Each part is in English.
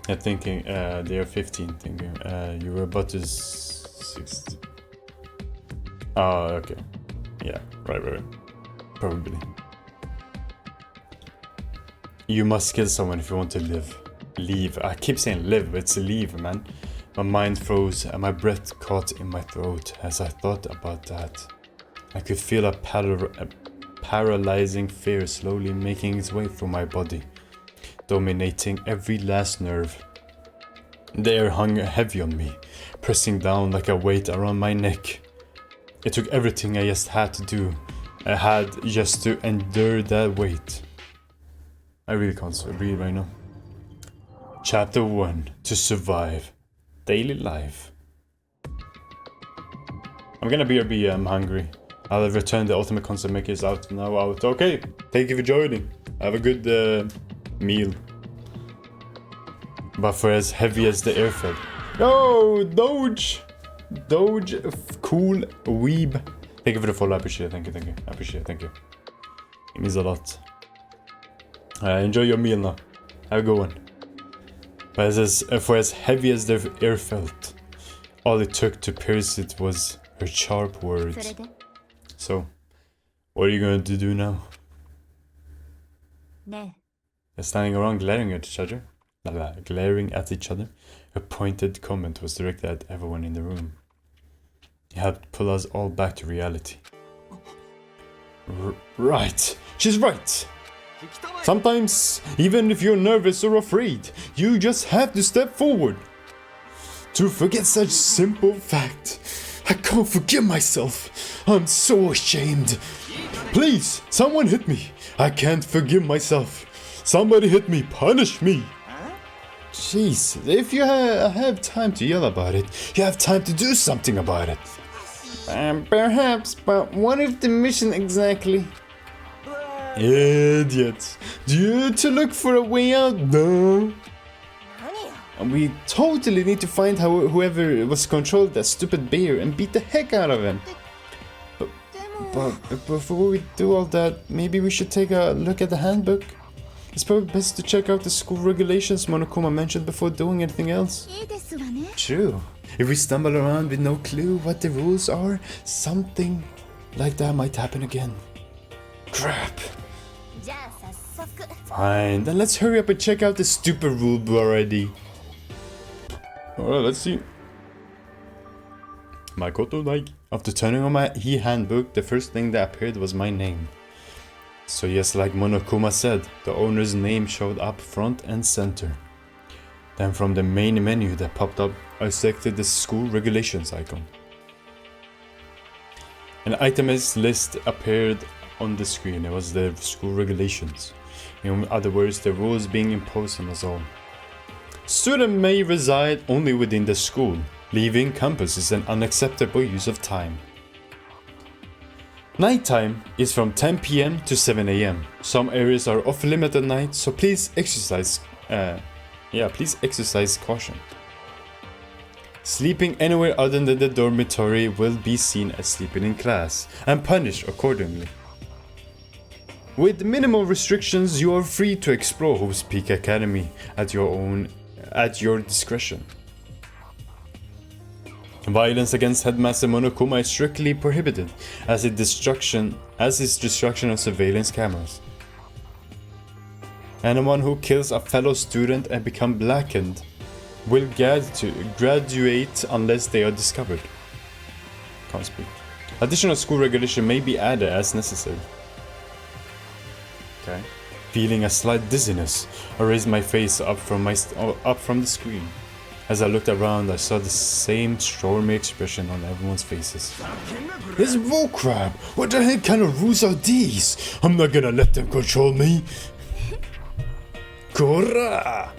I'm thinking, they are 15, thinking, you were about to 16. Oh, okay. Yeah, right. Probably. You must kill someone if you want to live. Leave. I keep saying live, but it's leave, man. My mind froze and my breath caught in my throat as I thought about that. I could feel a paralyzing fear slowly making its way through my body, dominating every last nerve. The air hung heavy on me, pressing down like a weight around my neck. It took everything I just had to do. I had just to endure that weight. I really can't read right now. Chapter 1. To survive. Daily life. I'm gonna BRB, I'm hungry. I'll have returned the ultimate concept makers out now out. Okay, thank you for joining. Have a good meal. But for as heavy as the air fed. Oh, Doge! Doge, cool weeb. Thank you for the follow, I appreciate it, thank you. I appreciate it, thank you. It means a lot. Enjoy your meal now. Have a good one. But for as heavy as the air felt, all it took to pierce it was her sharp words. So, what are you going to do now? They're standing around glaring at each other. Her pointed comment was directed at everyone in the room. It helped pull us all back to reality. Right. She's right. Sometimes, even if you're nervous or afraid, you just have to step forward. To forget such simple fact. I can't forgive myself. I'm so ashamed. Please, someone hit me. I can't forgive myself. Somebody hit me. Punish me. Jeez, if you have time to yell about it, you have time to do something about it. Perhaps, but what if the mission exactly? Idiots. Due to look for a way out, no. And we totally need to find whoever was controlled that stupid bear and beat the heck out of him. But before we do all that, maybe we should take a look at the handbook. It's probably best to check out the school regulations Monokuma mentioned before doing anything else. True. If we stumble around with no clue what the rules are, something like that might happen again. Crap. Fine, then let's hurry up and check out the stupid rule book already. Alright, let's see. Makoto Daiki. After turning on my handbook, the first thing that appeared was my name. So yes, like Monokuma said, the owner's name showed up front and center. Then from the main menu that popped up, I selected the school regulations icon. An itemized list appeared on the screen. It was the school regulations. In other words, the rules being imposed on us all. Student may reside only within the school. Leaving campus is an unacceptable use of time. Nighttime is from 10 PM to 7 AM. Some areas are off limit at night, so please exercise caution. Sleeping anywhere other than the dormitory will be seen as sleeping in class and punished accordingly. With minimal restrictions, you are free to explore Hope's Peak Academy at your discretion. Violence against Headmaster Monokuma is strictly prohibited, as is destruction of surveillance cameras. Anyone who kills a fellow student and become blackened will graduate unless they are discovered. Can't speak. Additional school regulation may be added as necessary. Okay. Feeling a slight dizziness, I raised my face up from the screen. As I looked around, I saw the same stormy expression on everyone's faces. This bullcrap! What the heck kind of rules are these? I'm not gonna let them control me! Korra!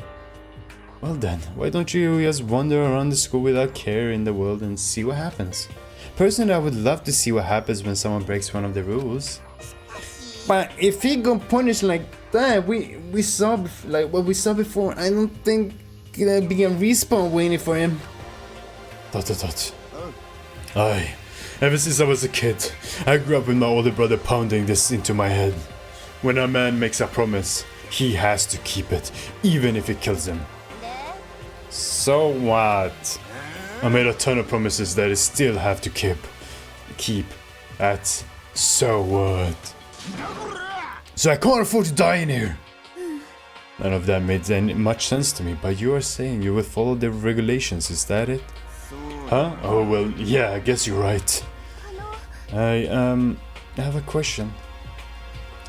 Well then, why don't you just wander around the school without care in the world and see what happens? Personally, I would love to see what happens when someone breaks one of the rules. But if he got punished like that, we saw what we saw before, I don't think there'd be a respawn waiting for him. Aye, ever since I was a kid, I grew up with my older brother pounding this into my head. When a man makes a promise, he has to keep it, even if it kills him. So what? I made a ton of promises that I still have to keep. That's so what? So I can't afford to die in here. None of that made much sense to me, but you are saying you will follow the regulations, is that it? Huh? Oh well, yeah, I guess you're right. I have a question.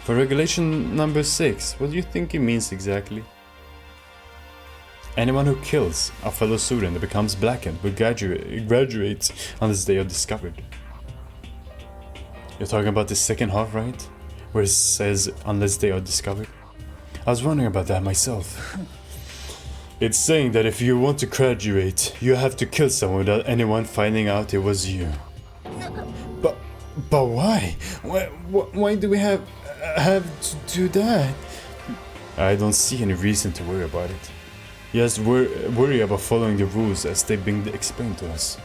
For regulation number 6, what do you think it means exactly? Anyone who kills a fellow student that becomes blackened will graduate unless they are discovered. You're talking about the second half, right? Where it says unless they are discovered? I was wondering about that myself. It's saying that if you want to graduate, you have to kill someone without anyone finding out it was you. But why? Why do we have to do that? I don't see any reason to worry about it. Just worry about following the rules as they've been explained to us.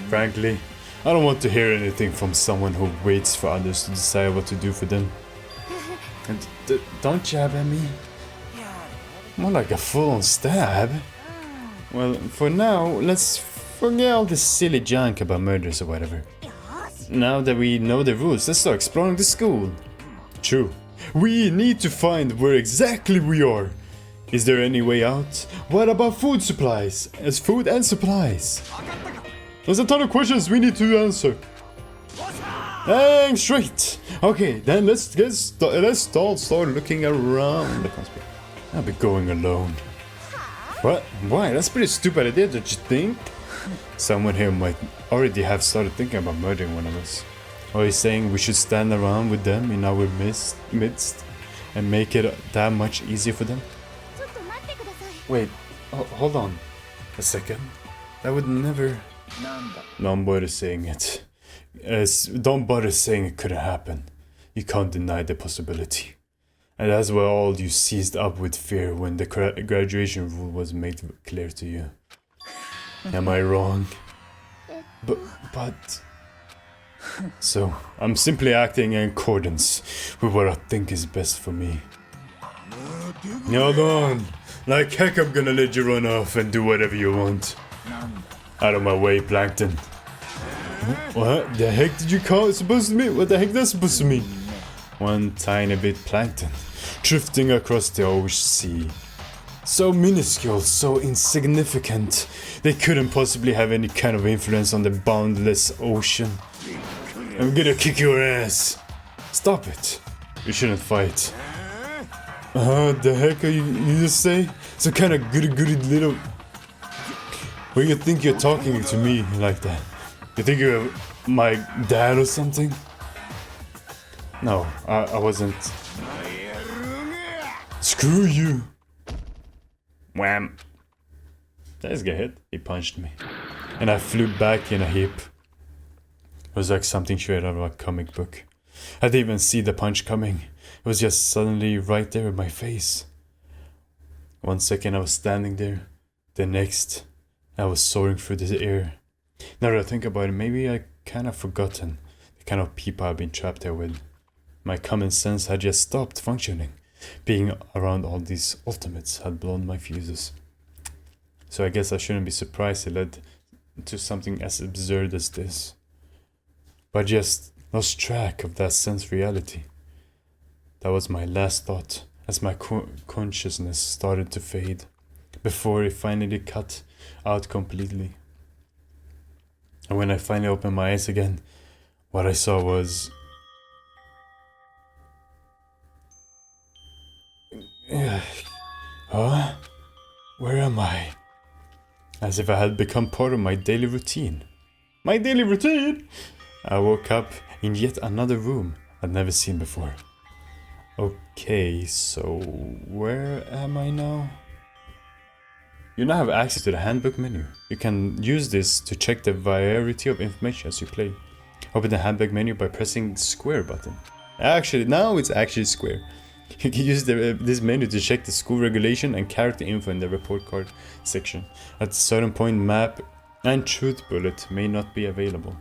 Frankly, I don't want to hear anything from someone who waits for others to decide what to do for them. And don't jab at me. More like a full-on stab. Well, for now, let's forget all this silly junk about murders or whatever. Now that we know the rules, let's start exploring the school. True. We need to find where exactly we are. Is there any way out? What about food supplies? As food and supplies. There's a ton of questions we need to answer. Dang straight. Okay, then let's start looking around. I'll be going alone. What? Why? That's a pretty stupid idea, don't you think? Someone here might already have started thinking about murdering one of us. Or he's saying we should stand around with them in our midst and make it that much easier for them. Wait, hold on a second. That would never... Don't bother saying it. Don't bother saying it couldn't happen. You can't deny the possibility. And that's why all you seized up with fear when the graduation rule was made clear to you. Am I wrong? But... So, I'm simply acting in accordance with what I think is best for me. Hold on. Like heck I'm gonna let you run off and do whatever you want. Out of my way, Plankton. What the heck did you call it supposed to mean? What the heck that's supposed to mean? One tiny bit plankton, drifting across the ocean sea. So minuscule, so insignificant. They couldn't possibly have any kind of influence on the boundless ocean. I'm gonna kick your ass. Stop it. You shouldn't fight. The heck are you just say? Some kind of goody little... Where you think you're talking to me like that? You think you're my dad or something? No, I wasn't. Screw you. Wham. Did I just get hit? He punched me. And I flew back in a heap. It was like something straight out of a comic book. I didn't even see the punch coming. It was just suddenly right there in my face. 1 second I was standing there. The next, I was soaring through the air. Now that I think about it, maybe I kind of forgotten the kind of people I've been trapped there with. My common sense had just stopped functioning. Being around all these ultimates had blown my fuses. So I guess I shouldn't be surprised it led to something as absurd as this. But I just lost track of that sense reality. That was my last thought as my consciousness started to fade, before it finally cut out completely. And when I finally opened my eyes again, what I saw was... Huh? Where am I? As if I had become part of my daily routine. My daily routine? I woke up in yet another room I'd never seen before. Okay, so where am I now? You now have access to the handbook menu. You can use this to check the variety of information as you play. Open the handbook menu by pressing square button. Actually, now it's actually square. You can use this menu to check the school regulation and character info in the report card section. At a certain point, map and truth bullet may not be available.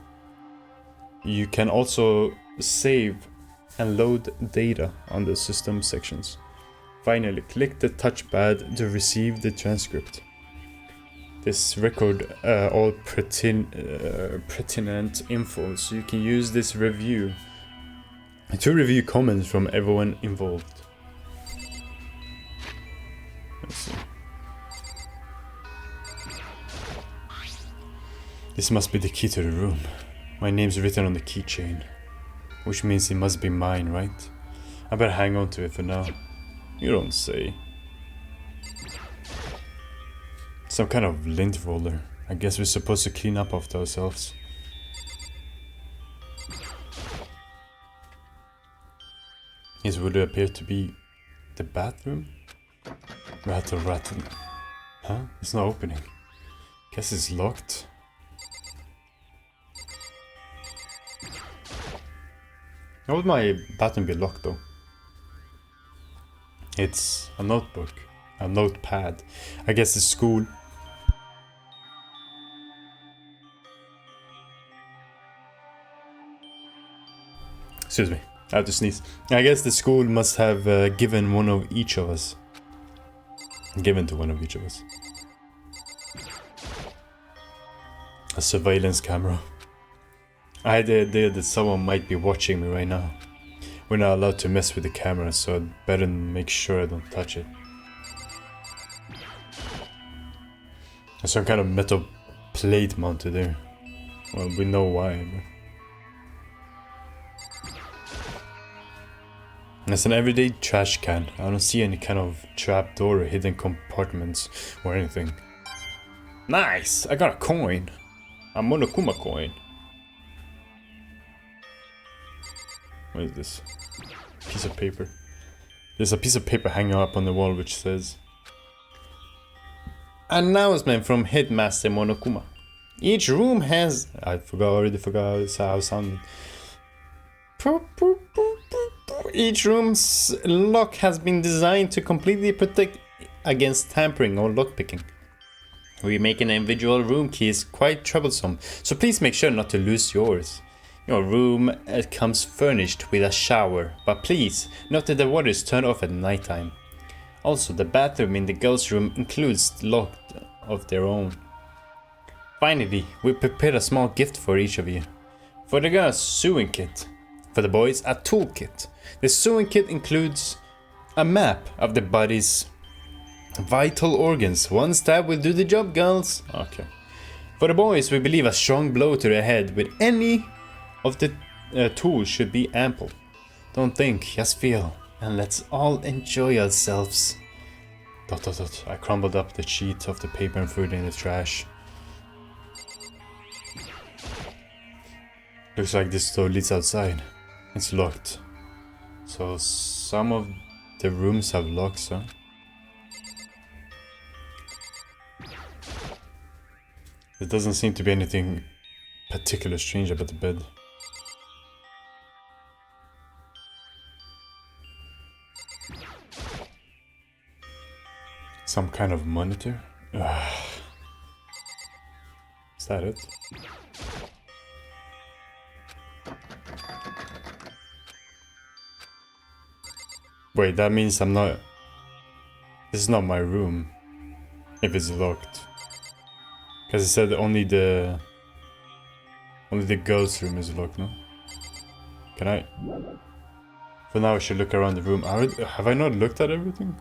You can also save and load data on the system sections. Finally, click the touchpad to receive the transcript. this record all pertinent info, so you can use this review to review comments from everyone involved. Let's see. This must be the key to the room. My name's written on the keychain, which means it must be mine, right? I better hang on to it for now. You don't say. Some kind of lint roller. I guess we're supposed to clean up after ourselves. This would appear to be the bathroom? Rattle, rattle. Huh? It's not opening. Guess it's locked. How would my bathroom be locked though? It's a notebook. A notepad. I guess it's school. Excuse me, I have to sneeze. I guess the school must have given one of each of us. Given to one of each of us. A surveillance camera. I had the idea that someone might be watching me right now. We're not allowed to mess with the camera, so I'd better make sure I don't touch it. There's some kind of metal plate mounted there. Well, we know why, but... It's an everyday trash can. I don't see any kind of trapdoor or hidden compartments or anything. Nice! I got a coin! A Monokuma coin. What is this? Piece of paper. There's a piece of paper hanging up on the wall which says... Announcement from Headmaster Monokuma. Each room has... I already forgot how it sounded. Each room's lock has been designed to completely protect against tampering or lockpicking. Remaking individual room keys quite troublesome, so please make sure not to lose yours. Your room comes furnished with a shower, but please note that the water is turned off at nighttime. Also, the bathroom in the girls' room includes lock of their own. Finally, we prepared a small gift for each of you. For the girls, sewing kit. For the boys, a toolkit. The sewing kit includes a map of the body's vital organs. One stab will do the job, girls. Okay. For the boys, we believe a strong blow to the head with any of the tools should be ample. Don't think, just feel. And let's all enjoy ourselves. ... I crumbled up the sheet of the paper and threw it in the trash. Looks like this door leads outside. It's locked. So some of the rooms have locks, huh? There doesn't seem to be anything particularly strange about the bed. Some kind of monitor? Ugh. Is that it? Wait, that means I'm not... This is not my room. If it's locked. Because it said only the girls' room is locked, no? Can I... For now I should look around the room. Have I not looked at everything?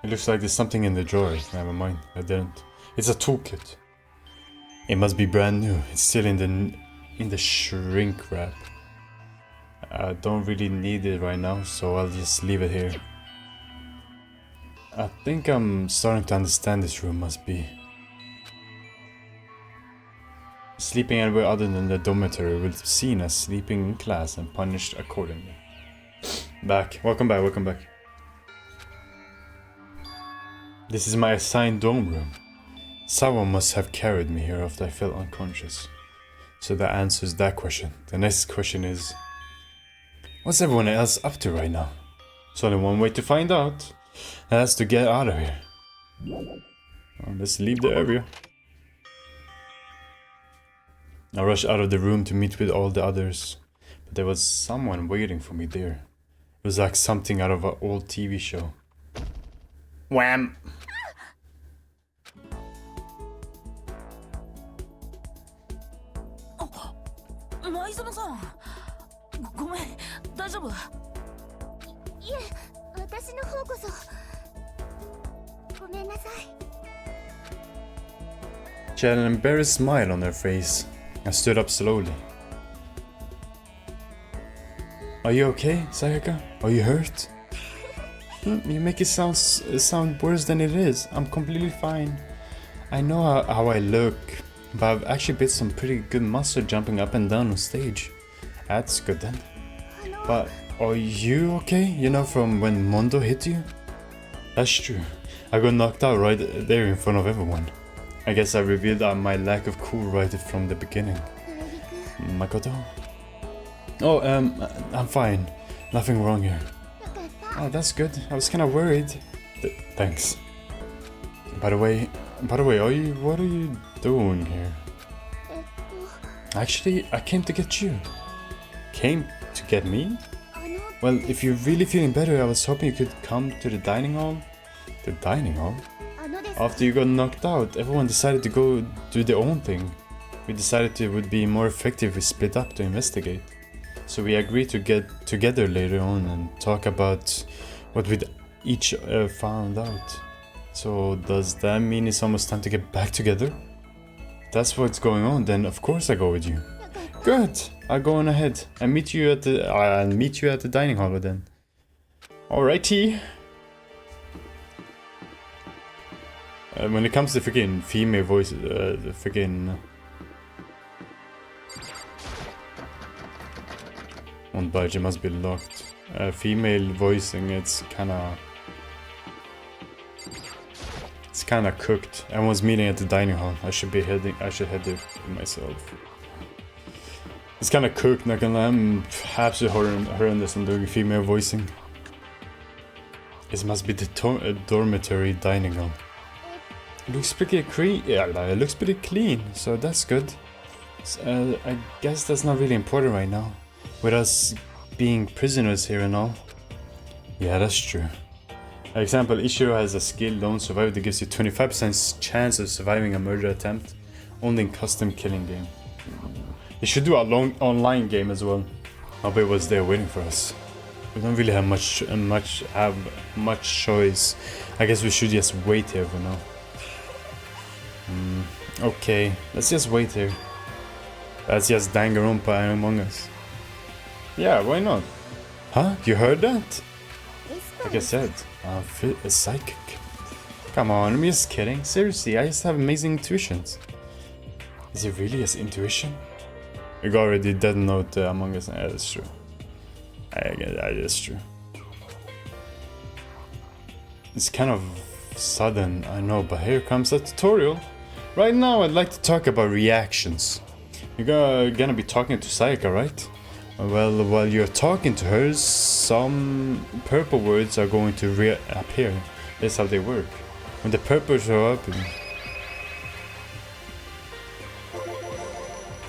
It looks like there's something in the drawer. Never mind, I didn't. It's a toolkit. It must be brand new. It's still in the shrink wrap. I don't really need it right now, so I'll just leave it here. I think I'm starting to understand this room must be. Sleeping anywhere other than the dormitory will be seen as sleeping in class and punished accordingly. Welcome back. This is my assigned dorm room. Someone must have carried me here after I fell unconscious. So that answers that question. The next question is... What's everyone else up to right now? There's only one way to find out. And that's to get out of here. Well, let's leave the area. I rushed out of the room to meet with all the others. But there was someone waiting for me there. It was like something out of an old TV show. Wham! She had an embarrassed smile on her face and stood up slowly. Are you okay, Sayaka? Are you hurt? You make it sound worse than it is. I'm completely fine. I know how I look, but I've actually built some pretty good muscle jumping up and down on stage. That's good then. But are you okay? You know, from when Mondo hit you? That's true. I got knocked out right there in front of everyone. I guess I revealed my lack of cool right from the beginning. Makoto? Oh, I'm fine. Nothing wrong here. Oh, that's good. I was kinda worried. Thanks. By the way, what are you doing here? Actually, I came to get you. Came to get me? Well, if you're really feeling better, I was hoping you could come to the dining hall. The dining hall? After you got knocked out, everyone decided to go do their own thing. We decided it would be more effective if we split up to investigate. So we agreed to get together later on and talk about what we'd each found out. So does that mean it's almost time to get back together? If that's what's going on, then of course I go with you. Good. I'll go on ahead. I'll meet you at the dining hall then. Alrighty. When it comes to freaking female voice, freaking on budget must be locked. Female voicing, it's kinda cooked. Everyone's meeting at the dining hall. I should head there myself. It's kinda cooked, not gonna lie. I'm absolutely horrendous on doing female voicing. It must be the dormitory dining hall. It looks pretty clean. Yeah, it looks pretty clean, so that's good. I guess that's not really important right now, with us being prisoners here and all. Yeah, that's true. For example, Ishiro has a skill lone survivor that gives you 25% chance of surviving a murder attempt, only in custom killing game. They should do a long online game as well. I'll bet what's there waiting for us. We don't really have much choice. I guess we should just wait here for now. Okay, let's just wait here. That's just Danganronpa Among Us. Yeah, why not? Huh? You heard that? Like I said, I'm a psychic. Come on, I'm just kidding. Seriously, I just have amazing intuitions. Is it really his intuition? You already did note Among Us. Yeah, that's true. That's true. It's kind of sudden, I know, but here comes a tutorial. Right now, I'd like to talk about reactions. You're gonna be talking to Sayaka, right? Well, while you're talking to her, some purple words are going to reappear. That's how they work. When the purple show up...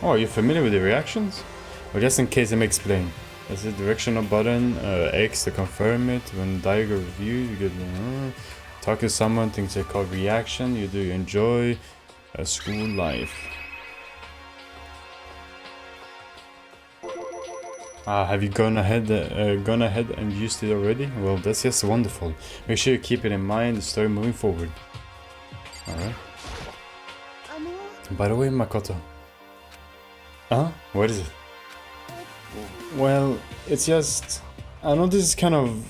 Oh, you're familiar with the reactions? Well, just in case, let me explain. There's a directional button, X to confirm it. When diagram review, you get... talk to someone, things they call reaction. You enjoy school life. Have you gone ahead and used it already? Well, that's just wonderful. Make sure you keep it in mind, the story moving forward. Alright. By the way, Makoto. What is it? Well, it's just... I know this is kind of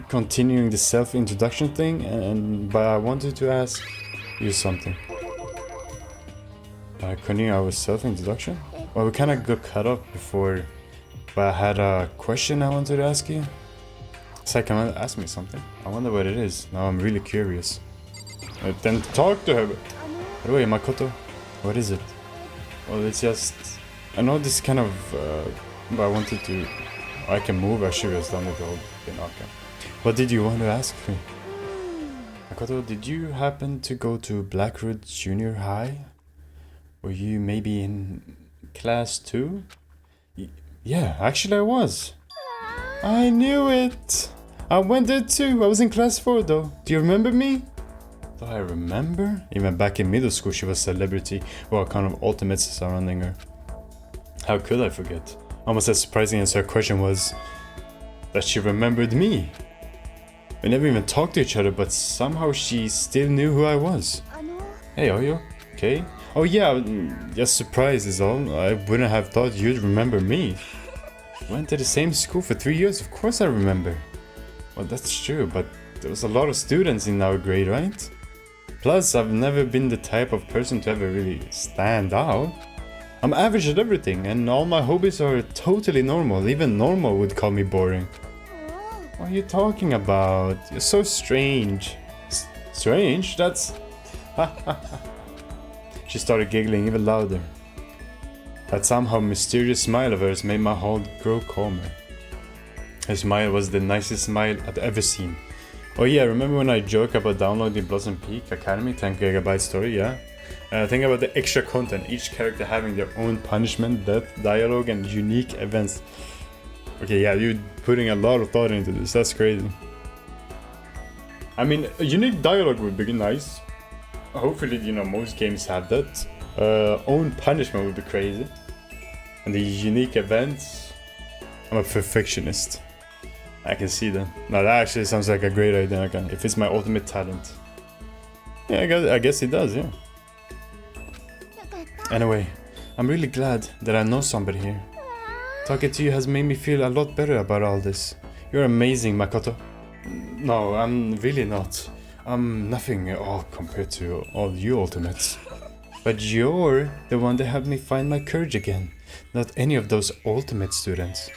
continuing the self-introduction thing, but I wanted to ask you something. Continue our self-introduction? Well, we kind of got cut off before, but I had a question I wanted to ask you. So can ask me something? I wonder what it is. Now I'm really curious. Then talk to her. By the way, Makoto, what is it? Well, it's just... I know this kind of... but I wanted to... I can move, I should have done it all. Okay. What did you want to ask me? Makoto, did you happen to go to Blackwood Junior High? Were you maybe in class 2? Yeah, actually I was. I knew it! I went there too. I was in class 4 though. Do you remember me? Do I remember? Even back in middle school she was a celebrity. Well, kind of ultimates surrounding her. How could I forget? Almost as surprising as her question was that she remembered me. We never even talked to each other, but somehow she still knew who I was. Hey, are you okay? Oh yeah, just surprised is all. I wouldn't have thought you'd remember me. Went to the same school for 3 years, of course I remember. Well, that's true, but there was a lot of students in our grade, right? Plus, I've never been the type of person to ever really stand out. I'm average at everything, and all my hobbies are totally normal. Even normal would call me boring. What are you talking about? You're so strange. Strange? That's... She started giggling even louder. That somehow mysterious smile of hers made my heart grow calmer. Her smile was the nicest smile I'd ever seen. Oh yeah, remember when I joked about downloading Blossom Peak Academy 10 GB story, yeah? Think about the extra content, each character having their own punishment, death, dialogue, and unique events. Okay, yeah, you're putting a lot of thought into this, that's crazy. I mean, a unique dialogue would be nice. Hopefully, you know, most games have that. Own punishment would be crazy. And the unique events, I'm a perfectionist. I can see that. Now that actually sounds like a great idea, okay, if it's my ultimate talent. Yeah, I guess it does, yeah. Anyway, I'm really glad that I know somebody here. Talking to you has made me feel a lot better about all this. You're amazing, Makoto. No, I'm really not. I'm nothing at all compared to all you ultimates. But you're the one that helped me find my courage again. Not any of those ultimate students.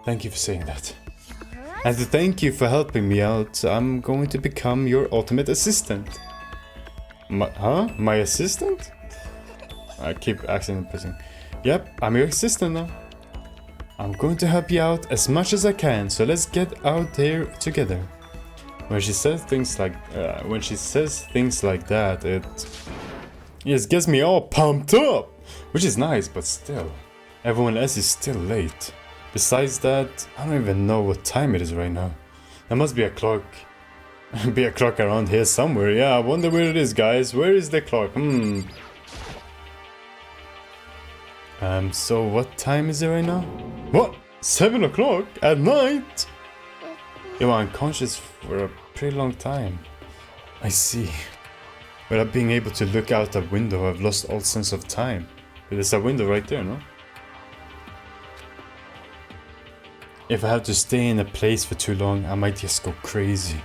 Thank you for saying that. And to thank you for helping me out, I'm going to become your ultimate assistant. My assistant? I keep accidentally pressing. Yep, I'm your assistant now. I'm going to help you out as much as I can, so let's get out there together. When she says things like that, it just gets me all pumped up, which is nice, but still, everyone else is still late. Besides that, I don't even know what time it is right now. There must be a clock. Be a clock around here somewhere. Yeah, I wonder where it is, guys. Where is the clock? So what time is it right now? What? 7 o'clock at night? You were unconscious for a pretty long time. I see. Without being able to look out that window, I've lost all sense of time. But there's a window right there, no? If I have to stay in a place for too long, I might just go crazy.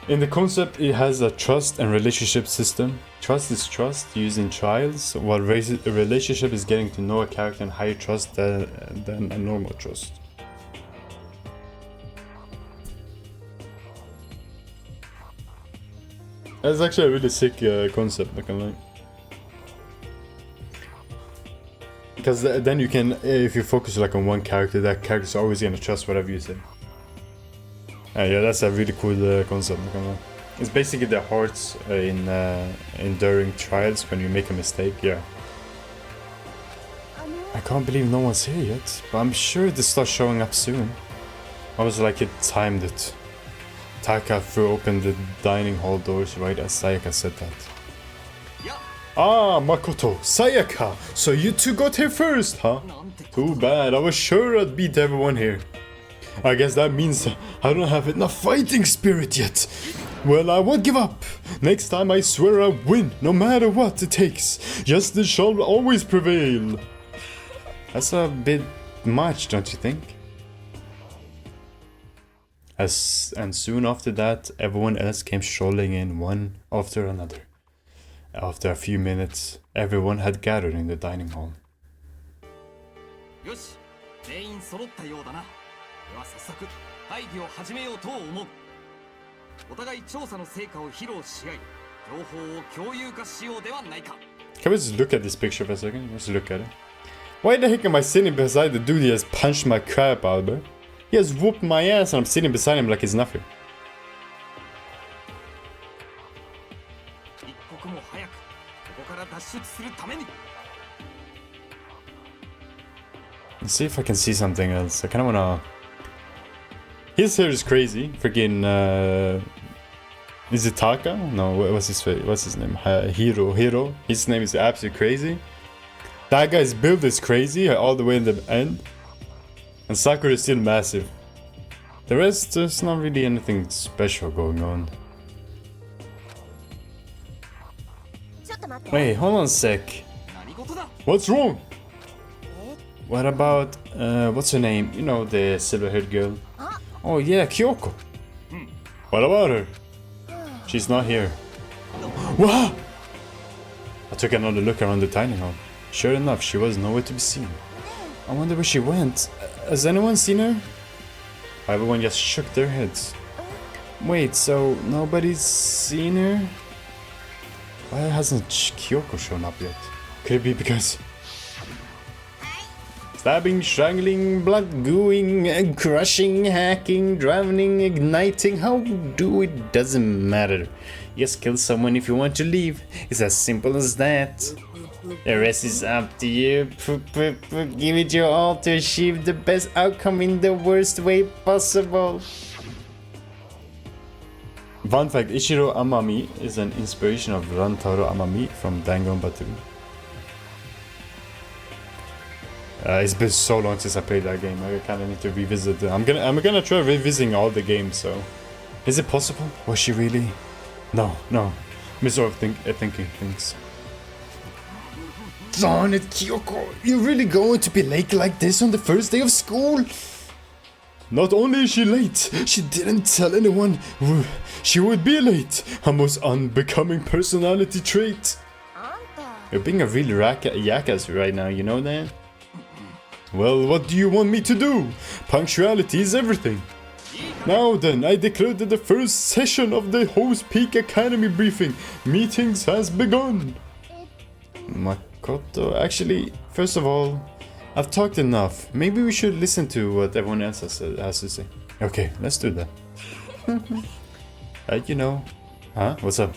In the concept, it has a trust and relationship system. Trust is trust used in trials, while a relationship is getting to know a character and higher trust than a normal trust. That's actually a really sick concept, I can lie. Because then you can, if you focus like on one character, that character's always gonna trust whatever you say. Yeah, that's a really cool concept. It's basically the hearts during trials when you make a mistake, yeah. I can't believe no one's here yet, but I'm sure they start showing up soon. Almost like it timed it. Taka threw open the dining hall doors right as Sayaka said that. Ah, Makoto, Sayaka, so you two got here first, huh? Too bad, I was sure I'd beat everyone here. I guess that means I don't have enough fighting spirit yet. Well, I won't give up. Next time I swear I'll win, no matter what it takes. Justice shall always prevail. That's a bit much, don't you think? And soon after that, everyone else came strolling in one after another. After a few minutes, everyone had gathered in the dining hall. Can we just look at this picture for a second? Let's look at it. Why the heck am I sitting beside the dude he has punched my crap out, bro? He has whooped my ass and I'm sitting beside him like it's nothing. Let's see if I can see something else. I kinda wanna... His hair is crazy. Freaking, is it Taka? No, what's his name? Hiro. His name is absolutely crazy. That guy's build is crazy all the way in the end. And Sakura is still massive. The rest, there's not really anything special going on. Wait, hold on a sec. What's wrong? What about, what's her name? You know, the silver-haired girl. Oh yeah, Kyoko. What about her? She's not here. What? I took another look around the tiny hall. Sure enough, she was nowhere to be seen. I wonder where she went. Has anyone seen her? Everyone just shook their heads. Wait, so nobody's seen her? Why hasn't Kyoko shown up yet? Could it be because... Stabbing, strangling, blood gooing, crushing, hacking, drowning, igniting, how do it doesn't matter. Just kill someone if you want to leave. It's as simple as that. The rest is up to you. Give it your all to achieve the best outcome in the worst way possible. Fun fact, Ichiro Amami is an inspiration of Rantaro Amami from Danganronpa 2. It's been so long since I played that game. I kind of need to revisit it. I'm gonna try revisiting all the games. So, is it possible? Was she really? No. Miss thinking things. Darn it, Kyoko! You're really going to be late like this on the first day of school? Not only is she late, she didn't tell anyone she would be late. A most unbecoming personality trait. You're being a real yakas right now, you know that? Well, what do you want me to do? Punctuality is everything. Now then, I declare that the first session of the Host Peak Academy briefing meetings has begun. Makoto, actually, first of all, I've talked enough. Maybe we should listen to what everyone else has to say. Okay, let's do that. You know. Huh? What's up?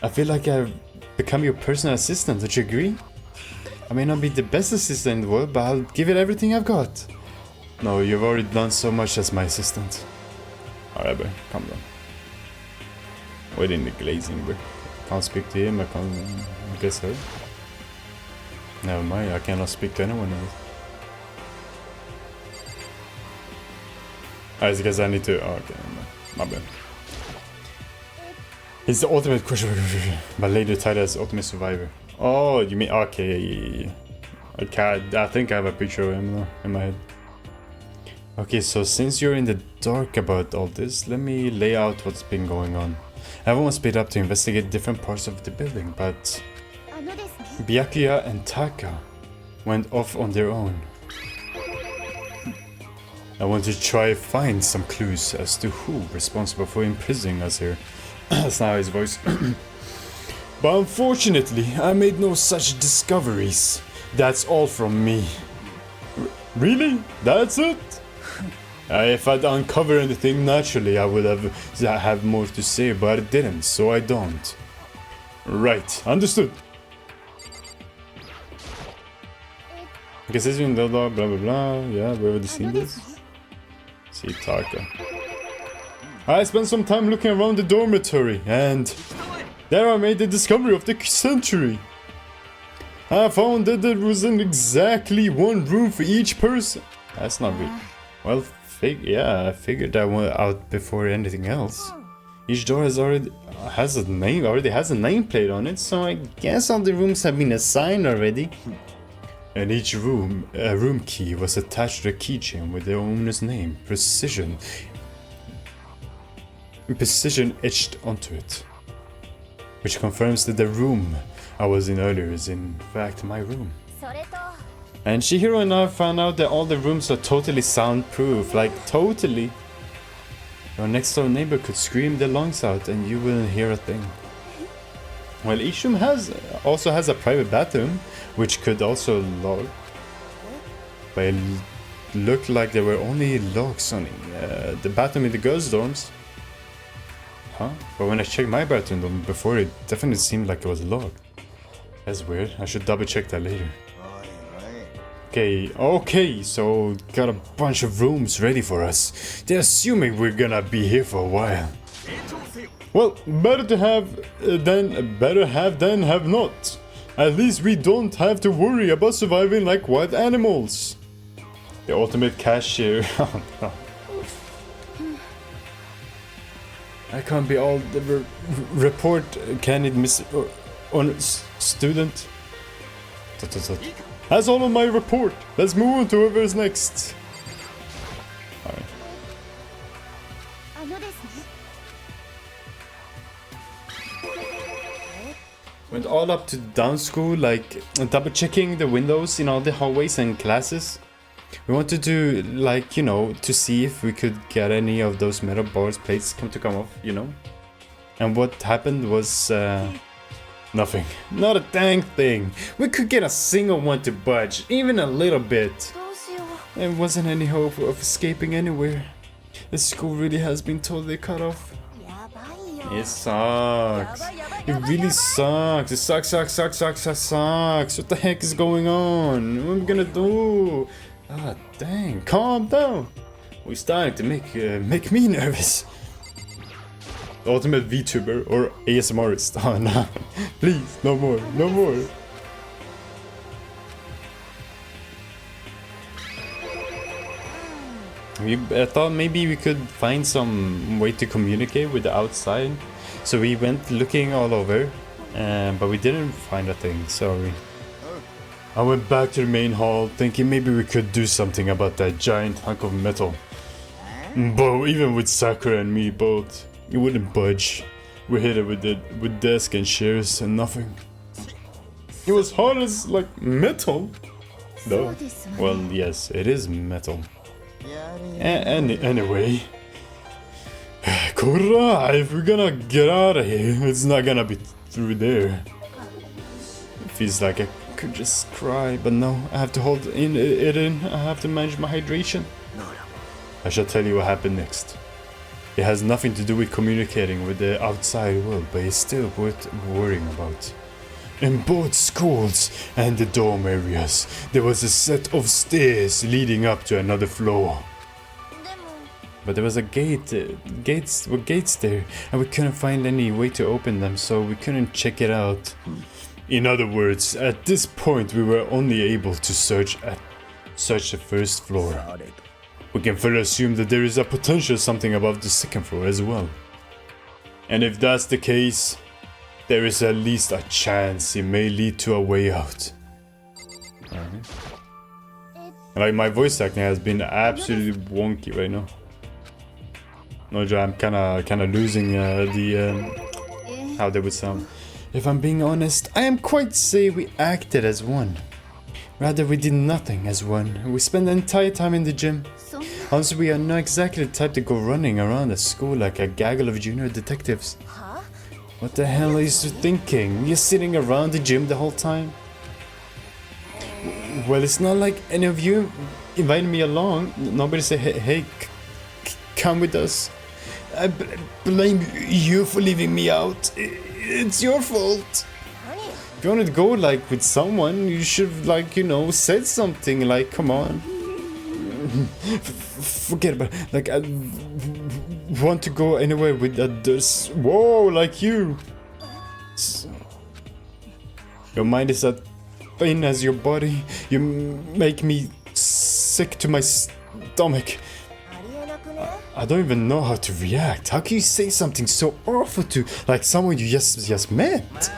I feel like I've become your personal assistant, don't you agree? I may not be the best assistant in the world, but I'll give it everything I've got. No, you've already done so much as my assistant. Alright, bro, calm down. Waiting the glazing, bro. Can't speak to him, I guess her. Never mind, I cannot speak to anyone else. I guess I need to... Oh, okay, my bad. He's the ultimate crush, but later titled as Ultimate Survivor. Oh, you mean... Okay, yeah. I think I have a picture of him now in my head. Okay, so since you're in the dark about all this, let me lay out what's been going on. Everyone split up to investigate different parts of the building, but... Byakuya and Taka went off on their own. I want to try find some clues as to who responsible for imprisoning us here. That's not his voice. But unfortunately, I made no such discoveries. That's all from me. Really? That's it? If I'd uncovered anything, naturally I would have more to say, but I didn't, so I don't. Right, understood. Considering blah blah blah blah, yeah, where would you see this? See Taka. I spent some time looking around the dormitory, and there I made the discovery of the century. I found that there wasn't exactly one room for each person. That's not real. Well, yeah, I figured that one out before anything else. Each door already has a nameplate on it, so I guess all the rooms have been assigned already. And each room, a room key was attached to a keychain with the owner's name, precision etched onto it. Which confirms that the room I was in earlier is in fact my room. And Chihiro and I found out that all the rooms are totally soundproof, like totally. Your next door neighbor could scream their lungs out and you wouldn't hear a thing. Well, each room also has a private bathroom, which could also log. But it looked like there were only logs on the bathroom in the girls' dorms. Huh? But when I checked my bathroom before, it definitely seemed like it was logged. That's weird. I should double check that later. Okay, so got a bunch of rooms ready for us. They're assuming we're gonna be here for a while. Well, better have than have not. At least we don't have to worry about surviving like wild animals. The ultimate cashier. Oh, no. I can't be all the report candidate miss on student. That's all on my report. Let's move on to whoever's next. Alright. Went all up to down school, like double checking the windows in all the hallways and classes. We wanted to, like, you know, to see if we could get any of those metal bars plates to come off, you know. And what happened was nothing. Not a dang thing. We could get a single one to budge, even a little bit. There wasn't any hope of escaping anywhere. The school really has been totally cut off. It sucks. It really sucks. It sucks. What the heck is going on? What am I gonna do? Ah, dang. Calm down. We're starting to make me nervous. Ultimate VTuber or ASMRist. Oh no. Please, no more. No more. I thought maybe we could find some way to communicate with the outside. So we went looking all over, but we didn't find a thing, sorry. I went back to the main hall thinking maybe we could do something about that giant hunk of metal. But even with Sakura and me both, it wouldn't budge. We hit it with desk and chairs and nothing. It was hard as like metal. Though. Well, yes, it is metal. Anyway, Korra, if we're gonna get out of here, it's not gonna be through there. It feels like I could just cry, but no, I have to hold it in. I have to manage my hydration. I shall tell you what happened next. It has nothing to do with communicating with the outside world, but it's still worth worrying about. In both schools and the dorm areas, there was a set of stairs leading up to another floor. But there was a gates there, and we couldn't find any way to open them, so we couldn't check it out. In other words, at this point we were only able to search the first floor. We can further assume that there is a potential something above the second floor as well. And if that's the case, there is at least a chance it may lead to a way out. Like, my voice acting has been absolutely wonky right now. No joke, I'm kinda losing how they would sound. If I'm being honest, I am quite say we acted as one. Rather, we did nothing as one. We spent the entire time in the gym. Also, we are not exactly the type to go running around the school like a gaggle of junior detectives. What the hell are you thinking? You're sitting around the gym the whole time? Well, it's not like any of you invited me along. Nobody said, hey, come with us. I blame you for leaving me out. It's your fault. If you wanted to go like with someone, you should, like, you know, said something like, come on. Forget about it. Like, I want to go anywhere with others. Whoa, like you. Your mind is as thin as your body. You make me sick to my stomach. I don't even know how to react. How can you say something so awful to like someone you just met?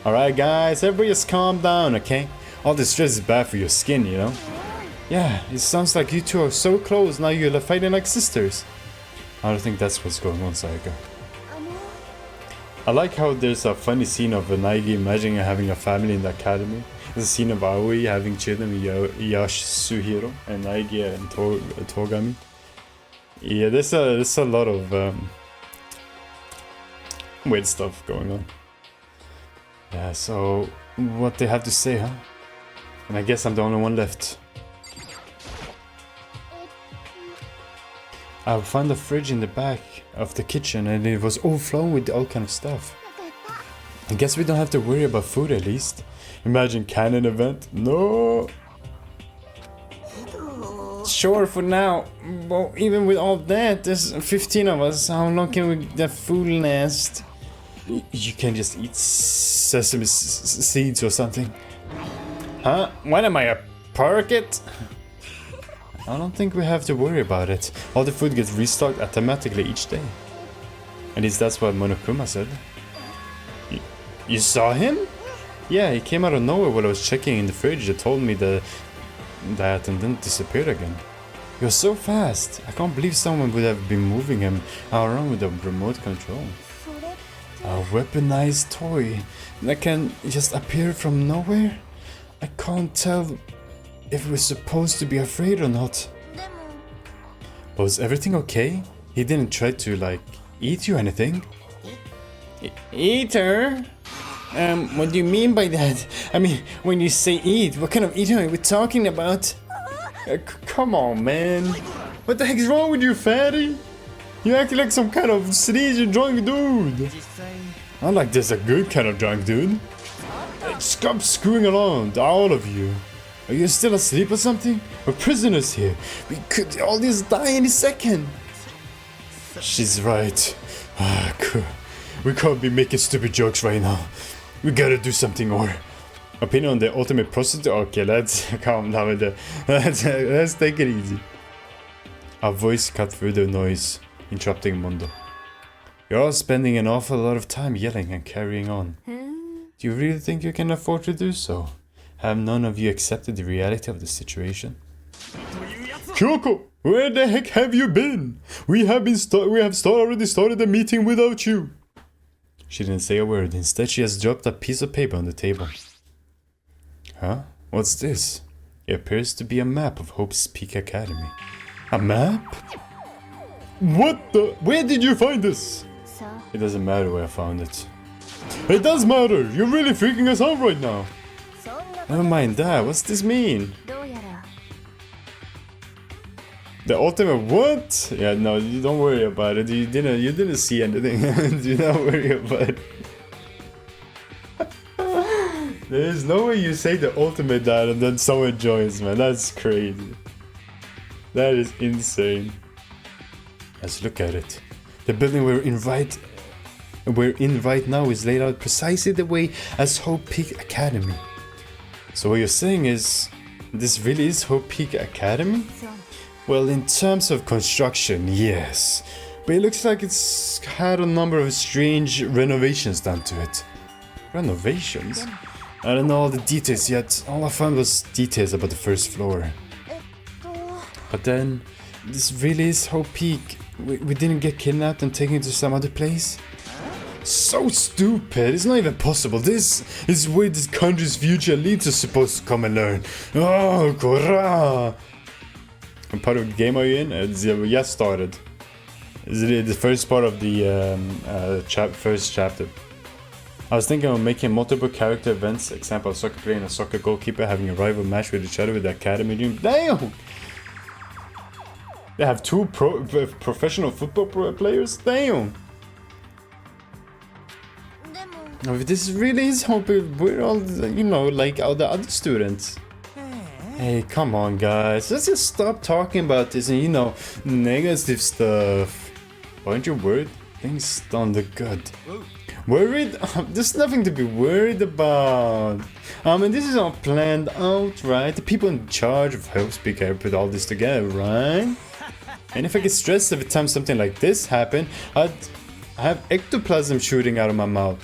Alright guys, everybody just calm down, okay? All this stress is bad for your skin, you know? Yeah, it sounds like you two are so close, now you're fighting like sisters. I don't think that's what's going on, Sayaka. I like how there's a funny scene of Naigi imagining having a family in the academy. There's a scene of Aoi having children with Yasuhiro and Naigi and Togami. Yeah, there's a lot of weird stuff going on. Yeah, so what they have to say, huh? And I guess I'm the only one left. I found a fridge in the back of the kitchen and it was overflowing with all kind of stuff. I guess we don't have to worry about food at least. Imagine canon event. No! sure for now. But even with all that, there's 15 of us. How long can we that food last? You can just eat sesame seeds or something. Huh? What am I, a parrot? I don't think we have to worry about it. All the food gets restocked automatically each day. At least that's what Monokuma said. You saw him? Yeah, he came out of nowhere while I was checking in the fridge. They told me that and then disappeared again. He was so fast. I can't believe someone would have been moving him around with a remote control. A weaponized toy that can just appear from nowhere? I can't tell if we're supposed to be afraid or not. But was everything okay? He didn't try to, like, eat you or anything? Eat her? What do you mean by that? I mean, when you say eat, what kind of eating are we talking about? Come on, man. What the heck is wrong with you, fatty? You act like some kind of sleazy drunk dude. I like this a good kind of drunk dude. Stop screwing around, all of you. Are you still asleep or something? We're prisoners here. We could all just die any second. She's right. We can't be making stupid jokes right now. We gotta do something more. Opinion on the ultimate prostitute? Okay, let's calm down with that. Let's take it easy. A voice cut through the noise, interrupting Mondo. You're all spending an awful lot of time yelling and carrying on. Do you really think you can afford to do so? Have none of you accepted the reality of the situation? Kyoko, where the heck have you been? We have already started the meeting without you. She didn't say a word. Instead, she has dropped a piece of paper on the table. Huh? What's this? It appears to be a map of Hope's Peak Academy. A map? What the? Where did you find this? It doesn't matter where I found it. It does matter! You're really freaking us out right now! Never mind that, what's this mean? The ultimate what? Yeah, no, you don't worry about it. You didn't see anything. Do not worry about it. There's no way you say the ultimate that and then someone joins, man. That's crazy. That is insane. Let's look at it. The building we're in right now is laid out precisely the way as Hope Peak Academy. So what you're saying is, this really is Hope Peak Academy? Well, in terms of construction, yes. But it looks like it's had a number of strange renovations done to it. Renovations? I don't know all the details yet. All I found was details about the first floor. But then, this really is Hope Peak. We didn't get kidnapped and taken to some other place? So stupid, it's not even possible. This is where this country's future elites are supposed to come and learn. Oh, Korra! What part of the game are you in? It's just started. Is it the first part of the first chapter? I was thinking of making multiple character events. Example, a soccer player and a soccer goalkeeper having a rival match with each other with the academy dream. Damn! They have two professional football players? Damn! This really is hoping we're all, you know, like all the other students. Hey, come on, guys. Let's just stop talking about this and, you know, negative stuff. Aren't you worried? Things don't look good. Worried? There's nothing to be worried about. I mean, this is all planned out, right? The people in charge of Hope's Peak have put all this together, right? And if I get stressed every time something like this happened, I'd have ectoplasm shooting out of my mouth.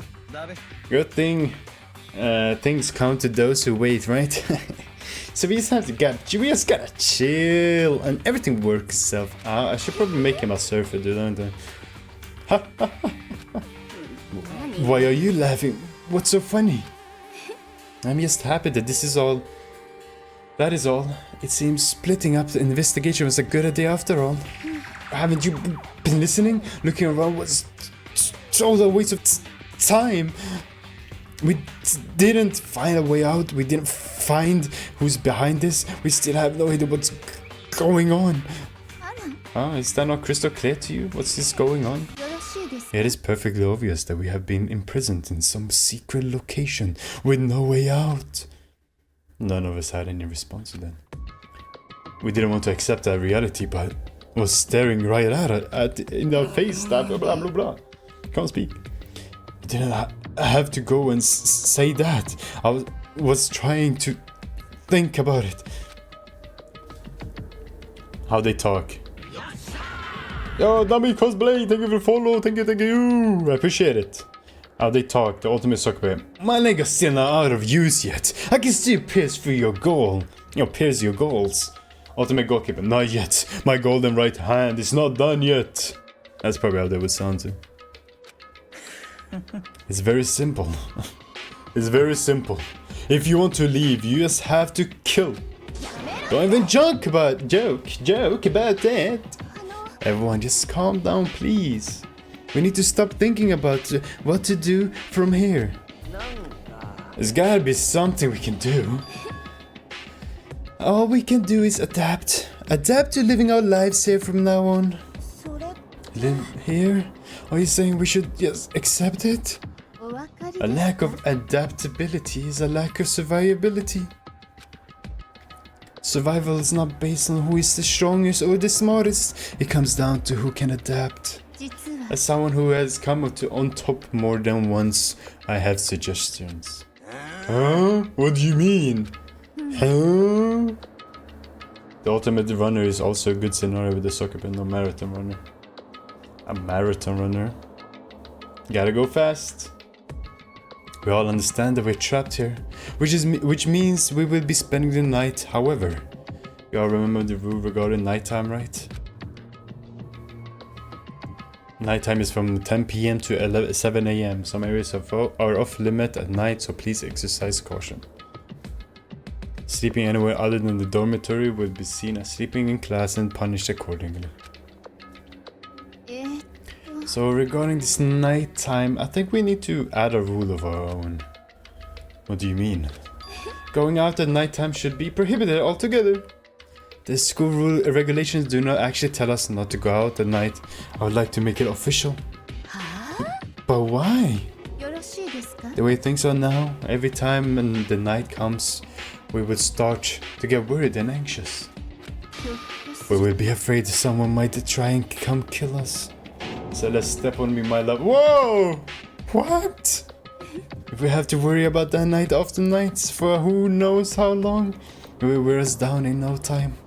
Good thing things come to those who wait, right? So we just gotta chill and everything works itself out. I should probably make him a surfer, dude. Why are you laughing? What's so funny? I'm just happy that this is all. That is all. It seems splitting up the investigation was a good idea after all. Haven't you been listening? Looking around was total waste of time. We didn't find a way out. We didn't find who's behind this. We still have no idea what's going on. Oh, is that not crystal clear to you? What's this going on? It is perfectly obvious that we have been imprisoned in some secret location with no way out. None of us had any response to that. We didn't want to accept that reality, but was staring right at in our face. Blah blah blah blah blah. Can't speak. Didn't have to go and say that. I was trying to think about it. How they talk. Yo, Nami cosplay, thank you for the follow, thank you, I appreciate it. How they talk, the ultimate sucker. My leg is still not out of use yet. I can still pierce through your goal. Pierce your goals. Ultimate goalkeeper, not yet. My golden right hand is not done yet. That's probably how they would sound too. It's very simple. It's very simple. If you want to leave, you just have to kill. Don't even joke about that. Everyone, just calm down, please. We need to stop thinking about what to do from here. There's gotta be something we can do. All we can do is adapt. Adapt to living our lives here from now on. Live here? Are you saying we should just accept it? A lack of adaptability is a lack of survivability. Survival is not based on who is the strongest or the smartest. It comes down to who can adapt. As someone who has come up to on top more than once, I have suggestions. Huh? What do you mean? Huh? The ultimate runner is also a good scenario with the soccer pin, no marathon runner. A marathon runner. Gotta go fast. We all understand that we're trapped here, which means we will be spending the night. However, you all remember the rule regarding nighttime, right? Nighttime is from 10 p.m. to 7 a.m. Some areas are off limit at night, so please exercise caution. Sleeping anywhere other than the dormitory will be seen as sleeping in class and punished accordingly. So regarding this nighttime, I think we need to add a rule of our own. What do you mean? Going out at nighttime should be prohibited altogether. The school rule regulations do not actually tell us not to go out at night. I would like to make it official. But why? The way things are now, every time the night comes, we would start to get worried and anxious. We will be afraid someone might try and come kill us. So let's step on me, my love. Whoa! What? If we have to worry about that night after nights for who knows how long, it will wear us down in no time.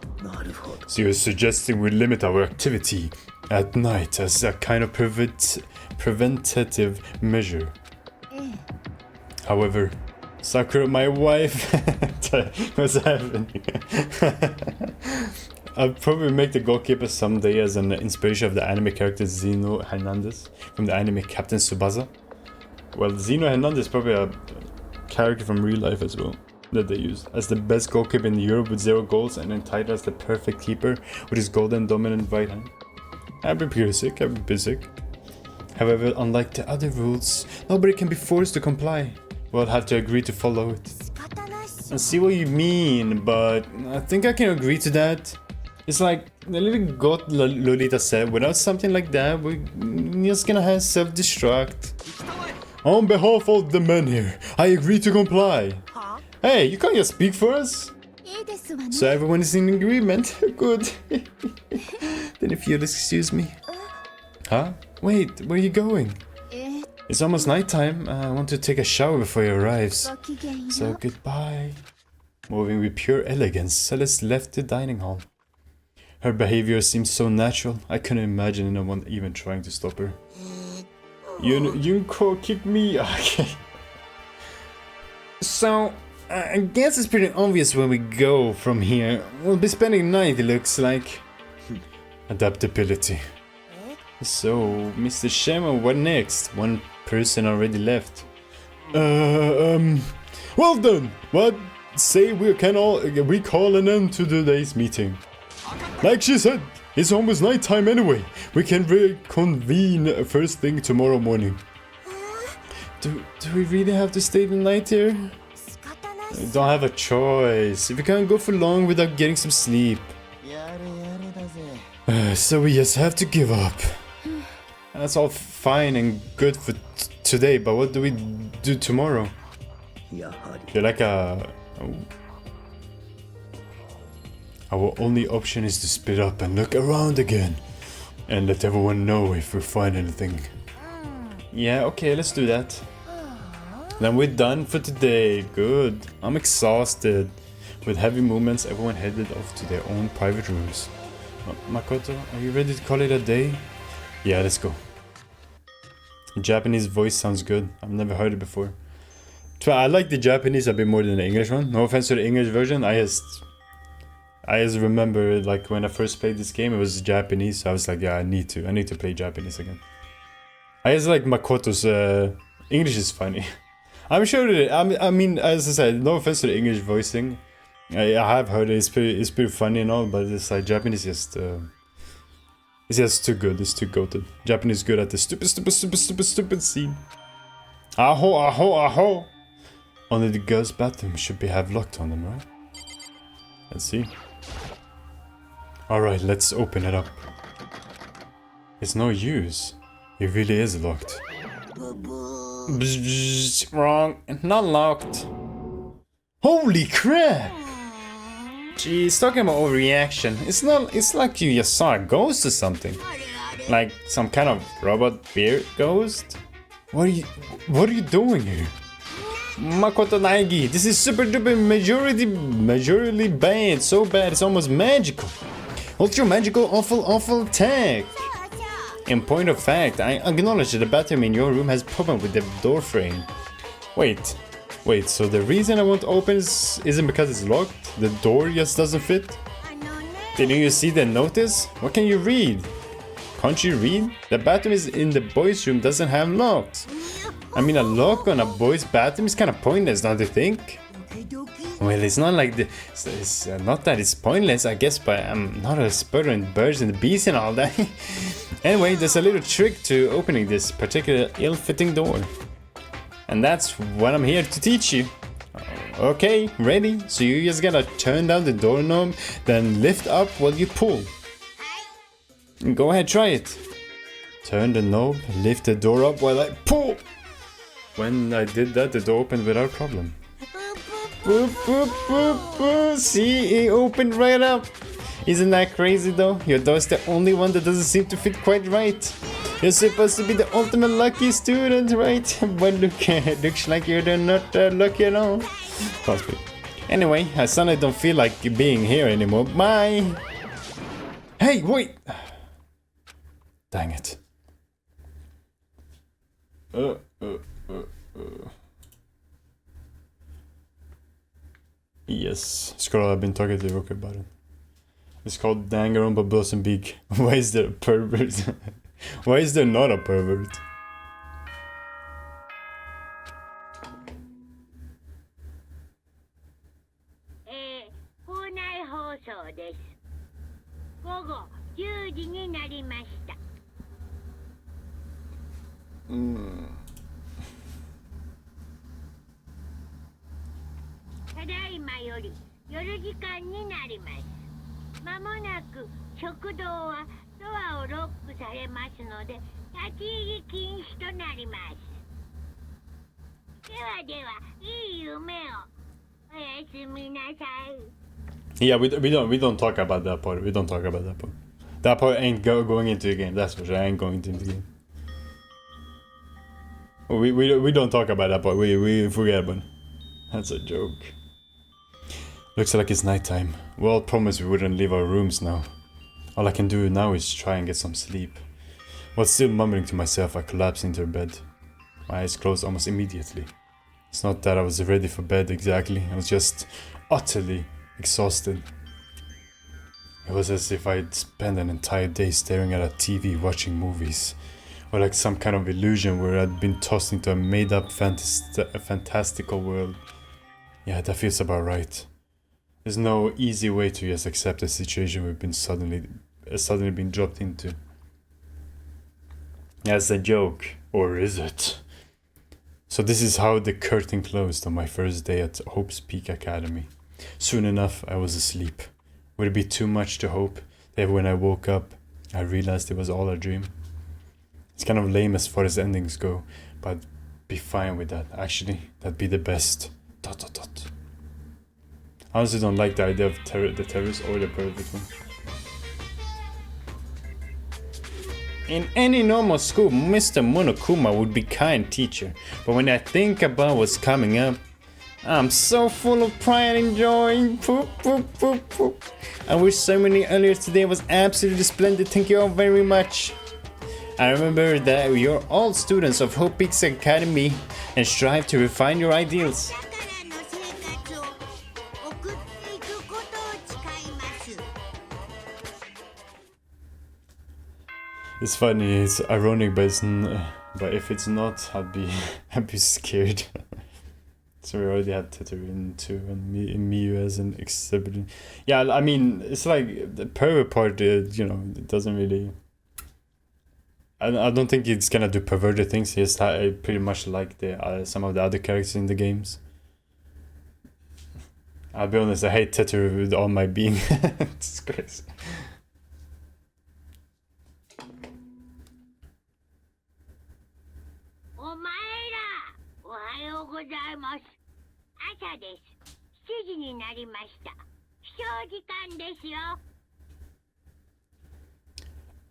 So you're suggesting we limit our activity at night as a kind of preventative measure. However, Sakura, my wife, what's happening? I'll probably make the goalkeeper someday as an inspiration of the anime character Zeno Hernandez from the anime Captain Tsubasa. Well, Zeno Hernandez is probably a character from real life as well that they use as the best goalkeeper in Europe with 0 goals and entitled as the perfect keeper with his golden dominant right hand. I've been pretty sick. However, unlike the other rules, nobody can be forced to comply. We'll have to agree to follow it. I see what you mean, but I think I can agree to that. It's like the little goat Lolita said, without something like that, we're just gonna have self-destruct. On behalf of the men here, I agree to comply. Hey, you can't just speak for us. So everyone is in agreement. Good. Then if you'll excuse me. Huh? Wait, where are you going? It's almost nighttime. I want to take a shower before he arrives. So goodbye. Moving with pure elegance, Celeste left the dining hall. Her behavior seemed so natural, I couldn't imagine anyone even trying to stop her. Yunko kicked me. Okay. So, I guess it's pretty obvious where we go from here. We'll be spending the night, it looks like. Adaptability. So, Mr. Shema, what next? One person already left. Well done! What say we call an end to today's meeting? Like she said, it's almost nighttime anyway. We can reconvene first thing tomorrow morning. Do we really have to stay the night here? We don't have a choice. If we can't go for long without getting some sleep. So we just have to give up. That's all fine and good for today, but what do we do tomorrow? You're like a Our only option is to split up and look around again. And let everyone know if we find anything. Yeah, okay, let's do that. Then we're done for today. Good. I'm exhausted. With heavy movements, everyone headed off to their own private rooms. Makoto, are you ready to call it a day? Yeah, let's go. Japanese voice sounds good. I've never heard it before. I like the Japanese a bit more than the English one. No offense to the English version. I just remember like when I first played this game, it was Japanese. So I was like, yeah, I need to play Japanese again. I just like Makoto's English is funny. I'm sure that I mean, as I said, no offense to the English voicing. I have heard it. It's pretty funny and all, but it's like Japanese just it's just too good. It's too goated. Japanese good at the stupid scene. Aho, aho, aho. Only the girls' bathroom should have locked on them, right? Let's see. Alright, let's open it up. It's no use. It really is locked. Wrong. Not locked. Holy crap! Jeez, talking about overreaction. It's like you just saw a ghost or something. Like some kind of robot beard ghost? What are you doing here? Makoto Naegi, this is super duper majorly bad. So bad it's almost magical. Ultra magical awful attack. In point of fact, I acknowledge that the bathroom in your room has problem with the door frame. Wait, so the reason I won't open isn't because it's locked? The door just doesn't fit? Didn't you see the notice? What can you read? Can't you read? The bathroom is in the boys' room doesn't have locks. I mean, a lock on a boys' bathroom is kind of pointless, don't you think? Well, it's not like it's not that it's pointless, I guess, but I'm not a expert in birds and the bees and all that. Anyway, there's a little trick to opening this particular ill-fitting door. And that's what I'm here to teach you. Okay, ready? So you just gotta turn down the doorknob, then lift up while you pull. Go ahead, try it. Turn the knob, lift the door up while I pull. When I did that, the door opened without problem. Boop, boop, boop, boop. See, it opened right up. Isn't that crazy though? Your door's the only one that doesn't seem to fit quite right. You're supposed to be the ultimate lucky student, right? But look, looks like you're not lucky at all. Possibly. Anyway, I suddenly don't feel like being here anymore. Bye! Hey, wait! Dang it. Yes, scroll, I've been talking to Roku about it. It's called Danganronpa Blossom Beak. Why is there a pervert? Why is there not a pervert? Yeah, we don't talk about that part. We don't talk about that part. That part ain't going into the game. That's for sure. I ain't going into the game. We don't talk about that part. We forget about it. That's a joke. Looks like it's nighttime. We all promised we wouldn't leave our rooms now. All I can do now is try and get some sleep. While still mumbling to myself, I collapsed into bed. My eyes closed almost immediately. It's not that I was ready for bed exactly. I was just utterly exhausted. It was as if I'd spent an entire day staring at a TV watching movies. Or like some kind of illusion where I'd been tossed into a made-up fantastical world. Yeah, that feels about right. There's no easy way to just accept the situation we've been suddenly been dropped into. That's a joke, or is it? So this is how the curtain closed on my first day at Hope's Peak Academy. Soon enough, I was asleep. Would it be too much to hope that when I woke up, I realized it was all a dream? It's kind of lame as far as endings go, but I'd be fine with that. Actually, that'd be the best. ... I honestly don't like the idea of the terrorist or the pervert one. In any normal school, Mr. Monokuma would be kind teacher, but when I think about what's coming up, I'm so full of pride and joy. Poop, poop, poop, poop. I wish ceremony earlier today was absolutely splendid. Thank you all very much. I remember that you're all students of Hope Peaks Academy and strive to refine your ideals. It's funny, it's ironic, but but if it's not, I'd be scared. So we already had Tetsuya too, and Miyu as an exhibit. Yeah, I mean, it's like the pervert part. You know, it doesn't really. I don't think it's gonna do perverted things. It's pretty much like the some of the other characters in the games. I'll be honest, I hate Tetsuya with all my being. It's crazy.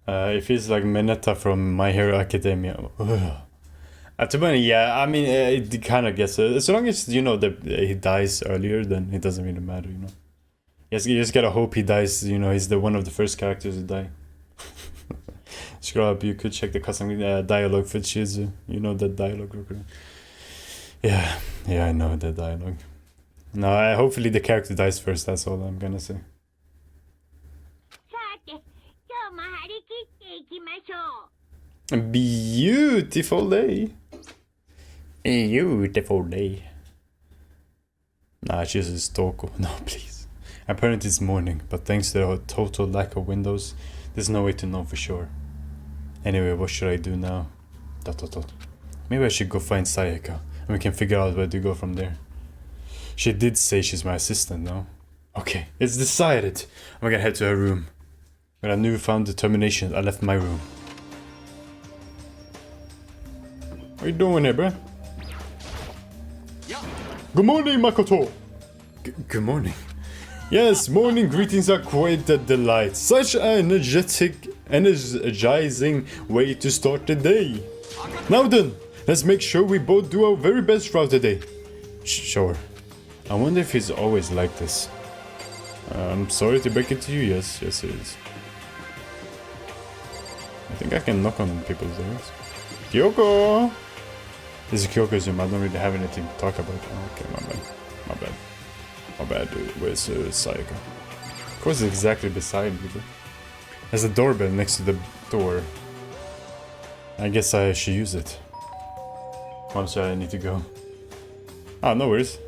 It feels like Mineta from My Hero Academia. Yeah, I mean, it kind of gets it. As long as, you know, that he dies earlier, then it doesn't really matter, you know. Yes, you just gotta hope he dies, you know, he's the one of the first characters to die. Scroll up, you could check the custom dialogue for Chizu. You know that dialogue. Yeah, I know that dialogue. No, hopefully the character dies first, that's all I'm gonna say. Beautiful day. Beautiful day. Nah, she uses Toko. No, please. Apparently it's morning, but thanks to the total lack of windows, there's no way to know for sure. Anyway, what should I do now? ... Maybe I should go find Sayaka, and we can figure out where to go from there. She did say she's my assistant, no? Okay, it's decided. I'm gonna head to her room. With a newfound determination, I left my room. What are you doing here, bruh? Good morning, Makoto! Good morning. Yes, morning greetings are quite a delight. Such an energizing way to start the day. Now then, let's make sure we both do our very best throughout the day. Sure. I wonder if he's always like this. I'm sorry to break it to you, yes it is. I think I can knock on people's doors. Kyoko! This is Kyoko's room, I don't really have anything to talk about. Okay, my bad, dude. Where's Sayaka? Of course, it's exactly beside me. There's a doorbell next to the door. I guess I should use it. I'm sorry, I need to go. Ah, no worries.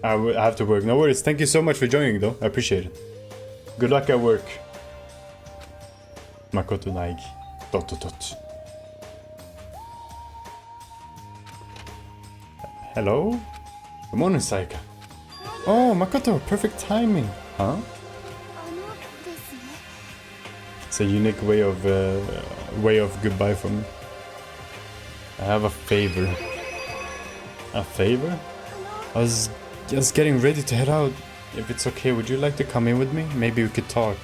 I have to work. No worries. Thank you so much for joining, though. I appreciate it. Good luck at work. Makoto Naigi. ... Hello? Good morning, Sayaka. Oh, Makoto, perfect timing. Huh? It's a unique way of goodbye for me. I have a favor. A favor? I was just getting ready to head out. If it's okay, would you like to come in with me? Maybe we could talk.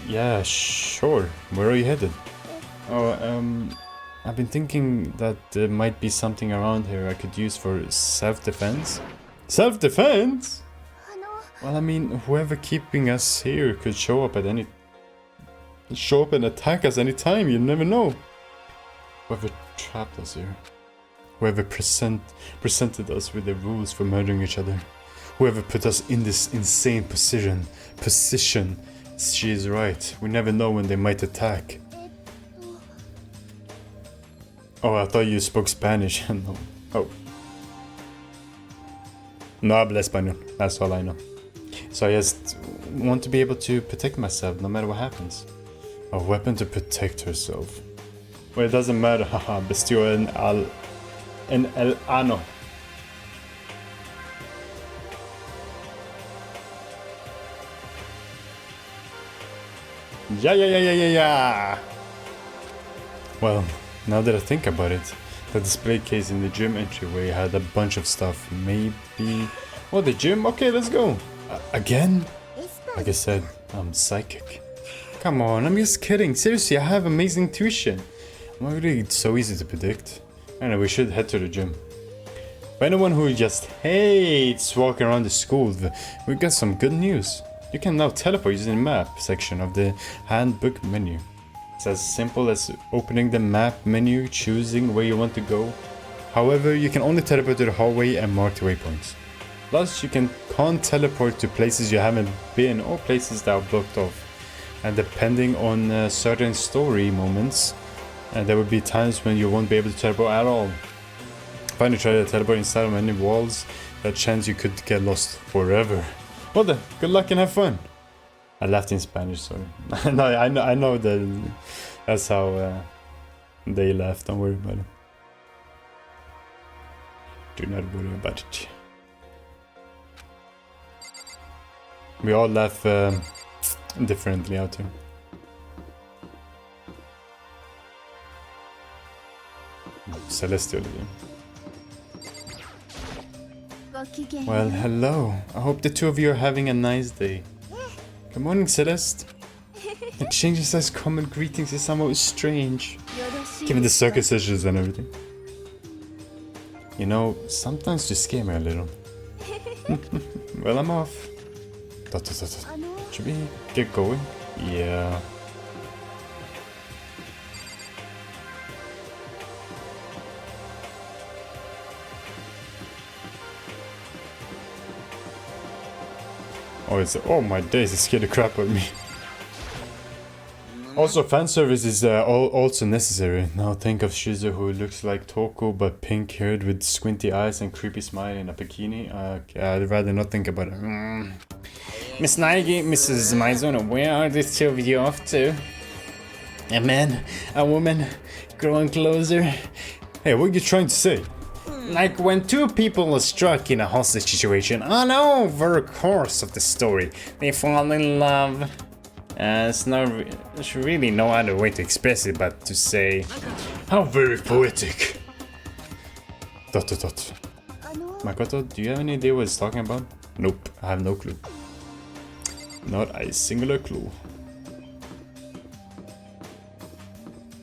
Yeah, sure. Where are you headed? Oh, I've been thinking that there might be something around here I could use for self-defense. Self-defense? Well, I mean, whoever keeping us here could show up and attack us anytime. You never know. Whoever trapped us here. Whoever presented us with the rules for murdering each other. Whoever put us in this insane position. She is right. We never know when they might attack. Oh, I thought you spoke Spanish. No. Oh. No habla español. That's all I know. So I just want to be able to protect myself no matter what happens. A weapon to protect herself. Well, it doesn't matter. Haha, vestió en el ano. Yeah. Well, now that I think about it, the display case in the gym entryway had a bunch of stuff. Maybe Oh, the gym? Okay, let's go. Again? Like I said, I'm psychic. Come on, I'm just kidding. Seriously, I have amazing tuition. I'm really so easy to predict. Anyway, we should head to the gym. For anyone who just hates walking around the school, we got some good news. You can now teleport using the map section of the handbook menu. It's as simple as opening the map menu, choosing where you want to go. However, you can only teleport to the hallway and marked waypoints. Plus, you can't teleport to places you haven't been or places that are blocked off. And depending on certain story moments, there will be times when you won't be able to teleport at all. Finally, try to teleport inside of any walls, that chance you could get lost forever. Well then, good luck and have fun. I laughed in Spanish, sorry. No, I know that that's how they laugh, don't worry about it. Do not worry about it. We all laugh differently out here. Celestial again. Well, hello. I hope the two of you are having a nice day. Good morning, Celeste. Exchanging such common greetings is somewhat strange, given the circumstances and everything. You know, sometimes you scare me a little. Well, I'm off. Should we get going? Yeah. Oh my days, it scared the crap out of me. Also, fan service is also necessary. Now think of Shizu, who looks like Toko but pink haired with squinty eyes and creepy smile in a bikini. I'd rather not think about it. Miss Naigi, Mrs. Maizono, where are the two of you off to? A man, a woman, growing closer. Hey, what are you trying to say? Like when two people are struck in a hostage situation, and over the course of the story, they fall in love. There's really no other way to express it but to say, how very poetic. ... Makoto, do you have any idea what it's talking about? Nope, I have no clue. Not a singular clue.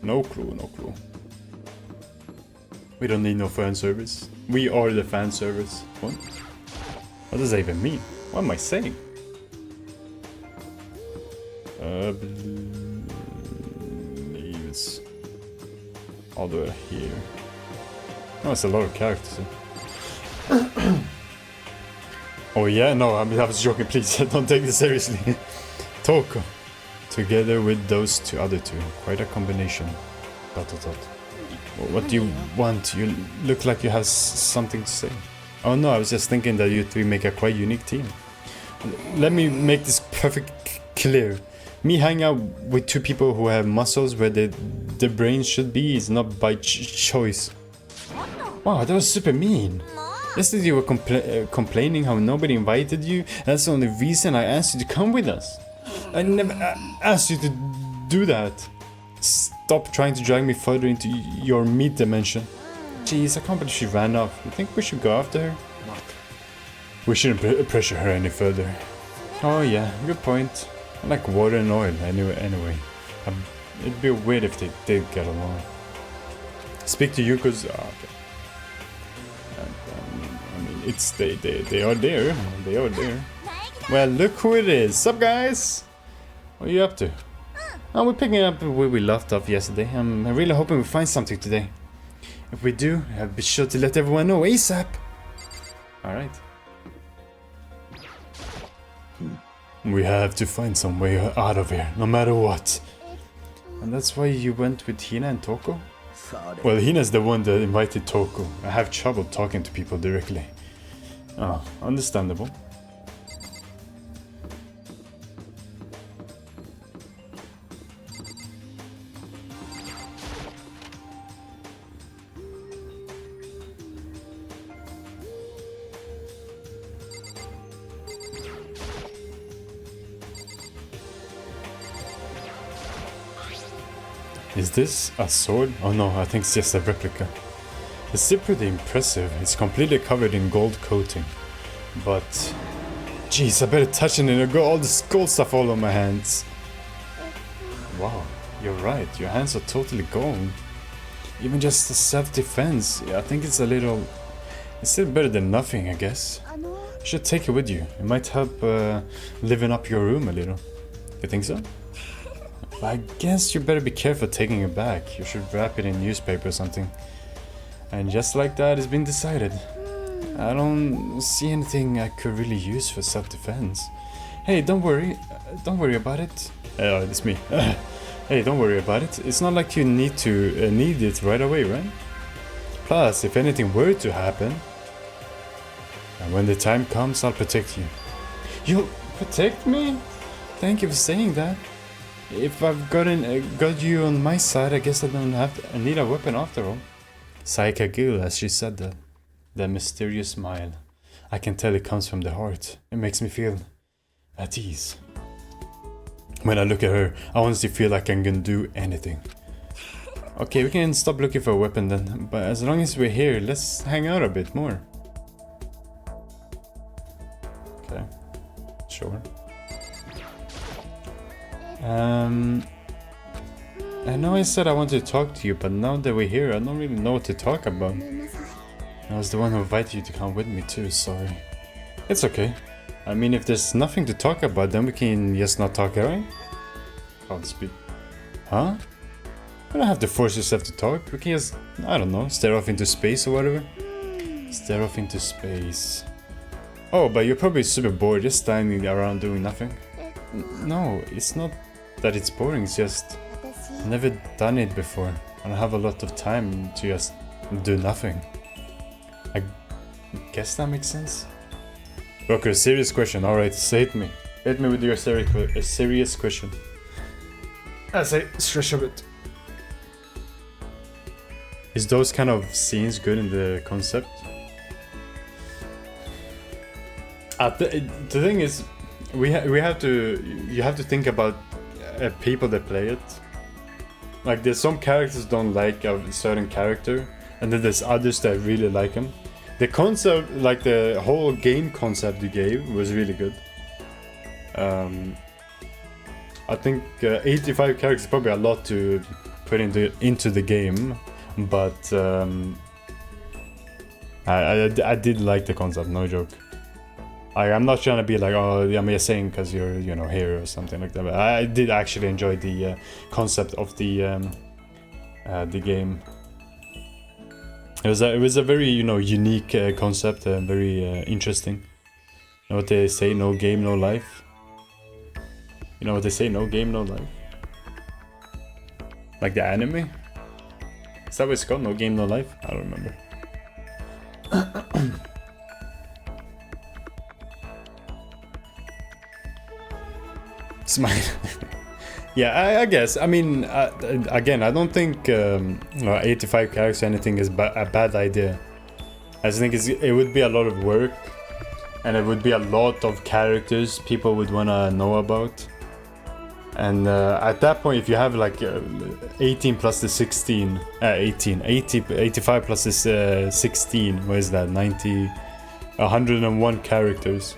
No clue, no clue. We don't need no fan service. We are the fan service. What? What does that even mean? What am I saying? Leaves. All the way here. Oh, it's a lot of characters. Oh yeah, no, I was joking, please, don't take this seriously. Toko. Together with those other two. Quite a combination. ... What do you want? You look like you have something to say. Oh no, I was just thinking that you three make a quite unique team. Let me make this perfect clear. Me hanging out with two people who have muscles where the brain should be is not by choice. Wow, that was super mean. Yesterday you were complaining how nobody invited you. That's the only reason I asked you to come with us. I never asked you to do that. Stop trying to drag me further into your meat dimension. Jeez, I can't believe she ran off. You think we should go after her? We shouldn't pressure her any further. Oh yeah, good point. I like water and oil anyway. It'd be weird if they did get along. Speak to Yuko's... okay. I mean, it's they are there. They are there. Well, look who it is. Sup, guys? What are you up to? Oh, we're picking up where we left off yesterday. I'm really hoping we find something today. If we do, I'll be sure to let everyone know ASAP. Alright. We have to find some way out of here, no matter what. And that's why you went with Hina and Toko? Well, Hina's the one that invited Toko. I have trouble talking to people directly. Oh, understandable. Is this a sword? Oh no, I think it's just a replica. It's still pretty impressive. It's completely covered in gold coating. But jeez, I better touch it and I got all the skull stuff all on my hands. Wow, you're right, your hands are totally gone. Even just the self-defense, yeah, I think it's still better than nothing, I guess. You should take it with you. It might help living up your room a little. You think so? I guess you better be careful taking it back. You should wrap it in newspaper or something. And just like that, it's been decided. I don't see anything I could really use for self-defense. Hey, don't worry about it. It's me. Hey, don't worry about it. It's not like you need it right away, right? Plus, if anything were to happen, and when the time comes, I'll protect you. You'll protect me? Thank you for saying that. If I've got you on my side, I guess I need a weapon after all. Sighed Kagil as she said that. That mysterious smile. I can tell it comes from the heart. It makes me feel at ease. When I look at her, I honestly feel like I can do anything. Okay, we can stop looking for a weapon then, but as long as we're here, let's hang out a bit more. Okay, sure. I know I said I wanted to talk to you, but now that we're here, I don't really know what to talk about. I was the one who invited you to come with me too, sorry. It's okay. I mean, if there's nothing to talk about, then we can just not talk, right? Can't speak. Huh? You don't have to force yourself to talk. We can just, I don't know, stare off into space or whatever. Stare off into space. Oh, but you're probably super bored just standing around doing nothing. No, it's not that it's boring, it's just I've never done it before. I don't have a lot of time to just do nothing. I guess that makes sense. Okay, serious question. Alright, say it me. Hit me with your serious question. I say stretch a bit. Is those kind of scenes good in the concept? The thing is, you have to think about people that play it. Like there's some characters don't like a certain character, and then there's others that really like him. The concept, like the whole game concept you gave, was really good. I think 85 characters is probably a lot to put into the game, but I did like the concept, no joke. I'm not trying to be like, oh, I'm just saying because you're, here or something like that. But I did actually enjoy the concept of the game. It was a very unique concept, very interesting. You know what they say? No game, no life. You know what they say? No game, no life. Like the anime? Is that what it's called? No game, no life? I don't remember. Smile. Yeah, I guess. I mean, again, I don't think 85 characters or anything is a bad idea. I just think it would be a lot of work, and it would be a lot of characters people would want to know about. And at that point, if you have like 18 plus the 16, 85 plus this 16, what is that, 90, 101 characters.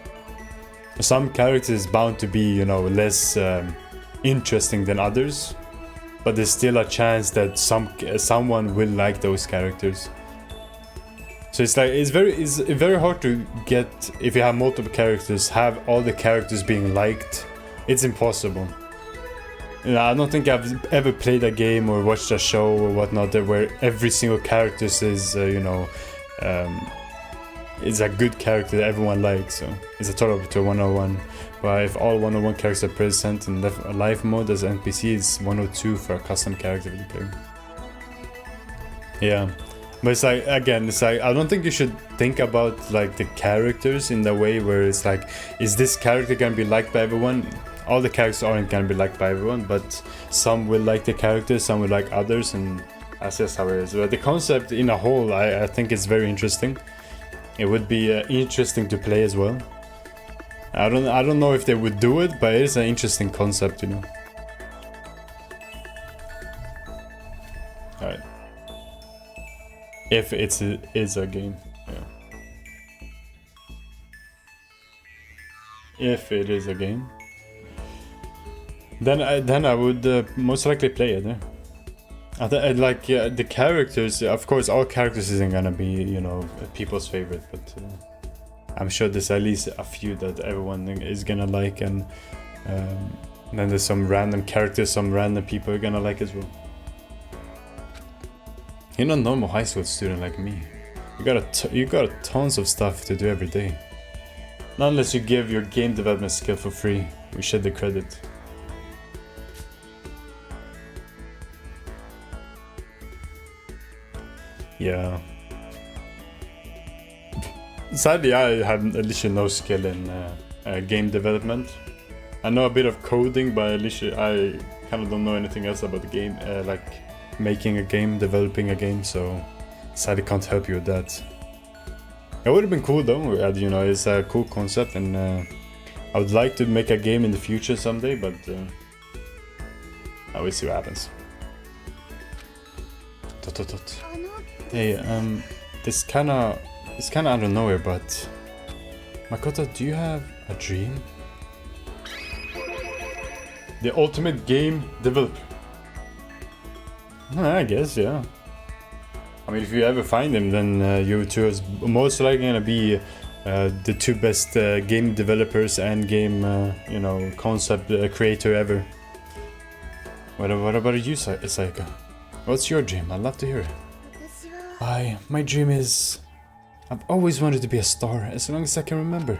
Some characters is bound to be, less interesting than others, but there's still a chance that someone will like those characters. So it's very hard to get, if you have multiple characters, have all the characters being liked. It's impossible. I don't think I've ever played a game or watched a show or whatnot where every single character is is a good character that everyone likes. So it's a total to 101. But if all 101 characters are present in live mode as NPC, it's 102 for a custom character to play. Yeah, but it's like, again, I don't think you should think about like the characters in the way where it's like, is this character gonna be liked by everyone? All the characters aren't gonna be liked by everyone, but some will like the characters, some will like others, and that's just how it is. But the concept in a whole, I think it's very interesting. It would be interesting to play as well. I don't know if they would do it, but it is an interesting concept, Alright. If it is a game, yeah. if it is a game, then I would most likely play it. Like the characters, of course, all characters isn't gonna be, you know, people's favorite, but I'm sure there's at least a few that everyone is gonna like, and then there's some random characters, some random people are gonna like as well. You're not a normal high school student like me. You got tons of stuff to do every day. Not unless you give your game development skill for free. We share the credit. Yeah. Sadly, I have literally no skill in game development. I know a bit of coding, but literally I kind of don't know anything else about the game, like making a game, developing a game, so sadly can't help you with that. It would have been cool though, you know, it's a cool concept, and I would like to make a game in the future someday, but I will see what happens. Hey, it's kinda out of nowhere, but Makoto, do you have a dream? The ultimate game developer. I guess, yeah. I mean, if you ever find him, then you two is most likely gonna be the two best game developers and game, you know, concept creator ever. What about you, Sayaka? What's your dream? I'd love to hear it. My dream is... I've always wanted to be a star, as long as I can remember.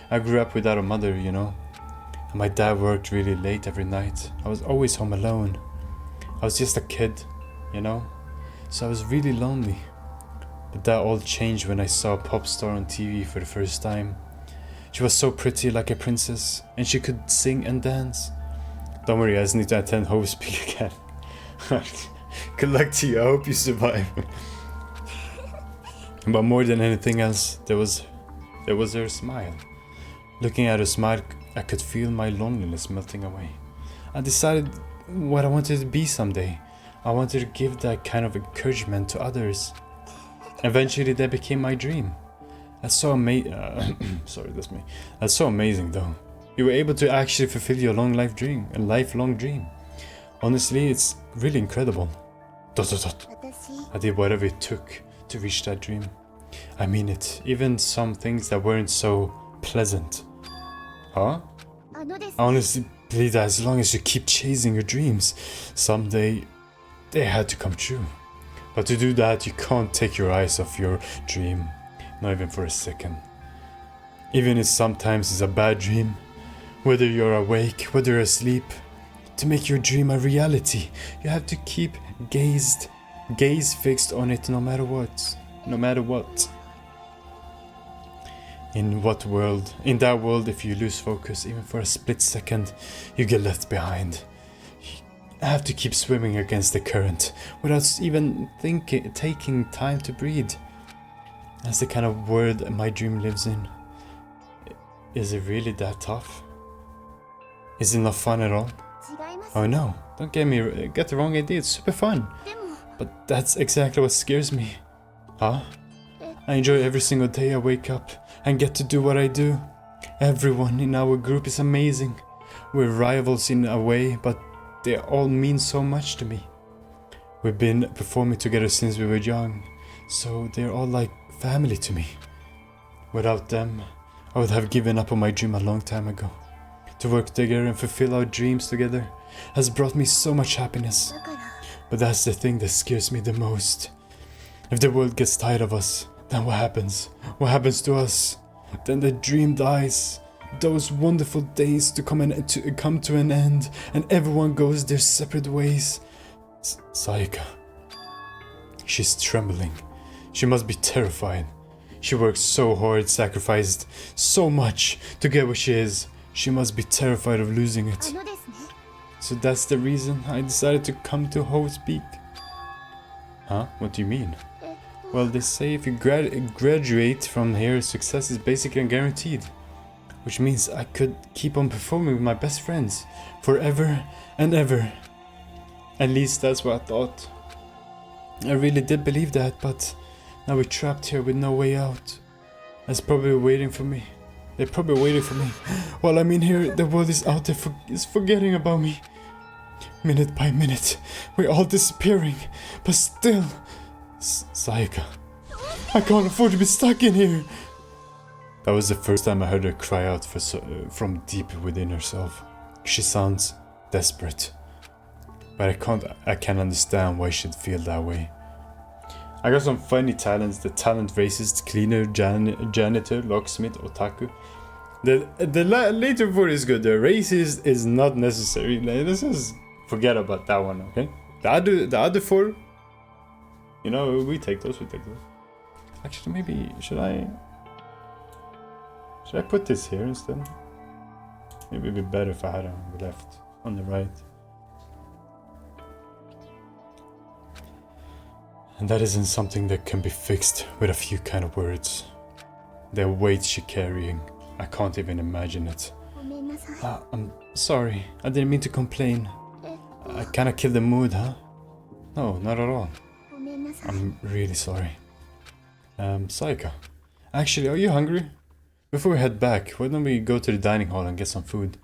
I grew up without a mother, you know. And my dad worked really late every night. I was always home alone. I was just a kid, you know. So I was really lonely. But that all changed when I saw a pop star on TV for the first time. She was so pretty, like a princess, and she could sing and dance. Don't worry, I just need to attend Hope Speak again. Good luck to you, I hope you survive. But more than anything else, there was her smile. Looking at her smile, I could feel my loneliness melting away. I decided what I wanted to be someday. I wanted to give that kind of encouragement to others. Eventually, that became my dream. That's so sorry, that's me. That's so amazing, though. You were able to actually fulfill your lifelong dream. Honestly, it's really incredible. I did whatever it took to reach that dream. I mean it, even some things that weren't so pleasant. Huh? I honestly believe that as long as you keep chasing your dreams, someday they had to come true. But to do that, you can't take your eyes off your dream, not even for a second. Even if sometimes it's a bad dream, whether you're awake, whether you're asleep, to make your dream a reality, you have to keep gaze fixed on it no matter what. In that world, if you lose focus even for a split second, you get left behind. You have to keep swimming against the current without even taking time to breathe. That's the kind of world my dream lives in. Is it really that tough? Is it not fun at all? Oh no, don't get the wrong idea, it's super fun. But that's exactly what scares me. Huh? I enjoy every single day I wake up and get to do what I do. Everyone in our group is amazing. We're rivals in a way, but they all mean so much to me. We've been performing together since we were young, so they're all like family to me. Without them, I would have given up on my dream a long time ago. To work together and fulfill our dreams together has brought me so much happiness. But that's the thing that scares me the most. If the world gets tired of us, then what happens? What happens to us? Then the dream dies. Those wonderful days to come to an end, and everyone goes their separate ways. Sayaka. She's trembling. She must be terrified. She worked so hard, sacrificed so much to get where she is. She must be terrified of losing it. So that's the reason I decided to come to Ho Speak. Huh? What do you mean? Well, they say if you graduate from here, success is basically guaranteed. Which means I could keep on performing with my best friends forever and ever. At least that's what I thought. I really did believe that, but now we're trapped here with no way out. That's probably waiting for me. They're probably waiting for me. While I'm in here, the world is out there is forgetting about me. Minute by minute, we're all disappearing. But still... Sayaka, I can't afford to be stuck in here. That was the first time I heard her cry out from deep within herself. She sounds desperate. But I can't understand why she'd feel that way. I got some funny talents. The talent racist, cleaner, janitor, locksmith, otaku. The later word is good. The racist is not necessary. Let's just forget about that one, okay? The other four, you know, we take those. Actually, maybe should I put this here instead? Maybe it'd be better if I had it on the left, on the right. And that isn't something that can be fixed with a few kind of words. The weight she's carrying, I can't even imagine it. I'm sorry, I didn't mean to complain. I kinda killed the mood, huh? No, not at all. I'm really sorry. Sayaka, actually, are you hungry? Before we head back, why don't we go to the dining hall and get some food?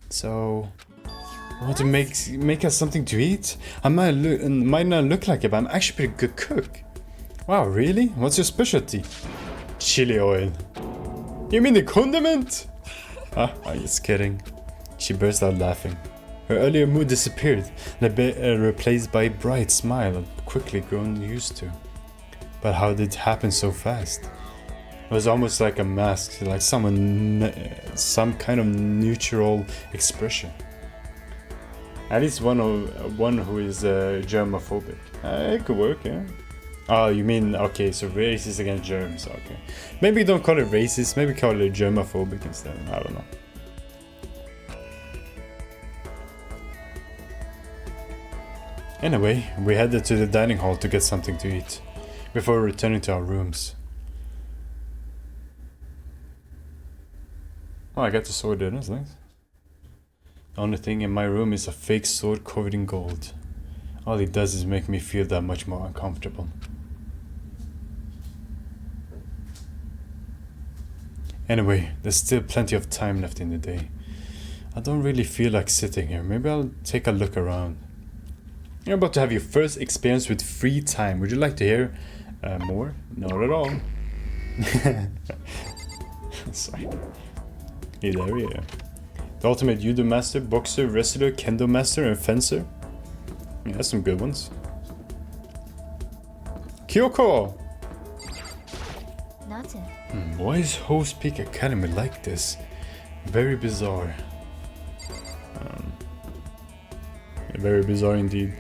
So... want to make us something to eat? I might not look like it, but I'm actually a pretty good cook. Wow, really? What's your specialty? Chili oil. You mean the condiment? I'm just kidding. She burst out laughing. Her earlier mood disappeared, replaced by a bright smile I'd quickly grown used to. But how did it happen so fast? It was almost like a mask, like some kind of neutral expression. At least one who is germophobic. It could work, yeah. Oh, you mean, okay, so racist against germs, okay. Maybe don't call it racist, maybe call it germophobic instead, I don't know. Anyway, we headed to the dining hall to get something to eat, before returning to our rooms. Oh, I got the sword there, that's nice. The only thing in my room is a fake sword covered in gold. All it does is make me feel that much more uncomfortable. Anyway, there's still plenty of time left in the day. I don't really feel like sitting here. Maybe I'll take a look around. You're about to have your first experience with free time. Would you like to hear more? Not at all. Sorry. Hey there, yeah. The ultimate judo master, boxer, wrestler, kendo master, and fencer. Yeah, that's some good ones. Kyoko! Why is Host Peak Academy like this? Very bizarre. Very bizarre indeed.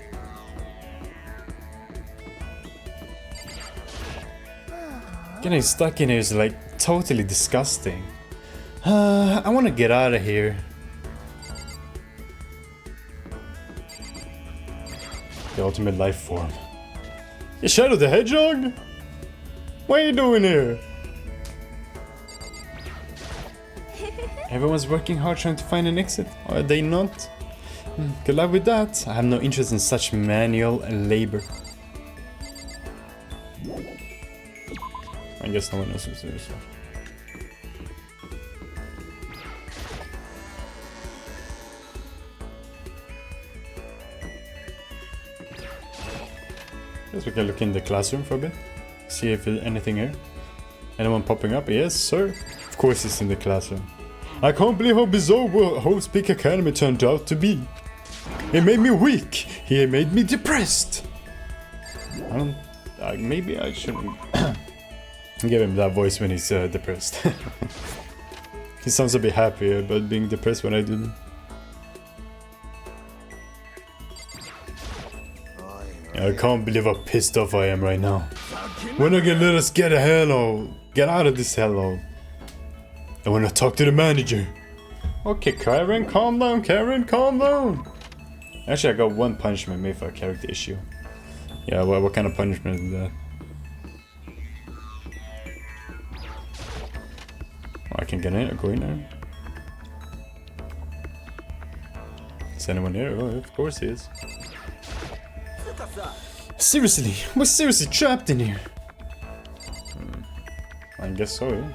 Getting stuck in here is like totally disgusting. I want to get out of here. The ultimate life form. Hey, Shadow the Hedgehog? What are you doing here? Everyone's working hard trying to find an exit. Or are they not? Good luck with that. I have no interest in such manual labor. I guess no one else is there, so. Guess we can look in the classroom for a bit. See if there's anything here. Anyone popping up? Yes, sir. Of course it's in the classroom. I can't believe how bizarre Host Peak Academy turned out to be. It made me weak. He made me depressed. Maybe I shouldn't give him that voice when he's depressed. He sounds a bit happier about being depressed when I do that. I can't believe how pissed off I am right now. When are you gonna let us get out of this hellhole? I wanna talk to the manager. Okay, Karen, calm down, Karen, calm down. Actually, I got one punishment made for a character issue. Yeah, what kind of punishment is that? Oh, I can get in or go in there. Is anyone here? Oh, of course he is. Seriously, we're seriously trapped in here. I guess so, yeah.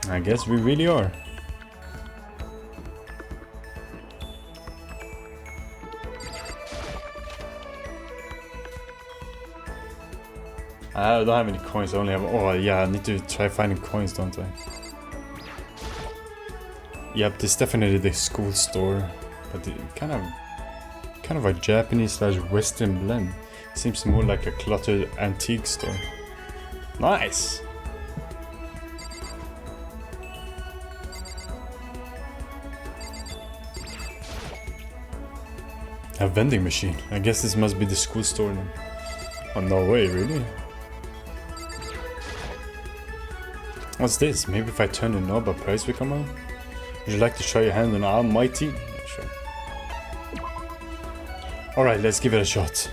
I guess we really are. I don't have any coins, I only have... Oh yeah, I need to try finding coins, don't I? Yep, this is definitely the school store. But kind of a Japanese/Western blend. Seems more like a cluttered antique store. Nice! A vending machine. I guess this must be the school store now. Oh, no way, really? What's this? Maybe if I turn the knob, a prize will come out? Would you like to try your hand on Almighty? Yeah, sure. Alright, let's give it a shot.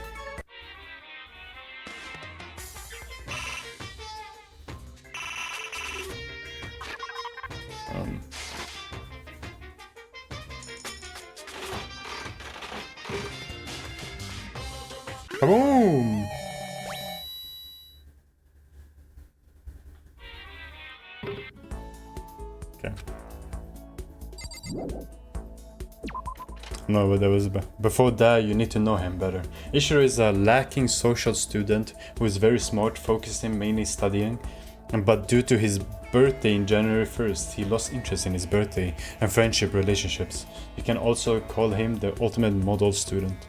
Boom! Okay. No, but that was before that. You need to know him better. Ishiro is a lacking social student who is very smart, focused in mainly studying, but due to his birthday in January 1st, he lost interest in his birthday and friendship relationships. You can also call him the ultimate model student.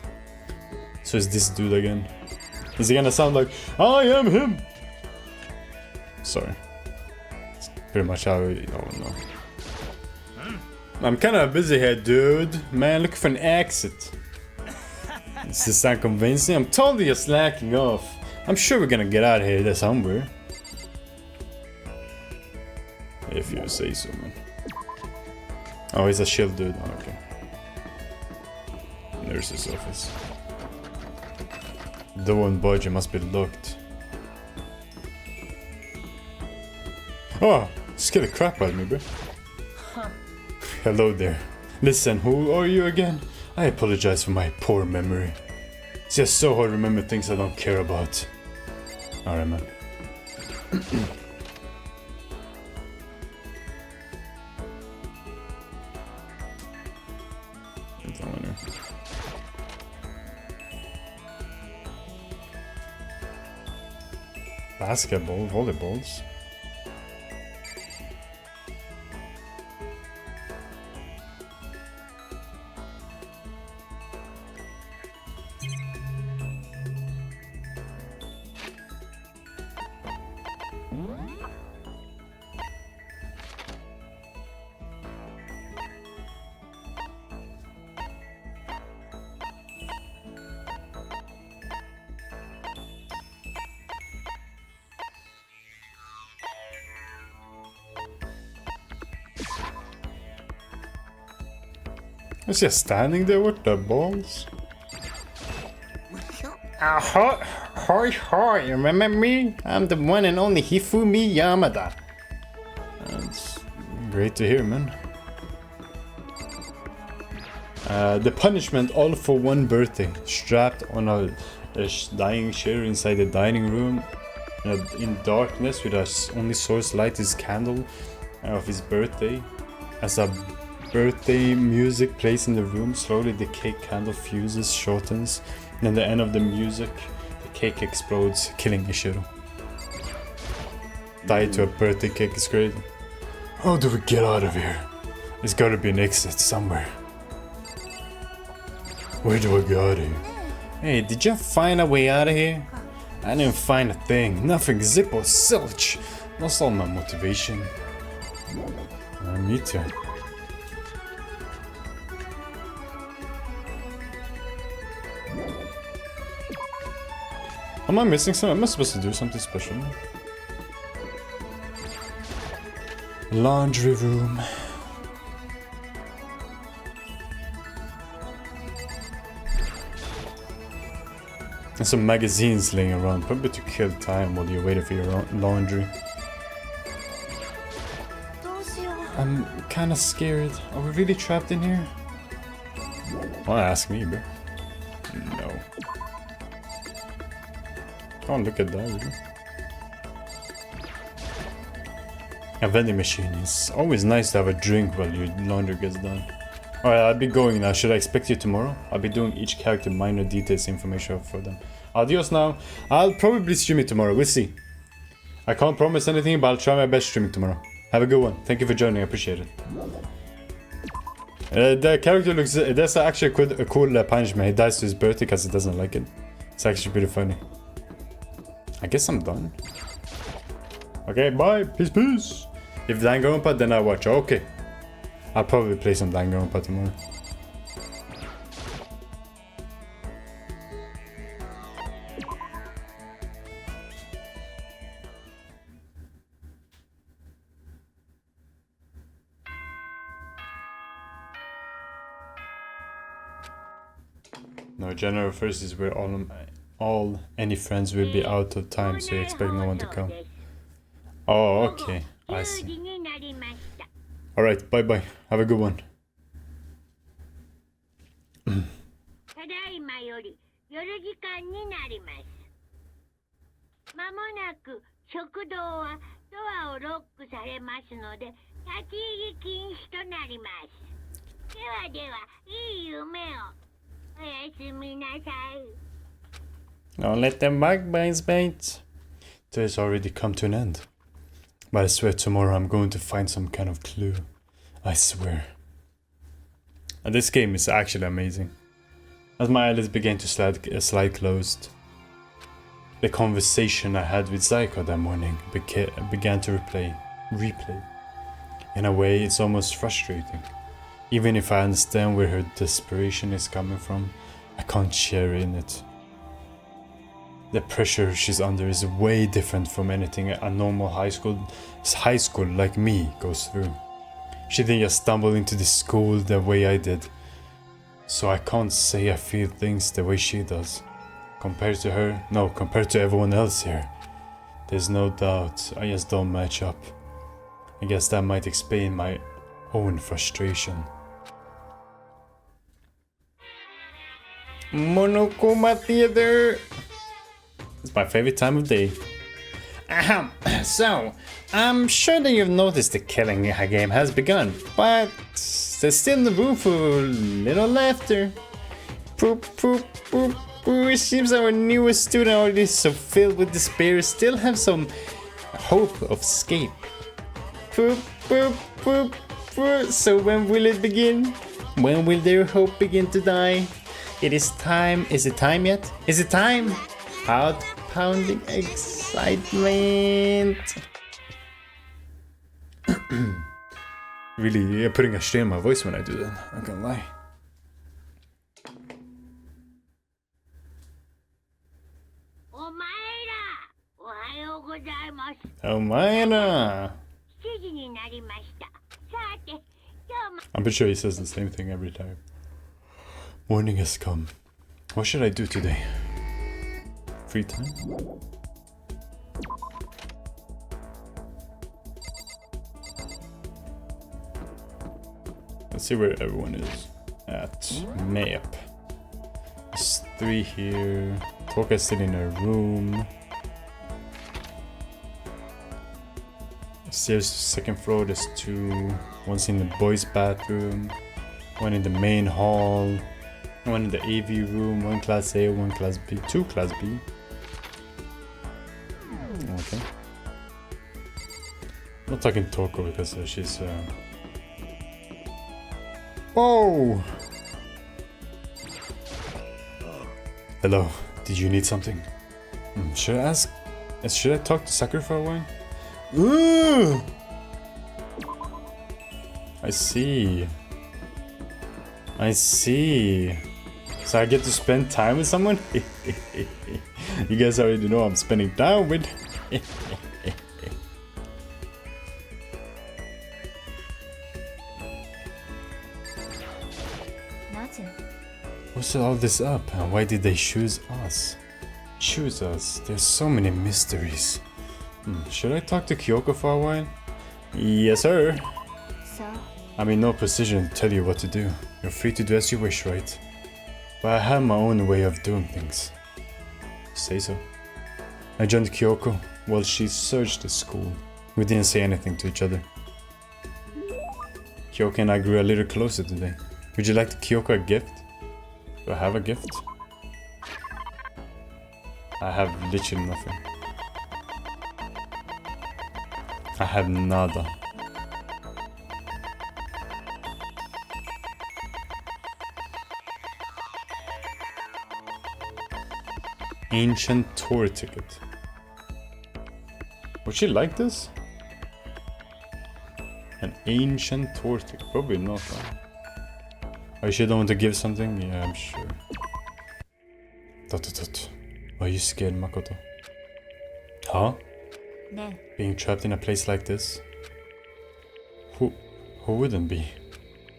So is this dude again? Is he gonna sound like I am him? Sorry. It's pretty much how we... Oh no. I'm kinda busy here, dude. Man, looking for an exit. Does this sound convincing? I'm totally just slacking off. I'm sure we're gonna get out of here somewhere. If you say so, man. Oh, he's a shield dude. Oh, okay. Nurse's office. The one budget must be locked. Oh, scared the crap out of me, bro. Hello there. Listen, who are you again? I apologize for my poor memory. It's just so hard to remember things I don't care about. Alright, man. Basketball, volleyballs. Is he standing there with the balls? Hi, remember me? I'm the one and only Hifumi Yamada. That's great to hear, man. The punishment all for one birthday. Strapped on a dying chair inside the dining room. In darkness with his only source light is candle of his birthday. As a birthday music plays in the room, slowly the cake candle fuses, shortens, and at the end of the music, the cake explodes, killing Ishiro. Tied to a birthday cake is great. How do we get out of here? There's gotta be an exit somewhere. Where do I go out of here? Hey, did you find a way out of here? I didn't find a thing. Nothing. Zip or zilch. Lost all my motivation. Me too. Am I missing something? Am I supposed to do something special? Laundry room. And some magazines laying around, probably to kill time while you're waiting for your laundry. I'm kinda scared. Are we really trapped in here? Wanna ask me, bro? No. Come on, look at that, really. A vending machine. It's always nice to have a drink while your laundry gets done. Alright, I'll be going now. Should I expect you tomorrow? I'll be doing each character minor details information for them. Adios now. I'll probably stream it tomorrow. We'll see. I can't promise anything, but I'll try my best streaming tomorrow. Have a good one. Thank you for joining. I appreciate it. The character looks... That's actually a cool punishment. He dies to his birthday because he doesn't like it. It's actually pretty funny. I guess I'm done. Okay, bye. Peace, peace. If Danganronpa, then I watch. Okay. I'll probably play some Danganronpa tomorrow. No, January 1st is where all any friends will be out of time, so you expect no one to come. Oh, okay. I see. Alright, bye bye. Have a good one. Don't let them backbites bait. Today's already come to an end. But I swear tomorrow I'm going to find some kind of clue. I swear. And this game is actually amazing. As my eyelids began to slide closed, the conversation I had with Psycho that morning began to replay. In a way, it's almost frustrating. Even if I understand where her desperation is coming from, I can't share in it. The pressure she's under is way different from anything a normal high school like me goes through. She didn't just stumble into this school the way I did. So I can't say I feel things the way she does. Compared to her, no, compared to everyone else here. There's no doubt I just don't match up. I guess that might explain my own frustration. Monokuma Theater! It's my favorite time of day. Ahem. So, I'm sure that you've noticed the killing game has begun, but there's still the room for a little laughter. Poop, poop, poop, poop. It seems our newest student, already so filled with despair, still have some hope of escape. Poop, poop, poop, poop. So when will it begin? When will their hope begin to die? It is time. Is it time yet? Is it time? Heart-pounding excitement. Really putting a strain on my voice when I do that. I'm not gonna lie. Omaera. I'm pretty sure he says the same thing every time. Morning has come. What should I do today? Free time? Let's see where everyone is at. Map. There's 3 here. Toka's still in her room. Upstairs, 2nd floor, there's 2. One's in the boys' bathroom. One in the main hall. One in the AV room. 1 class A, 1 class B. 2 class B. Okay. I'm not talking Toko because she's Oh! Hello, did you need something? Should I ask? Should I talk to Sakura for a while? Ooh! I see. I see. So I get to spend time with someone? You guys already know I'm spending time with. What's all this up and why did they choose us? Choose us? There's so many mysteries. Should I talk to Kyoko for a while? Yes, sir. So? I'm in no position to tell you what to do. You're free to do as you wish, right? But I have my own way of doing things. Say so. I joined Kyoko while she searched the school. We didn't say anything to each other. Kyoko and I grew a little closer today. Would you like to Kyoko a gift? Do I have a gift? I have literally nothing. I have nada. Ancient tour ticket. Would she like this? An ancient tour ticket? Probably not. Huh? Are you sure you don't want to give something? Yeah, I'm sure. Dot. Are you scared, Makoto? Huh? No. Being trapped in a place like this? Who wouldn't be?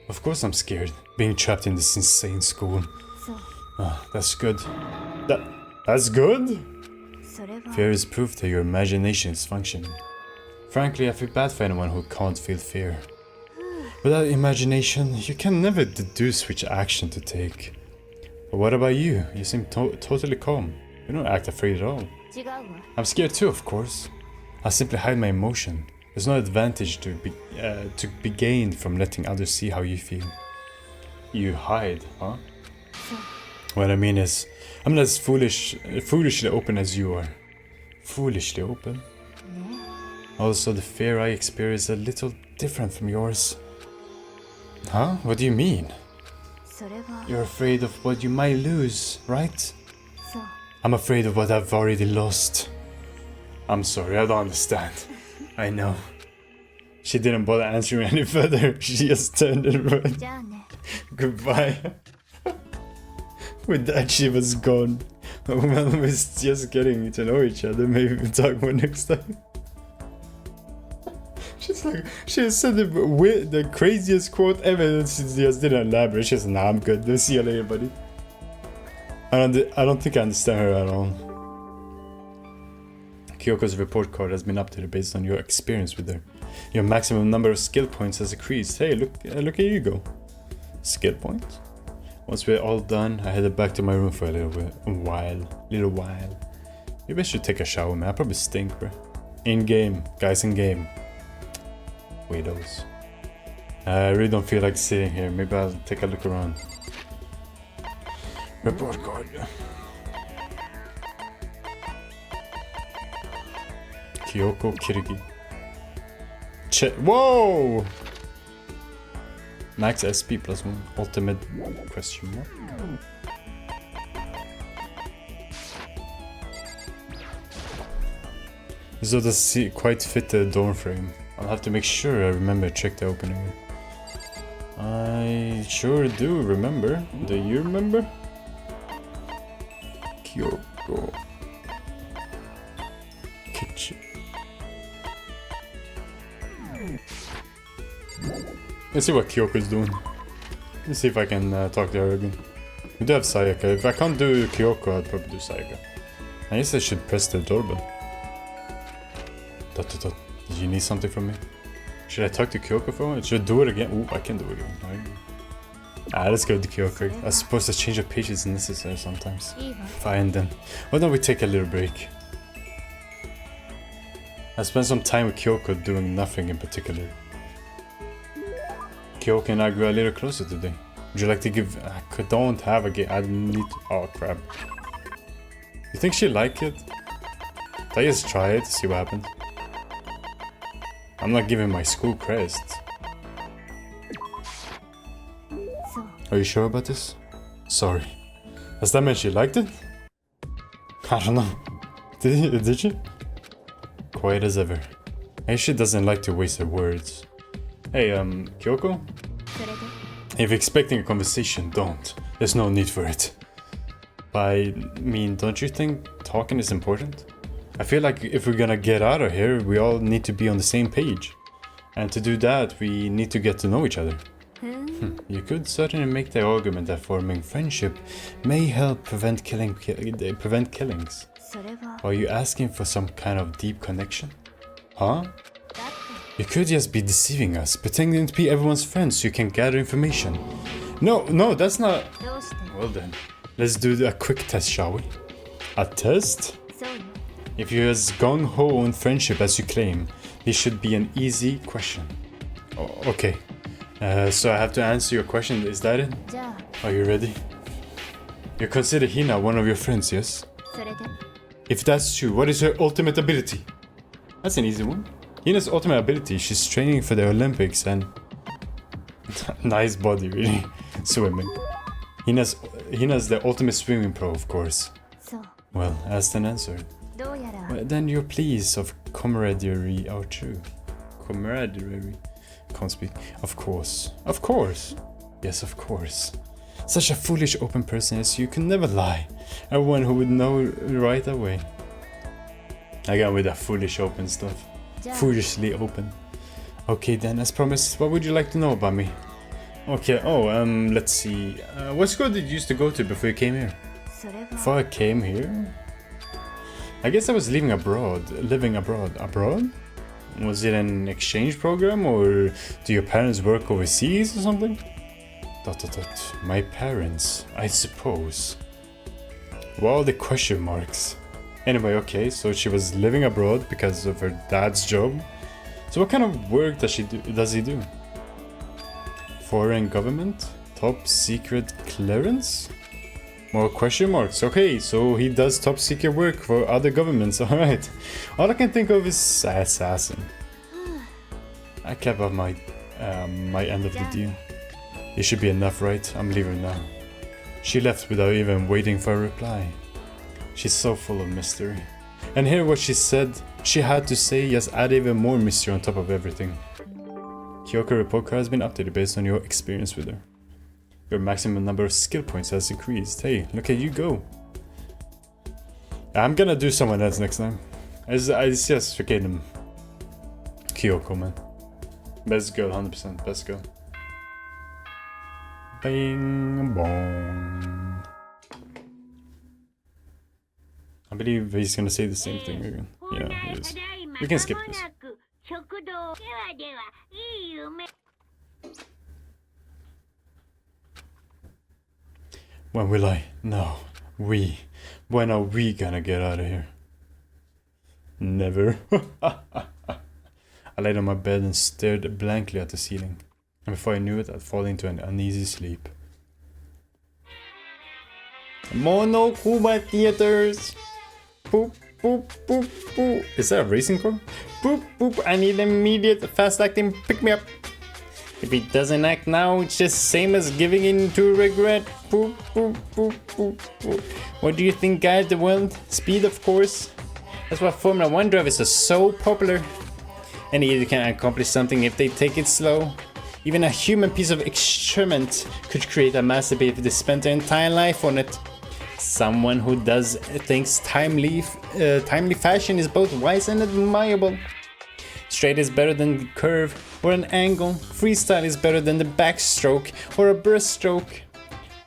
Of course I'm scared. Being trapped in this insane school. So, That's good. That's good? それは Fear is proof that your imagination is functioning. Frankly, I feel bad for anyone who can't feel fear. Without imagination, you can never deduce which action to take. But what about you? You seem totally calm. You don't act afraid at all. 違うわ I'm scared too, of course. I simply hide my emotion. There's no advantage to be gained from letting others see how you feel. You hide, huh? What I mean is, I'm not as foolishly open as you are. Foolishly open? Also, the fear I experience is a little different from yours. Huh? What do you mean? それは You're afraid of what you might lose, right? そう I'm afraid of what I've already lost. I'm sorry, I don't understand. I know. She didn't bother answering any further. She just turned and ran. じゃあね Goodbye. With that, she was gone. Well, we're just getting to know each other. Maybe we'll talk more next time. She's like, she said the craziest quote ever. She just didn't elaborate. She's like, nah, I'm good. We'll see you later, buddy. I don't think I understand her at all. Kyoko's report card has been updated based on your experience with her. Your maximum number of skill points has increased. Hey, look at you go. Skill points? Once we're all done, I headed back to my room for a little while. Maybe I should take a shower, man. I probably stink, bro. In game, guys, in game. Weirdos. I really don't feel like sitting here. Maybe I'll take a look around. Report card. Kyoko Kirigi. Whoa! Max SP +1. Ultimate question mark. This doesn't quite fit the door frame. I'll have to make sure I remember to check the opening. I sure do remember. Do you remember? Kyoko. Kitchen. Let's see what Kyoko's doing. Let's see if I can talk to her again. We do have Sayaka. If I can't do Kyoko, I'd probably do Sayaka. I guess I should press the doorbell. Did you need something from me? Should I talk to Kyoko for a moment? Should I do it again? Ooh, I can do it again. Let's go to Kyoko. I suppose a change of pace is necessary sometimes. いいわ Fine then. Why don't we take a little break? I spent some time with Kyoko doing nothing in particular. Kyoko and I grew a little closer today. Would you like to give... I don't have a game. I need to... Oh crap. You think she'll like it? I just try it, see what happens. I'm not giving my school crest. そう Are you sure about this? Sorry. Does that mean she liked it? I don't know. Did she? Quiet as ever. Maybe she doesn't like to waste her words. Hey, Kyoko? それで If you're expecting a conversation, don't. There's no need for it. I mean, don't you think talking is important? I feel like if we're gonna get out of here, we all need to be on the same page. And to do that, we need to get to know each other. You could certainly make the argument that forming friendship may help prevent killings. それは Are you asking for some kind of deep connection? Huh? だって You could just be deceiving us, pretending to be everyone's friend so you can gather information. No, that's not... どうして Well then, let's do a quick test, shall we? A test? そうよ If you're as gung-ho on friendship as you claim, This should be an easy question. Oh, okay. So I have to answer your question, is that it? じゃ Are you ready? You consider Hina one of your friends, yes? あそれで If that's true, what is her ultimate ability? That's an easy one. Hina's ultimate ability, she's training for the Olympics and... nice body, really. Swimming. Hina's the ultimate swimming pro, of course. そう Well, asked and answered. どうやら Well, then your pleas of camaraderie are true. Camaraderie. Can't speak. Of course. Of course. Yes, of course. Such a foolish open person as you can never lie. Everyone who would know right away. Again with that foolish open stuff. じゃあ Foolishly open. Okay then, as promised, what would you like to know about me? Okay, let's see. What school did you used to go to before you came here? それは Before I came here? I guess I was living abroad. Abroad? Was it an exchange program or do your parents work overseas or something? ... My parents, I suppose. Wow, the question marks. Anyway, okay, so she was living abroad because of her dad's job. So what kind of work does he do? Foreign government? Top secret clearance? More question marks. Okay, so he does top secret work for other governments, alright. All I can think of is assassin. I kept up my end of the deal. It should be enough, right? I'm leaving now. She left without even waiting for a reply. She's so full of mystery. And here what she said, she had to say just add even more mystery on top of everything. Kyoko report card has been updated based on your experience with her. Your maximum number of skill points has increased. Hey, look at you go. I'm gonna do someone else next time. I just forget him. Kyoko, man. Best girl, 100%. Best girl. Bing bong. I believe he's gonna say the same thing again. Yeah, he is. We can skip this. When will I? No. When are we gonna get out of here? Never. I laid on my bed and stared blankly at the ceiling. And before I knew it, I'd fall into an uneasy sleep. Monokuma Theaters! Boop, boop, boop, boop. Is that a racing car? Boop, boop, I need immediate fast-acting pick-me-up. If he doesn't act now, it's just same as giving in to regret. Boop, boop, boop, boop, boop. What do you think guides the world? Speed, of course. That's why Formula 1 drivers are so popular. Any idiot can accomplish something if they take it slow. Even a human piece of excrement could create a masterpiece if they spent their entire life on it. Someone who does things timely fashion is both wise and admirable. Straight is better than curve or an angle. Freestyle is better than the backstroke or a breaststroke.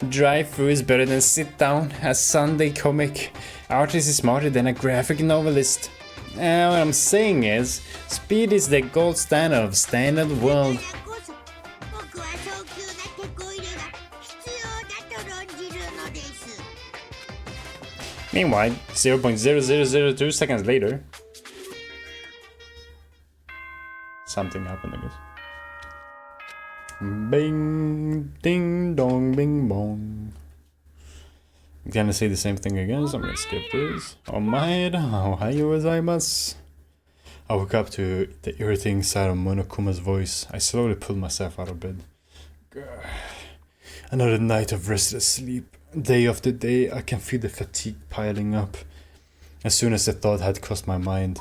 Drive-through is better than sit down. A Sunday comic artist is smarter than a graphic novelist. What I'm saying is, speed is the gold standard of standard world. Meanwhile, 0.0002 seconds later, something happened, I guess. Bing, ding, dong, bing, bong. I'm gonna say the same thing again, so I'm gonna skip this. Ohayo gozaimasu. I woke up to the irritating sound of Monokuma's voice. I slowly pulled myself out of bed. Another night of restless sleep. Day after day, I can feel the fatigue piling up. As soon as the thought had crossed my mind,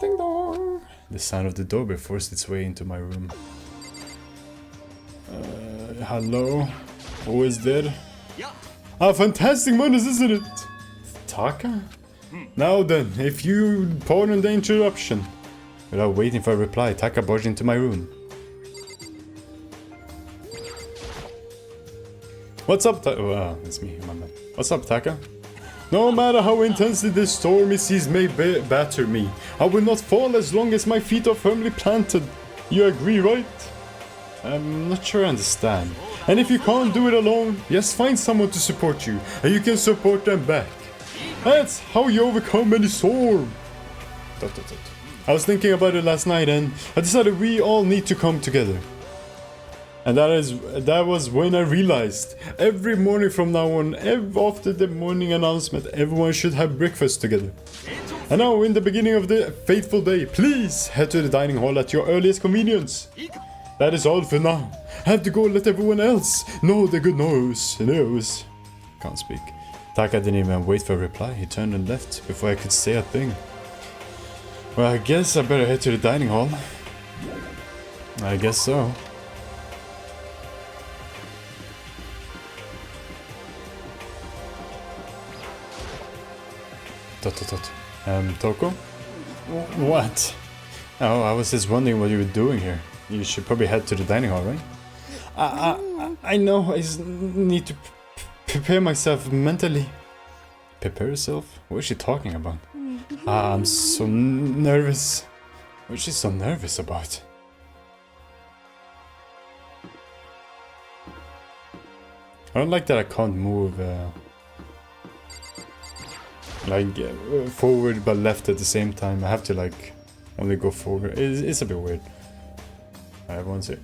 ding dong! The sound of the doorbell forced its way into my room. Hello? Who is there? Ah, fantastic manners, isn't it? Taka? Now then, if you pardon the interruption. Without waiting for a reply, Taka barged into my room. What's up, Taka? Oh, that's me, my bad. What's up, Taka? No matter how intensely the stormy seas may batter me, I will not fall as long as my feet are firmly planted. You agree, right? I'm not sure I understand. And if you can't do it alone, just find someone to support you, and you can support them back. That's how you overcome any storm. I was thinking about it last night and I decided we all need to come together. And that was when I realized every morning from now on, after the morning announcement, everyone should have breakfast together. And now in the beginning of the fateful day, please head to the dining hall at your earliest convenience. That is all for now. I have to go let everyone else know the good news. Can't speak. Taka didn't even wait for a reply. He turned and left before I could say a thing. Well, I guess I better head to the dining hall. I guess so. Toko? What? Oh, I was just wondering what you were doing here. You should probably head to the dining hall, right? I know. I just need to prepare myself mentally. Prepare yourself? What is she talking about? I'm so nervous. What is she so nervous about? I don't like that I can't move forward but left at the same time. I have to like only go forward. It's a bit weird. Everyone's here.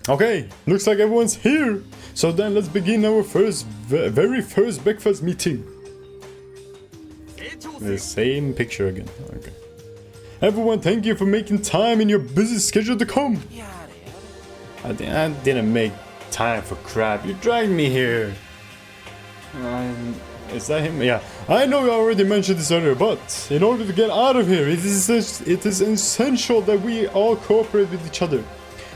Okay, looks like everyone's here. So then let's begin our very first breakfast meeting. The same picture again. Okay. Everyone, thank you for making time in your busy schedule to come. I didn't make time for crap. You dragged me here. Is that him? Yeah. I know I already mentioned this earlier, but in order to get out of here, it is essential that we all cooperate with each other.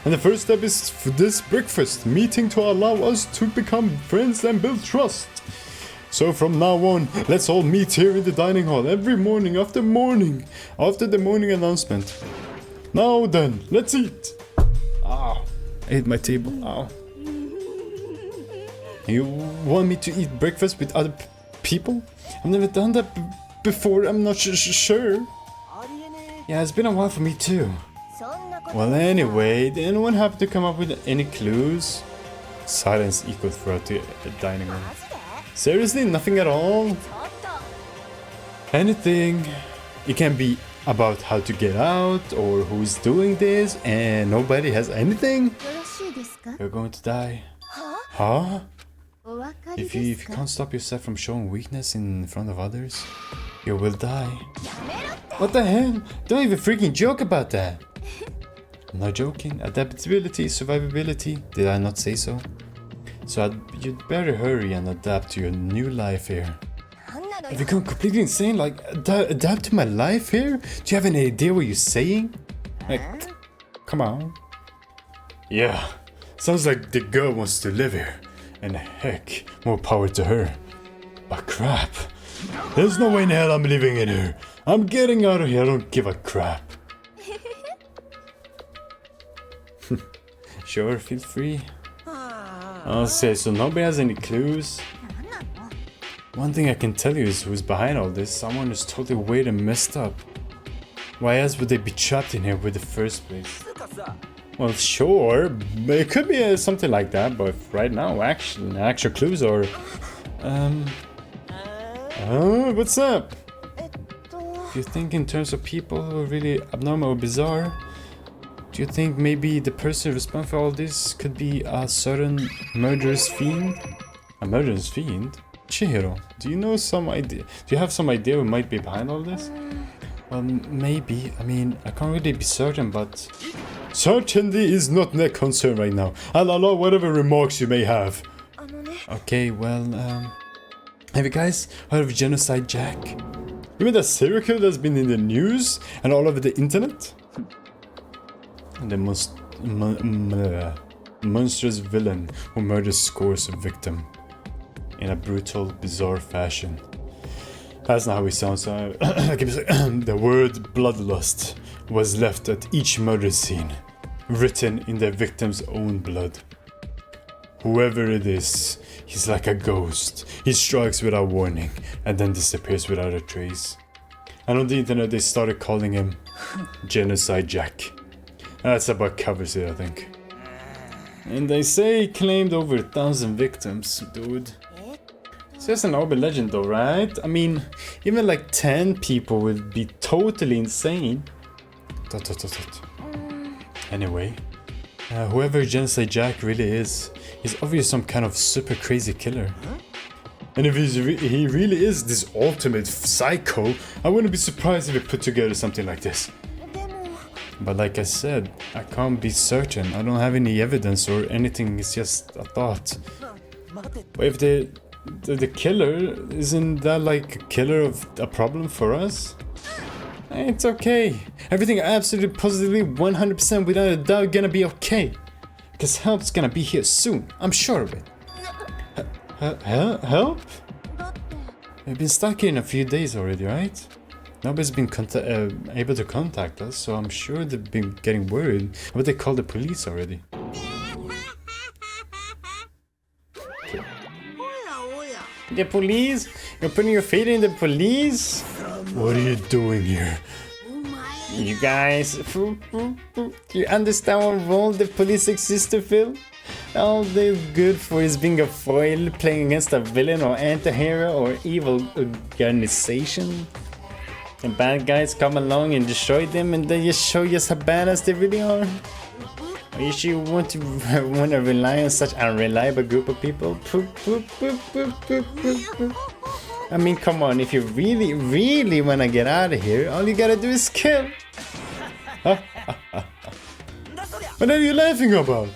And the first step is for this breakfast meeting to allow us to become friends and build trust. So from now on, let's all meet here in the dining hall every morning after the morning announcement. Now then, let's eat. Ow. I hit my table. Ow. You want me to eat breakfast with other people? I've never done that before. I'm not sure. Yeah, it's been a while for me too. Well, anyway, did anyone happen to come up with any clues? Silence echoed throughout the dining room. Seriously, nothing at all? Anything. It can be about how to get out or who's doing this, and nobody has anything. You're going to die. Huh? If you can't stop yourself from showing weakness in front of others, you will die. What the hell? Don't even freaking joke about that. I'm not joking. Adaptability, survivability. Did I not say so? So you'd better hurry and adapt to your new life here. Have you gone completely insane? Like, adapt to my life here? Do you have any idea what you're saying? Like, come on. Yeah, sounds like the girl wants to live here. And heck, more power to her. But crap. There's no way in hell I'm living in here. I'm getting out of here. I don't give a crap. Sure, feel free. I'll say, so nobody has any clues? One thing I can tell you is who's behind all this. Someone who's totally weird and messed up. Why else would they be trapped in here with the first place? Well, sure, it could be something like that, but right now, actual clues are... what's up? If you think in terms of people who are really abnormal or bizarre, do you think maybe the person responsible for all this could be a certain murderous fiend? A murderous fiend? Chihiro, do you know some idea? Do you have some idea who might be behind all this? Well, maybe. I mean, I can't really be certain, but... Certainty is not a concern right now. I'll allow whatever remarks you may have. Okay, well, have you guys heard of Genocide Jack? You mean that serial killer that's been in the news and all over the internet? The most monstrous villain who murders scores of victims in a brutal, bizarre fashion. That's not how he sounds. The word bloodlust was left at each murder scene, written in the victim's own blood. Whoever it is, he's like a ghost. He strikes without warning and then disappears without a trace. And on the internet they started calling him Genocide Jack. That's about covers it, I think. And they say he claimed over 1,000 victims, dude. just an urban legend though, right? I mean, even like 10 people would be totally insane. Anyway, whoever Genocide Jack really is, he's obviously some kind of super crazy killer. And if he really is this ultimate psycho, I wouldn't be surprised if he put together something like this. But like I said, I can't be certain. I don't have any evidence or anything, it's just a thought. But if the killer, isn't that like a killer of a problem for us? It's okay. Everything absolutely positively 100% without a doubt gonna be okay. Cause help's gonna be here soon, I'm sure of it. Help? We've been stuck here in a few days already, right? Nobody's been able to contact us, so I'm sure they've been getting worried. But they called the police already. The police? You're putting your faith in the police? What are you doing here? You guys, do you understand what role the police exist to fill? All they're good for is being a foil, playing against a villain or anti-hero or evil organization. The bad guys come along and destroy them, and then you show us how badass they really are. Are you sure you want to rely on such an unreliable group of people? I mean, come on, if you really want to get out of here, all you gotta do is kill. What are you laughing about?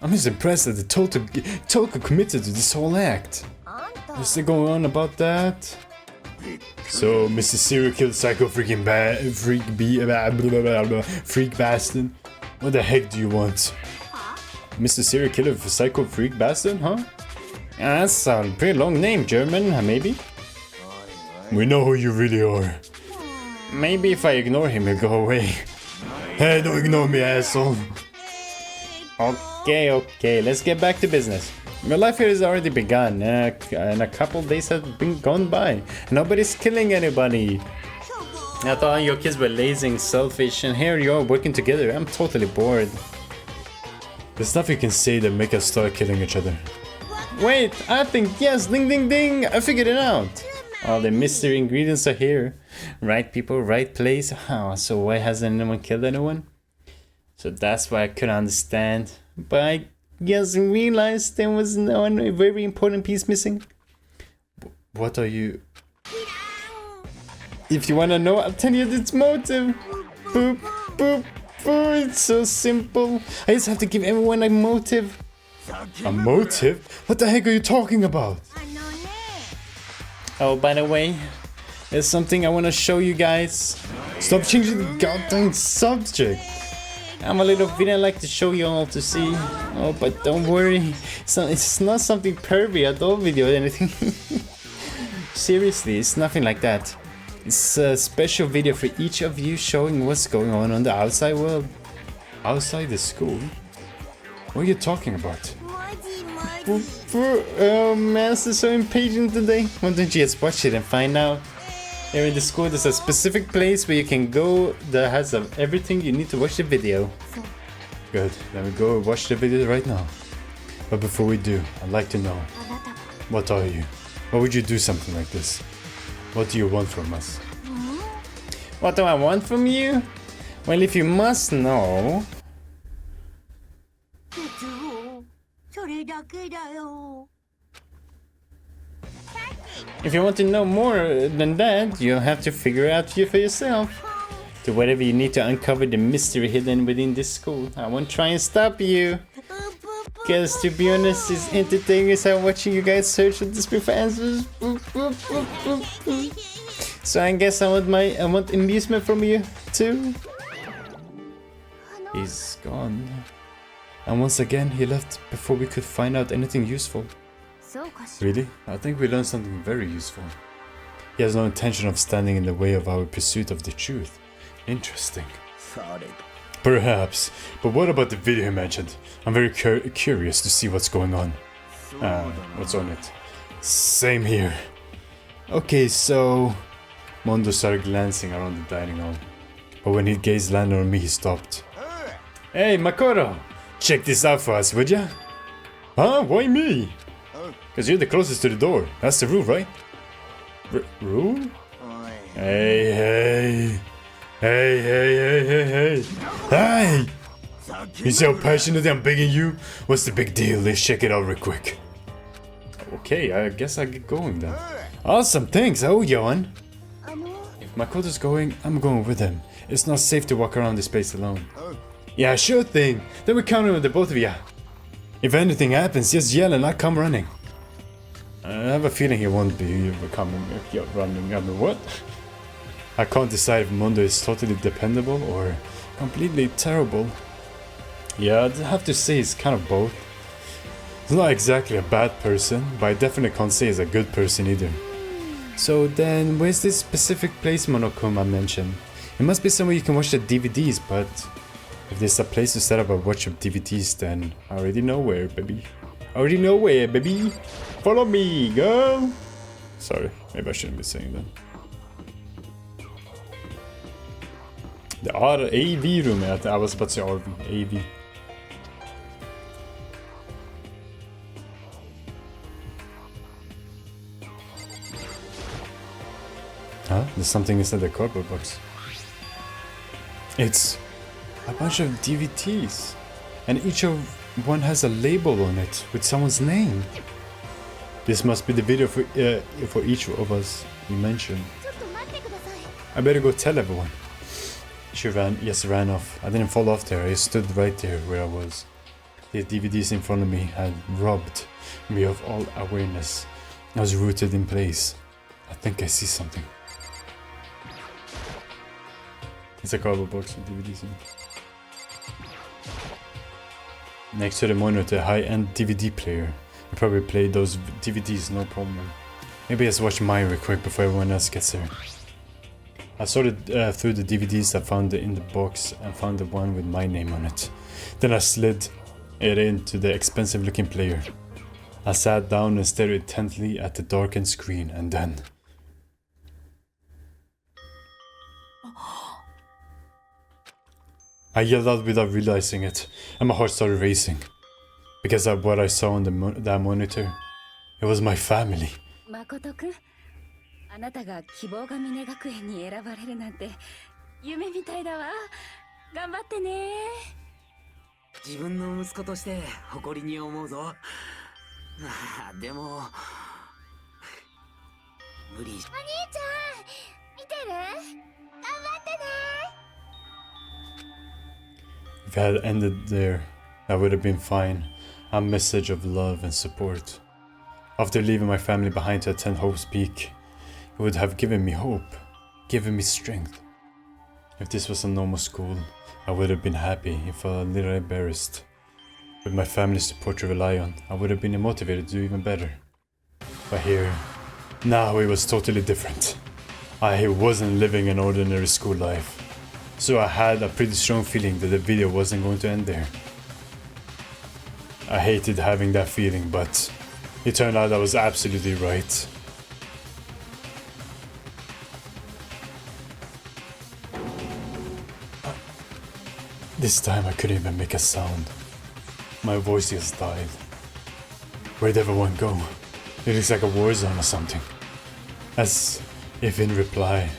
I'm just impressed that the total committed to this whole act. Is still going on about that? So, Mr. Serial Killer Psycho freak bastard, what the heck do you want? Mr. Serial Killer Psycho Freak Bastard, huh? That's a pretty long name, German, maybe? We know who you really are. Maybe if I ignore him, he'll go away. Hey, don't ignore me, asshole. Okay, let's get back to business. My life here has already begun, and a couple days have been gone by. Nobody's killing anybody. I thought your kids were lazy and selfish, and here you are working together. I'm totally bored. There's stuff you can say that make us start killing each other. Wait, I think yes, ding ding ding, I figured it out. All the mystery ingredients are here. Right people, right place. Oh, so why hasn't anyone killed anyone? So that's why I couldn't understand. But I guess I realized there was a very important piece missing. What are you... If you wanna know, I'll tell you its motive. Boop, boop, boop. It's so simple. I just have to give everyone a motive. A motive? What the heck are you talking about? Oh, by the way, there's something I want to show you guys. Stop changing the goddamn subject. I'm a little video I like to show you all to see. Oh, but don't worry, it's not something pervy adult video or anything. Seriously, it's nothing like that. It's a special video for each of you showing what's going on the outside world. Outside the school? What are you talking about? Oh, Master's so impatient today. Why don't you just watch it and find out? Here in the school there's a specific place where you can go that has everything you need to watch the video. Good, then we go watch the video right now. But before we do, I'd like to know, what are you? Why would you do something like this? What do you want from us? What do I want from you? Well, if you must know... If you want to know more than that, you'll have to figure it out for yourself. Do whatever you need to uncover the mystery hidden within this school. I won't try and stop you. Because to be honest, it's entertaining as I'm watching you guys search for this for answers. So I guess I want amusement from you too. He's gone. And once again, he left before we could find out anything useful. Really? I think we learned something very useful. He has no intention of standing in the way of our pursuit of the truth. Interesting. Perhaps. But what about the video he mentioned? I'm very curious to see what's going on. What's on it? Same here. Okay, so... Mondo started glancing around the dining hall. But when his gaze landed on me, he stopped. Hey, Makoto! Check this out for us, would ya? Huh? Why me? Because you're the closest to the door. That's the rule, right? Rule? Hey. Hey! You see how passionate I'm begging you? What's the big deal? Let's check it out real quick. Okay, I guess I get going then. Awesome, thanks. Oh, Johan. If Makoto's going, I'm going with him. It's not safe to walk around this place alone. Yeah, sure thing. Then we're counting with the both of ya. If anything happens, just yell and I'll come running. I have a feeling he won't be coming running. I mean, what? I can't decide if Mundo is totally dependable or completely terrible. Yeah, I'd have to say he's kind of both. He's not exactly a bad person, but I definitely can't say he's a good person either. So then, where's this specific place Monokuma mentioned? It must be somewhere you can watch the DVDs, but if there's a place to set up a watch of DVDs, then I already know where, baby. Follow me, girl! Sorry, maybe I shouldn't be saying that. The AV room, I was about to say RV, AV. Huh? There's something inside the cardboard box. It's a bunch of DVDs, and each of one has a label on it with someone's name. This must be the video for each of us you mentioned. I better go tell everyone. She ran off. I didn't fall off there. I stood right there where I was. The DVDs in front of me had robbed me of all awareness. I was rooted in place. I think I see something. It's a cardboard box with DVDs in it. Next to the monitor, high-end DVD player. I probably played those DVDs, no problem. Maybe let's watch mine real quick before everyone else gets there. I sorted through the DVDs I found in the box and found the one with my name on it. Then I slid it into the expensive looking player. I sat down and stared intently at the darkened screen, and then... I yelled out without realizing it, and my heart started racing. Because of what I saw on that monitor, it was my family. Makoto-kun, あなたが希望が峰学園に選ばれるなんて夢みたいだわ。頑張ってね。自分の息子として誇りに思うぞ。でも無理。お兄ちゃん、見てる？頑張ってね。If I had ended there, I would have been fine. A message of love and support. After leaving my family behind to attend Hope's Peak, it would have given me hope, given me strength. If this was a normal school, I would have been happy, if a little embarrassed. With my family's support to rely on, I would have been motivated to do even better. But here, now it was totally different. I wasn't living an ordinary school life. So I had a pretty strong feeling that the video wasn't going to end there. I hated having that feeling, but it turned out I was absolutely right. This time I couldn't even make a sound. My voice just died. Where'd everyone go? It looks like a war zone or something. As if in reply,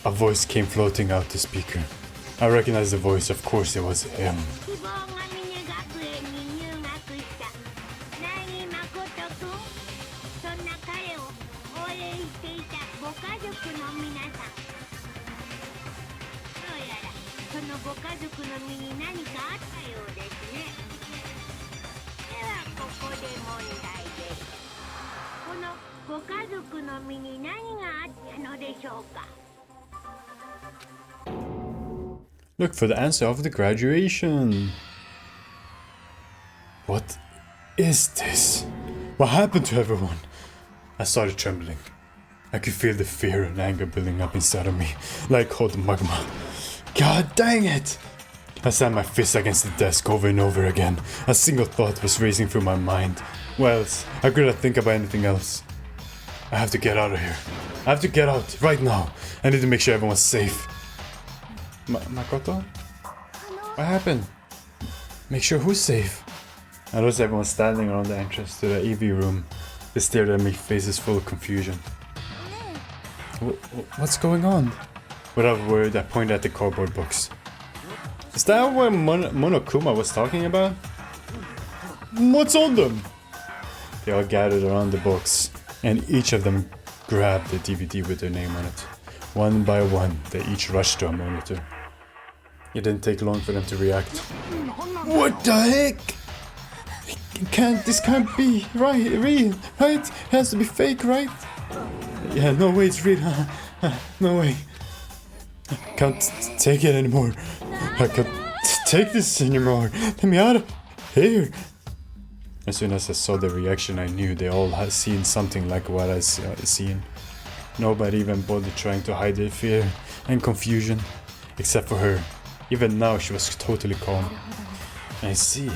a voice came floating out the speaker. I recognized the voice, of course it was him. Look for the answer of the graduation. What is this? What happened to everyone? I started trembling. I could feel the fear and anger building up inside of me, like hot magma. God dang it! I slammed my fist against the desk over and over again. A single thought was racing through my mind. Well, I couldn't think about anything else. I have to get out of here. I have to get out, right now. I need to make sure everyone's safe. Makoto? What happened? Make sure who's safe? I noticed everyone standing around the entrance to the EV room. They stared at me, faces full of confusion. What's going on? Without a word, I pointed at the cardboard box. Is that what Monokuma was talking about? What's on them? They all gathered around the box, and each of them grabbed the DVD with their name on it. One by one, they each rushed to a monitor. It didn't take long for them to react. What the heck? This can't be real, right? It has to be fake, right? Yeah, no way it's real. No way. I can't take it anymore. I can't take this anymore. Let me out of here. As soon as I saw the reaction, I knew they all had seen something like what I seen. Nobody even bothered trying to hide their fear and confusion, except for her. Even now, she was totally calm. I see.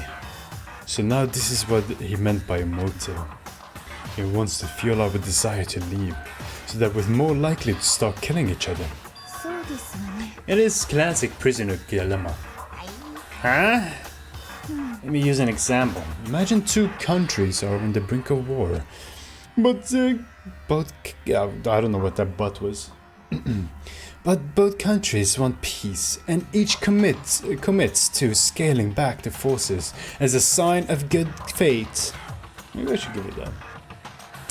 So now this is what he meant by a motive. He wants to fuel our desire to leave, so that we're more likely to start killing each other. It is classic prisoner dilemma. Huh? Let me use an example. Imagine two countries are on the brink of war. But both... I don't know what that but was. But both countries want peace, and each commits to scaling back the forces as a sign of good fate. Maybe I should give it that.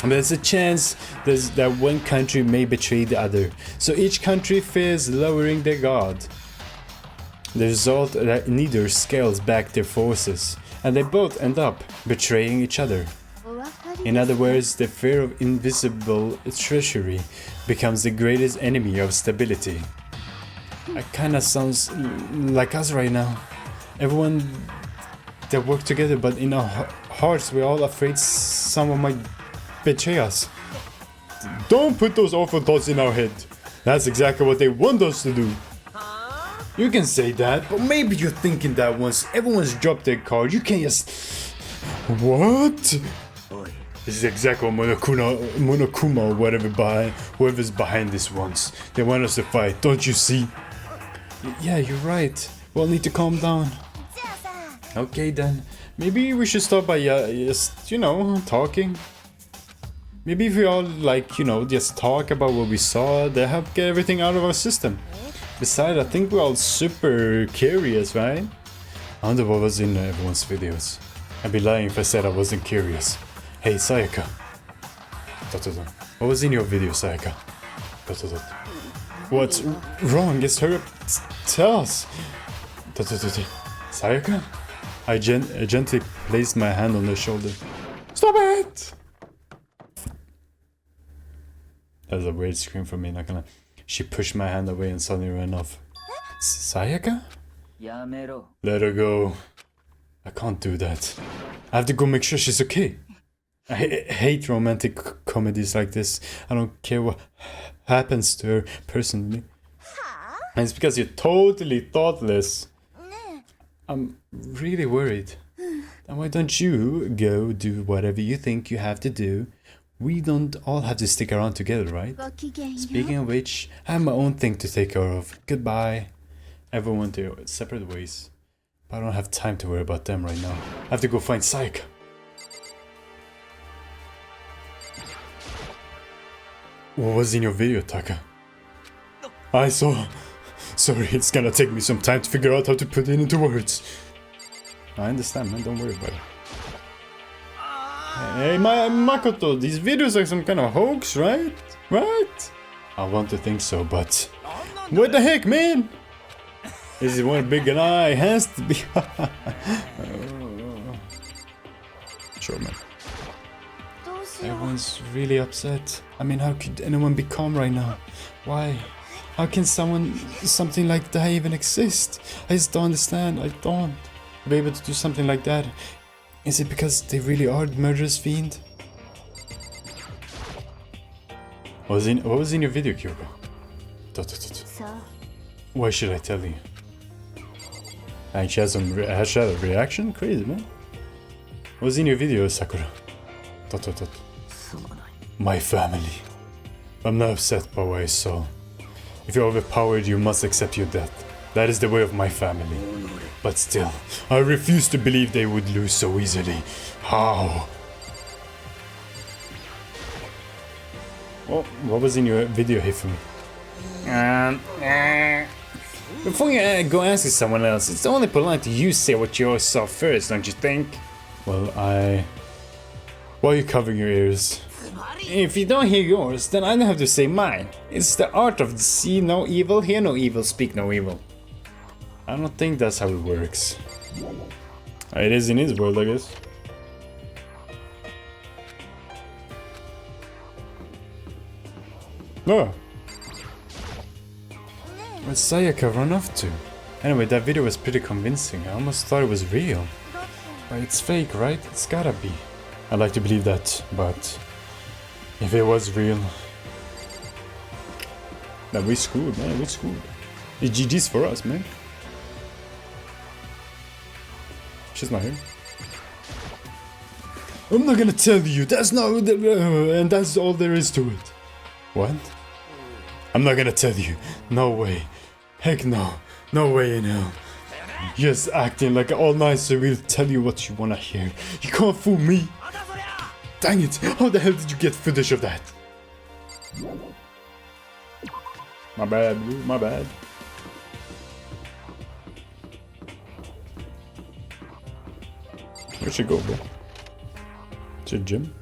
There's a chance that one country may betray the other, so each country fears lowering their guard. The result that neither scales back their forces, and they both end up betraying each other. In other words, the fear of invisible treachery becomes the greatest enemy of stability. It kinda sounds like us right now. Everyone that work together, but in our hearts we're all afraid someone might betray us. Don't put those awful thoughts in our head. That's exactly what they want us to do. You can say that, but maybe you're thinking that once everyone's dropped their card, you can't just... What? This is exactly what Monokuma or whoever's behind this wants. They want us to fight, don't you see? Yeah, you're right. We'll need to calm down. Okay then. Maybe we should start by just, talking. Maybe if we all just talk about what we saw, they help get everything out of our system. Besides, I think we're all super curious, right? I wonder what was in everyone's videos. I'd be lying if I said I wasn't curious. Hey, Sayaka. What was in your video, Sayaka? What's wrong? Just hurry up. Tell us. Sayaka? I gently placed my hand on her shoulder. Stop it! That was a weird scream from me, not gonna... She pushed my hand away and suddenly ran off. Sayaka? Let her go. I can't do that. I have to go make sure she's okay. I hate romantic comedies like this. I don't care what happens to her personally. And it's because you're totally thoughtless. I'm really worried. And why don't you go do whatever you think you have to do? We don't all have to stick around together, right? Speaking of which, I have my own thing to take care of. Goodbye. Everyone went their separate ways. But I don't have time to worry about them right now. I have to go find Sayaka. What was in your video, Taka? I saw. Sorry, it's gonna take me some time to figure out how to put it into words. I understand, man. Don't worry about it. Hey, Makoto, these videos are some kind of hoax, right? Right? I want to think so, but... What the heck, man? This is one big lie. It has to be... Sure, man. Everyone's really upset. I mean, how could anyone be calm right now? Why? How can something like that even exist? I just don't understand. I don't. Be able to do something like that. Is it because they really are the murderous fiend? What was in your video, Kyoko? Why should I tell you? And she has a reaction? Crazy, man. What was in your video, Sakura? My family. I'm not upset by what I saw. If you're overpowered, you must accept your death. That is the way of my family. But still, I refuse to believe they would lose so easily. How? Oh, what was in your video here for me? Before you go asking someone else, it's only polite to you say what you saw first, don't you think? Well, why are you covering your ears? If you don't hear yours, then I don't have to say mine. It's the art of see no evil, hear no evil, speak no evil. I don't think that's how it works. It is in his world, I guess. No. Where'd Sayaka run off to? Anyway, that video was pretty convincing. I almost thought it was real. But it's fake, right? It's gotta be. I'd like to believe that, but if it was real, then we screwed, man. We screwed. It's GG's for us, man. She's not here. I'm not gonna tell you. That's not, and that's all there is to it. What? I'm not gonna tell you. No way. Heck no. No way in hell. Just acting like all nice, so we'll tell you what you wanna hear. You can't fool me. Dang it. How the hell did you get footage of that? My bad, dude. My bad. Where'd she go, bro? To the gym?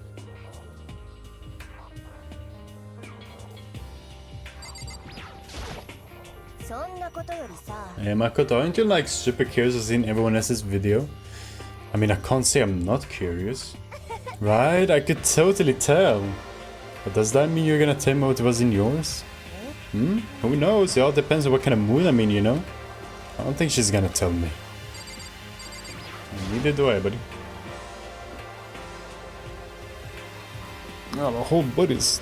Hey Makoto, aren't you like super curious in everyone else's video? I mean, I can't say I'm not curious. Right? I could totally tell. But does that mean you're gonna tell me what was in yours? Hmm? Who knows? It all depends on what kind of mood I'm in, you know? I don't think she's gonna tell me. Neither do I, buddy. Oh, the whole body's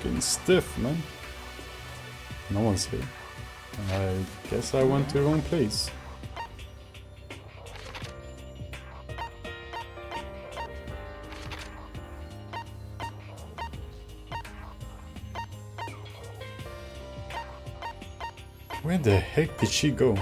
getting stiff, man. No one's here. I guess I went to the wrong place. Where the heck did she go?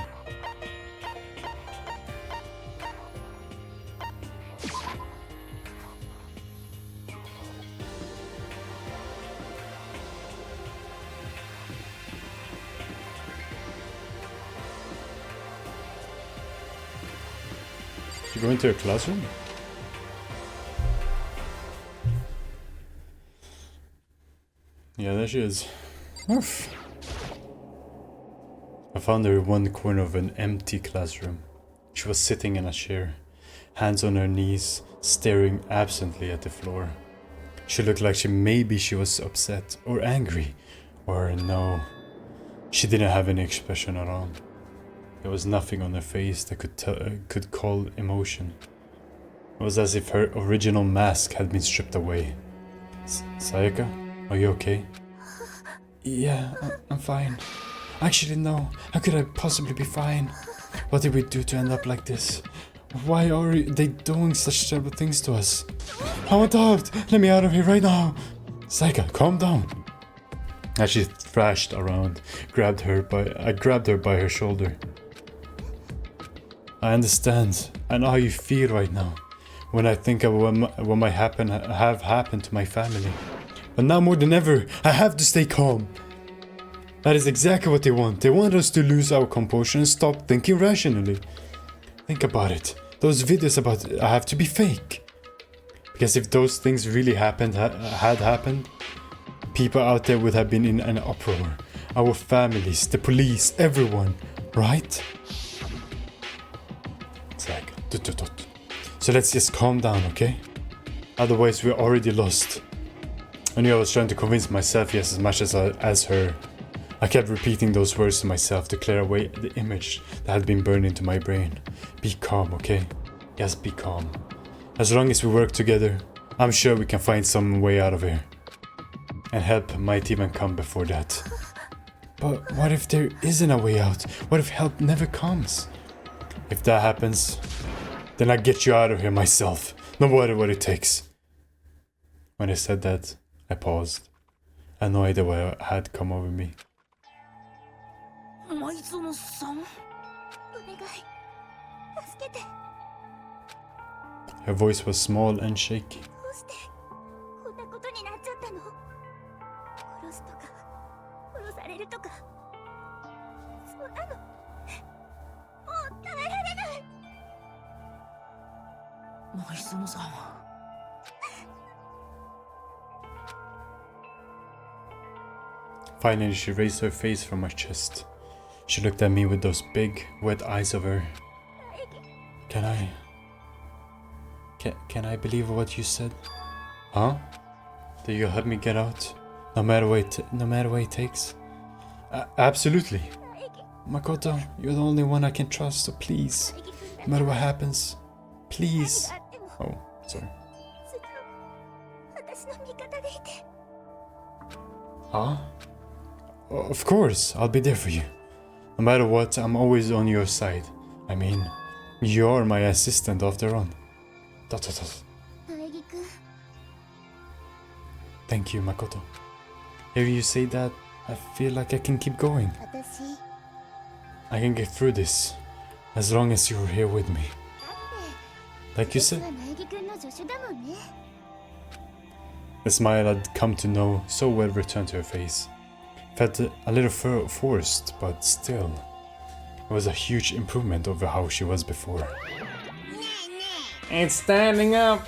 Did you go into a classroom? Yeah, there she is. Oof. I found her in one corner of an empty classroom. She was sitting in a chair, hands on her knees, staring absently at the floor. She looked like maybe she was upset or angry, or no, she didn't have any expression at all. There was nothing on her face that could call emotion. It was as if her original mask had been stripped away. Sayaka, are you okay? Yeah, I'm fine. Actually, no. How could I possibly be fine? What did we do to end up like this? Why are they doing such terrible things to us? I want out! Let me out of here right now! Sayaka, calm down. As she thrashed around, I grabbed her by her shoulder. I understand. I know how you feel right now. When I think of what might have happened to my family. But now more than ever, I have to stay calm. That is exactly what they want. They want us to lose our composure and stop thinking rationally. Think about it. Those videos about it have to be fake. Because if those things really had happened, people out there would have been in an uproar. Our families, the police, everyone, right? It's like, so let's just calm down, okay? Otherwise we're already lost. I knew I was trying to convince myself yes as much as her. I kept repeating those words to myself to clear away the image that had been burned into my brain. Be calm, okay? Yes, be calm. As long as we work together, I'm sure we can find some way out of here. And help might even come before that. But what if there isn't a way out? What if help never comes? If that happens, then I'll get you out of here myself, no matter what it takes. When I said that, I paused. I had no idea what had come over me. 前園さん？お願い助けて。 Her voice was small and shaky. どうしてこんなことになっちゃったの？殺すとか殺されるとか、そんなのもう耐えられない。牧園さん。Finally, she raised her face from my chest. She looked at me with those big, wet eyes of her. Can I believe what you said? Huh? That you'll help me get out, no matter what it takes? Absolutely. Makoto, you're the only one I can trust, so please, no matter what happens, please. Oh, sorry. ずっと私の味方でいて。 Huh? Of course, I'll be there for you. No matter what, I'm always on your side. I mean, you're my assistant after all. Dot, dot, dot. 苗木くん、 Thank you, Makoto. Hearing you say that, I feel like I can keep going. 私 I can get through this, as long as you're here with me. だって Like you 私 said, は苗木くんの助手だもんね。 the smile I'd come to know so well returned to her face. Felt a little forced, but still, it was a huge improvement over how she was before. It's standing up!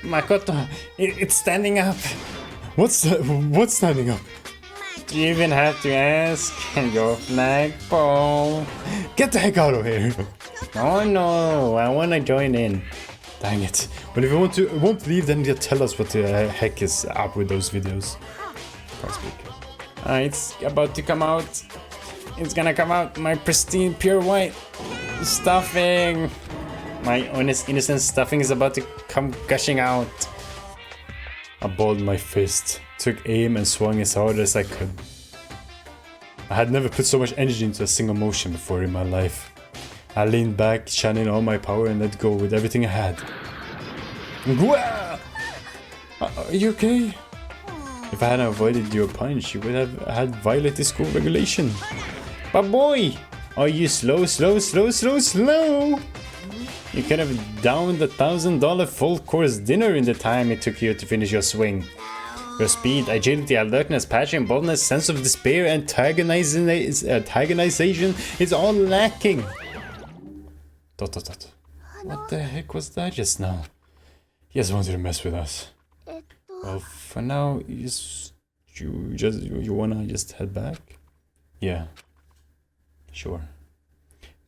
Makoto, it's standing up! What's standing up? Do you even have to ask? Your flagpole. Get the heck out of here! Oh no, I wanna join in. Dang it. Well, if you won't leave, then you tell us what the heck is up with those videos. Can't speak. It's about to come out. It's gonna come out. My pristine, pure white stuffing. My honest, innocent stuffing is about to come gushing out. I balled my fist, took aim and swung as hard as I could. I had never put so much energy into a single motion before in my life. I leaned back, channeling all my power and let go with everything I had. Are you okay? If I hadn't avoided your punch, you would have had violated school regulation. But boy, are you slow? You could have downed $1,000 full course dinner in the time it took you to finish your swing. Your speed, agility, alertness, passion, boldness, sense of despair, antagonization is all lacking. ... What the heck was that just now? He just wanted to mess with us. えっと Well, for now, you wanna just head back? Yeah, sure.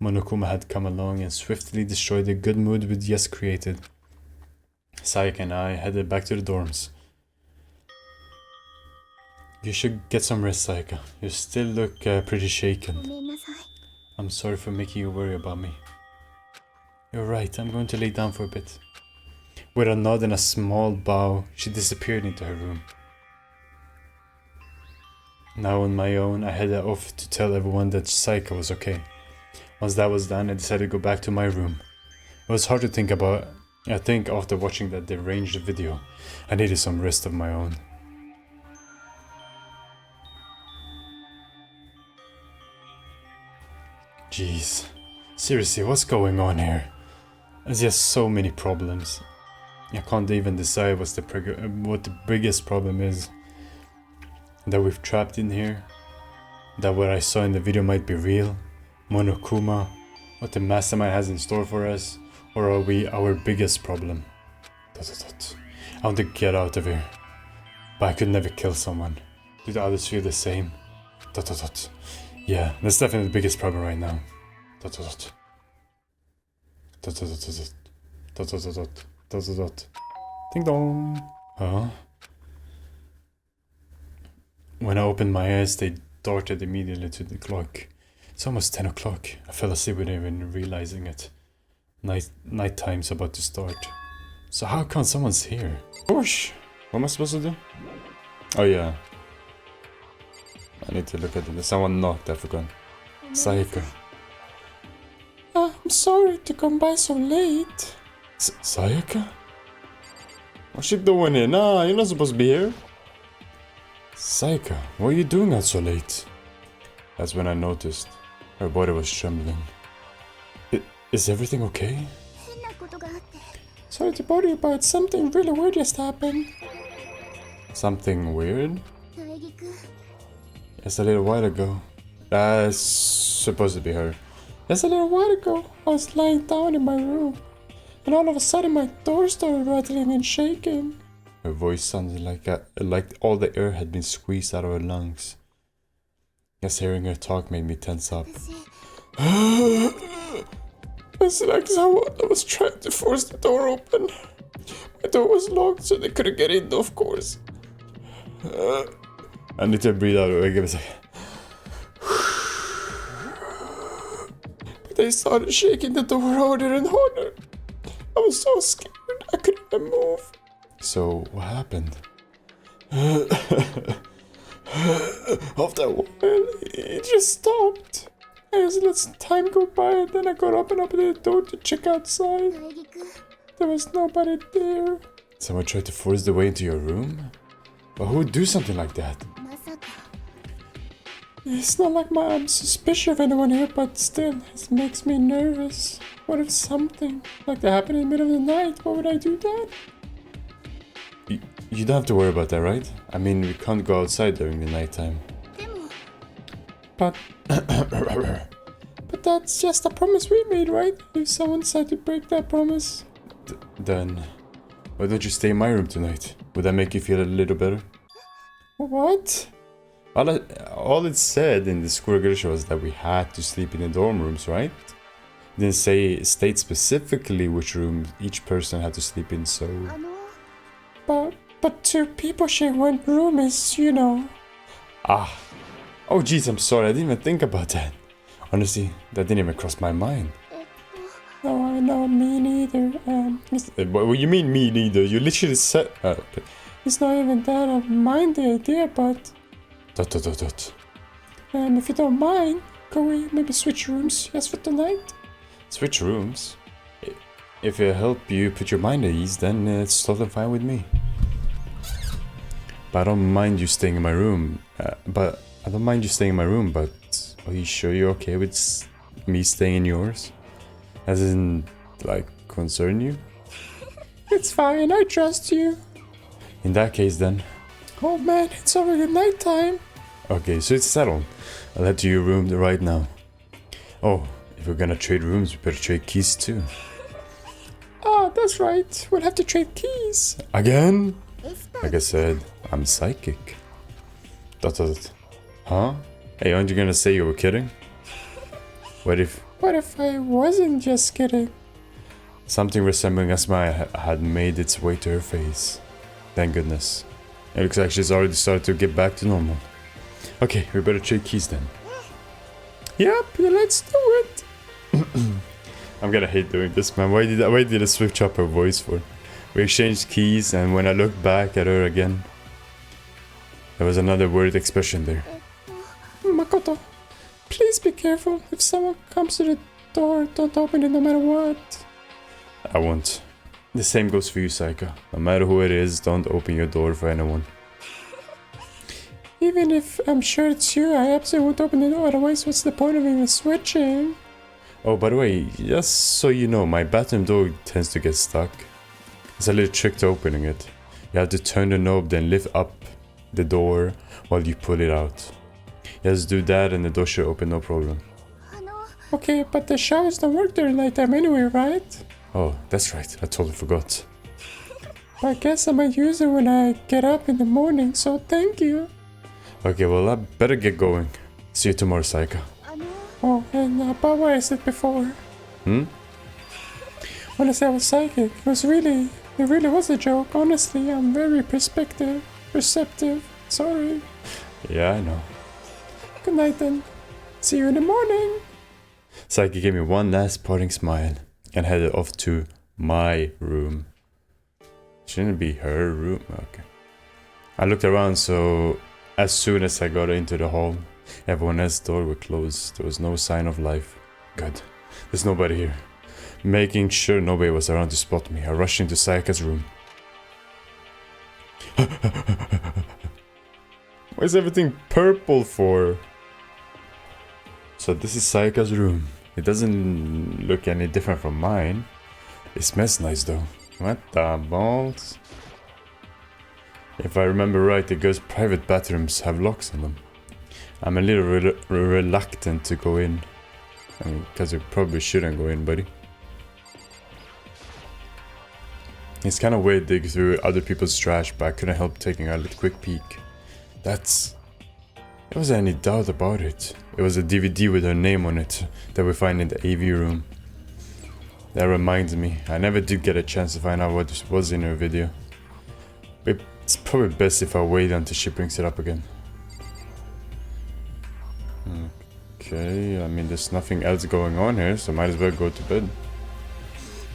Monokuma had come along and swiftly destroyed the good mood we'd just created. Sayaka and I headed back to the dorms. You should get some rest, Sayaka. You still look pretty ご shaken. めんなさい。 I'm sorry for making you worry about me. You're right, I'm going to lay down for a bit. With a nod and a small bow, she disappeared into her room. Now on my own, I headed off to tell everyone that Sayaka was okay. Once that was done, I decided to go back to my room. It was hard to think about. I think after watching that deranged video, I needed some rest of my own. Jeez. Seriously, what's going on here? There's just so many problems. I can't even decide what the biggest problem is. That we've trapped in here. That what I saw in the video might be real. Monokuma. What the mastermind has in store for us. Or are we our biggest problem? I want to get out of here. But I could never kill someone. Do the others feel the same? Yeah, that's definitely the biggest problem right now. Ding dong. Huh? When I opened my eyes, they darted immediately to the clock. It's almost 10 o'clock. I fell asleep without even realizing it. Night time's about to start. So how come someone's here? Push! What am I supposed to do? Oh yeah. I need to look at it. Someone knocked, I forgot. Sayaka. I'm sorry to come by so late. Sayaka? What's she doing here? Nah, you're not supposed to be here. Sayaka, what are you doing out so late? That's when I noticed. Her body was trembling. Is everything okay? 変なことがあって。 Sorry to bother you, but something really weird just happened. Something weird? 大義くん。 Yes, a little while ago. That's supposed to be her. Yes, a little while ago, I was lying down in my room, and all of a sudden my door started rattling and shaking. Her voice sounded like all the air had been squeezed out of her lungs. Yes, hearing her talk made me tense up. 私。 It's like someone was trying to force the door open. My door was locked, so they couldn't get in, of course. I need to breathe out. Wait, give me a second. But they started shaking the door harder and harder. I was so scared, I couldn't even move. So, what happened? After a while, it just stopped. I just let some time go by, and then I got up and opened the door to check outside. 大義くん。 There was nobody there. Someone tried to force their way into your room? But who would do something like that? まさか。 It's not like I'm suspicious of anyone here, but still, it makes me nervous. What if something like that happened in the middle of the night? What would I do then? You don't have to worry about that, right? I mean, we can't go outside during the nighttime. でも。 But that's just a promise we made, right? If someone decided to break that promise, then why don't you stay in my room tonight? Would that make you feel a little better? What? All it said in the school was that we had to sleep in the dorm rooms, right? It didn't state specifically which room each person had to sleep in, so... あの。 But two people sharing one room is, you know... Ah. Oh jeez, I'm sorry, I didn't even think about that. Honestly, that didn't even cross my mind. えっと。 No, I know, me neither. What you mean me neither? You literally said... okay. It's not even that I mind the idea, but... If you don't mind, can we maybe switch rooms just for tonight? Switch rooms? If it help you put your mind at ease, then it's totally fine with me. But I don't mind you staying in my room. But are you sure you're okay with me staying in yours? As in, like, concern you? It's fine, I trust you. In that case then. Oh man, it's already nighttime. Okay, so it's settled. I'll head to your room right now. Oh, if we're gonna trade rooms, we better trade keys too. Oh, that's right. We'll have to trade keys. Again? Like I said, I'm psychic. Huh? Hey, aren't you gonna say you were kidding? What if I wasn't just kidding? Something resembling a smile had made its way to her face. Thank goodness. It looks like she's already started to get back to normal. Okay, we better trade keys then. Yep, let's do it. I'm gonna hate doing this, man. Why did I switch up her voice for? We exchanged keys, and when I looked back at her again, there was another worried expression there. Makoto, please be careful. If someone comes to the door, don't open it no matter what. I won't. The same goes for you, Saika. No matter who it is, don't open your door for anyone. Even if I'm sure it's you, I absolutely won't open the door, otherwise what's the point of even switching? Oh, by the way, just so you know, my bathroom door tends to get stuck. There's a little trick to opening it. You have to turn the knob, then lift up the door while you pull it out. You just do that and the door should open, no problem. Okay, but the showers don't work during nighttime anyway, right? Oh, that's right, I totally forgot. I guess I might use it when I get up in the morning, so thank you. Okay, well, I better get going. See you tomorrow, Saika. Oh, and about what I said before. When I said I was psychic, it really was a joke. Honestly, I'm very perceptive. Sorry. Yeah, I know. Good night then. See you in the morning. Saika gave me one last parting smile and headed off to my room. Shouldn't it be her room? Okay. I looked around, so as soon as I got into the hall, everyone else's door were closed. There was no sign of life. Good. There's nobody here. Making sure nobody was around to spot me, I rushed into Saika's room. Why is everything purple for? So this is Sayaka's room. It doesn't look any different from mine. It smells nice though. What the balls? If I remember right, the girls' private bathrooms have locks on them. I'm a little reluctant to go in. Because I probably shouldn't go in, buddy. It's kind of weird digging through other people's trash, but I couldn't help taking a little quick peek. There wasn't any doubt about it. It was a DVD with her name on it that we find in the AV room. That reminds me, I never did get a chance to find out what was in her video. It's probably best if I wait until she brings it up again. Okay, I mean there's nothing else going on here, so might as well go to bed.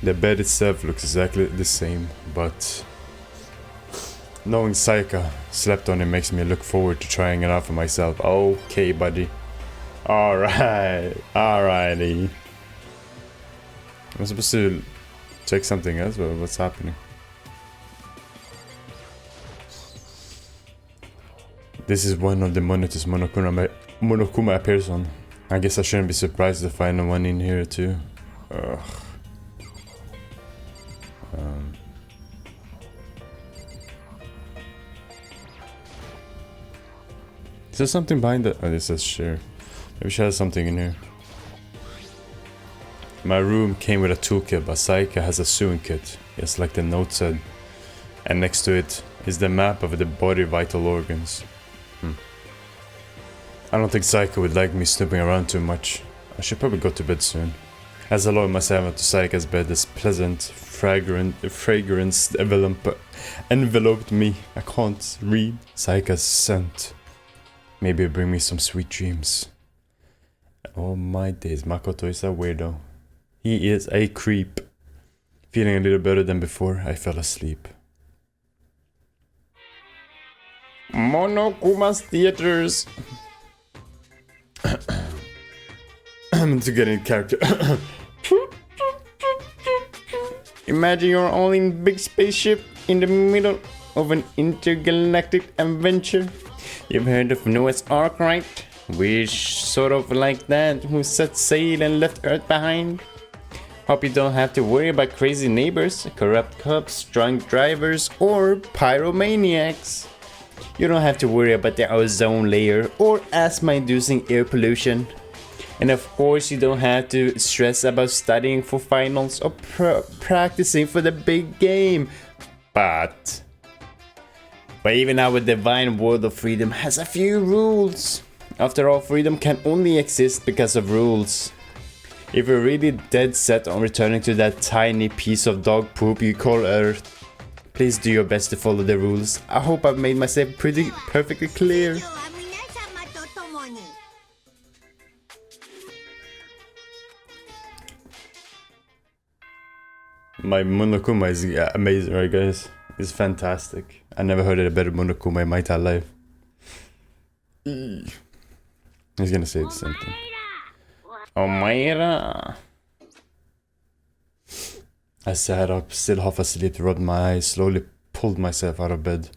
The bed itself looks exactly the same, but knowing Sayaka slept on it makes me look forward to trying it out for myself. Okay, buddy. Alright, alrighty. I'm supposed to check something else, but what's happening? This is one of the monitors Monokuma appears on. I guess I shouldn't be surprised to find one in here too. Ugh. Is there something behind that? Oh, this says share. Maybe she has something in here. My room came with a toolkit, but Sayaka has a sewing kit, just like the note said. And next to it is the map of the body vital organs. I don't think Sayaka would like me snooping around too much. I should probably go to bed soon. As I lower myself onto Sayaka's bed, this pleasant, fragrance enveloped me. I can't read Sayaka's scent. Maybe it'll bring me some sweet dreams. Oh my days, Makoto is a weirdo. He is a creep. Feeling a little better than before, I fell asleep. Monokuma's theaters. To get in character. Imagine you're all in a big spaceship in the middle of an intergalactic adventure. You've heard of Noah's Ark, right? We're sort of like that, who set sail and left Earth behind. Hope you don't have to worry about crazy neighbors, corrupt cops, drunk drivers, or pyromaniacs. You don't have to worry about the ozone layer or asthma-inducing air pollution. And of course you don't have to stress about studying for finals or practicing for the big game. But even our divine world of freedom has a few rules. After all, freedom can only exist because of rules. If you're really dead set on returning to that tiny piece of dog poop you call Earth, please do your best to follow the rules. I hope I've made myself perfectly clear. My Monokuma is amazing, right guys? It's fantastic. I never heard of a better Monokuma in my entire life. He's gonna say the same thing. Omaira! I sat up, still half asleep, rubbed my eyes, slowly pulled myself out of bed.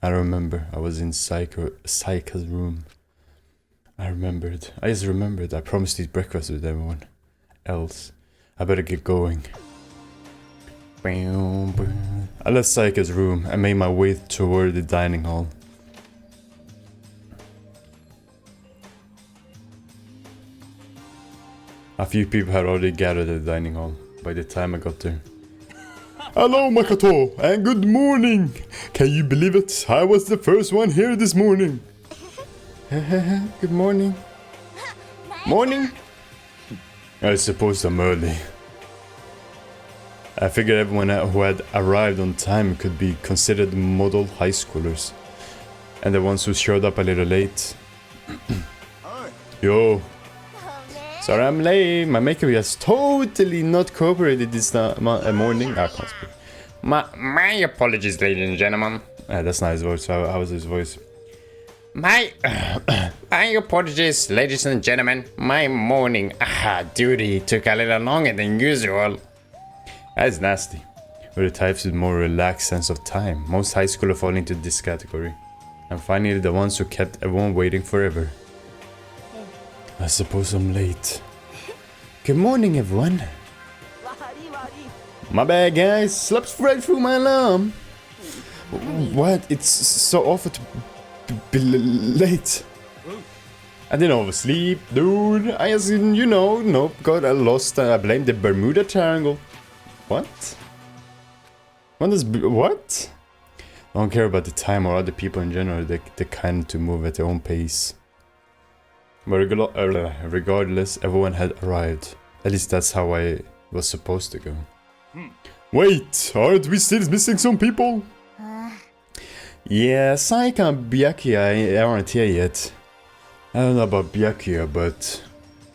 I remember I was in Sayaka's room. I just remembered I promised to eat breakfast with everyone else. I better get going. I left Sayaka's room and made my way toward the dining hall. A few people had already gathered at the dining hall by the time I got there. Hello Makoto, and good morning! Can you believe it? I was the first one here this morning. Good morning. Morning? I suppose I'm early. I figured everyone who had arrived on time could be considered model high schoolers. And the ones who showed up a little late. Yo. Sorry I'm late. My makeup has totally not cooperated this morning. I can't speak. My apologies, ladies and gentlemen. That's not his voice. How was his voice? My apologies, ladies and gentlemen. My morning duty took a little longer than usual. That's nasty. We're the types with more relaxed sense of time. Most high schoolers fall into this category. And finally the ones who kept everyone waiting forever. I suppose I'm late. Good morning, everyone. My bad, guys. Slept right through my alarm. What? It's so awful to be late. I didn't oversleep, dude. I assume you know. Nope, got lost. I blame the Bermuda Triangle. What? What? I don't care about the time or other people in general. They're kind to move at their own pace. But regardless, everyone had arrived. At least that's how I was supposed to go. Wait, aren't we still missing some people? Yeah, Saika and Byakuya aren't here yet. I don't know about Byakuya, but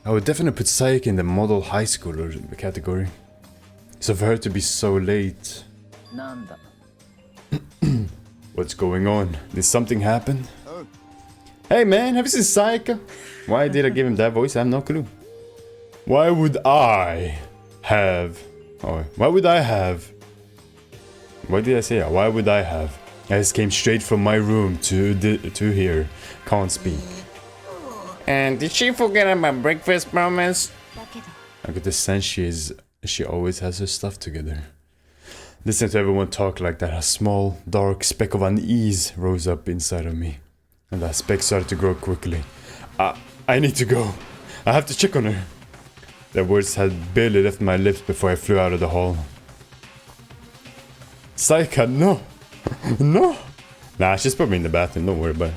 I would definitely put Saika in the model high schooler category. So for her to be so late... What's going on? Did something happen? Hey man, have you seen Saika? Why did I give him that voice? I have no clue. Why would I have... Oh, why would I have... What did I say? Why would I have? I just came straight from my room to here. Can't speak. And did she forget about breakfast promise? I get the sense she always has her stuff together. Listening to everyone talk like that, a small, dark speck of unease rose up inside of me. And that speck started to grow quickly. I need to go. I have to check on her. The words had barely left my lips before I flew out of the hall. Saika, no! No! Nah, she's probably in the bathroom, don't worry about it.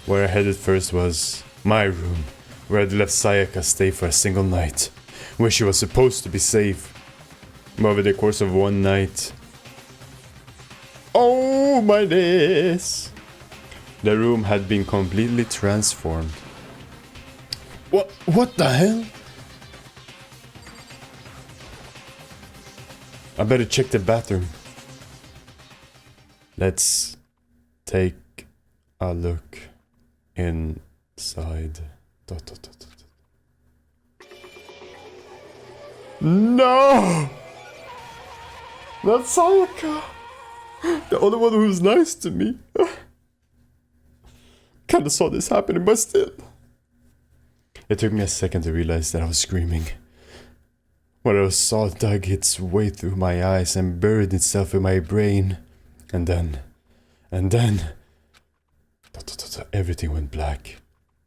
Where I headed first was my room, where I'd let Sayaka stay for a single night, where she was supposed to be safe. But over the course of one night... Oh my days! The room had been completely transformed. What the hell? I better check the bathroom. Let's take a look inside. No! That's Sayaka! The only one who was nice to me. Kinda saw this happening, but still. It took me a second to realize that I was screaming. What I saw dug its way through my eyes and buried itself in my brain. And then... everything went black.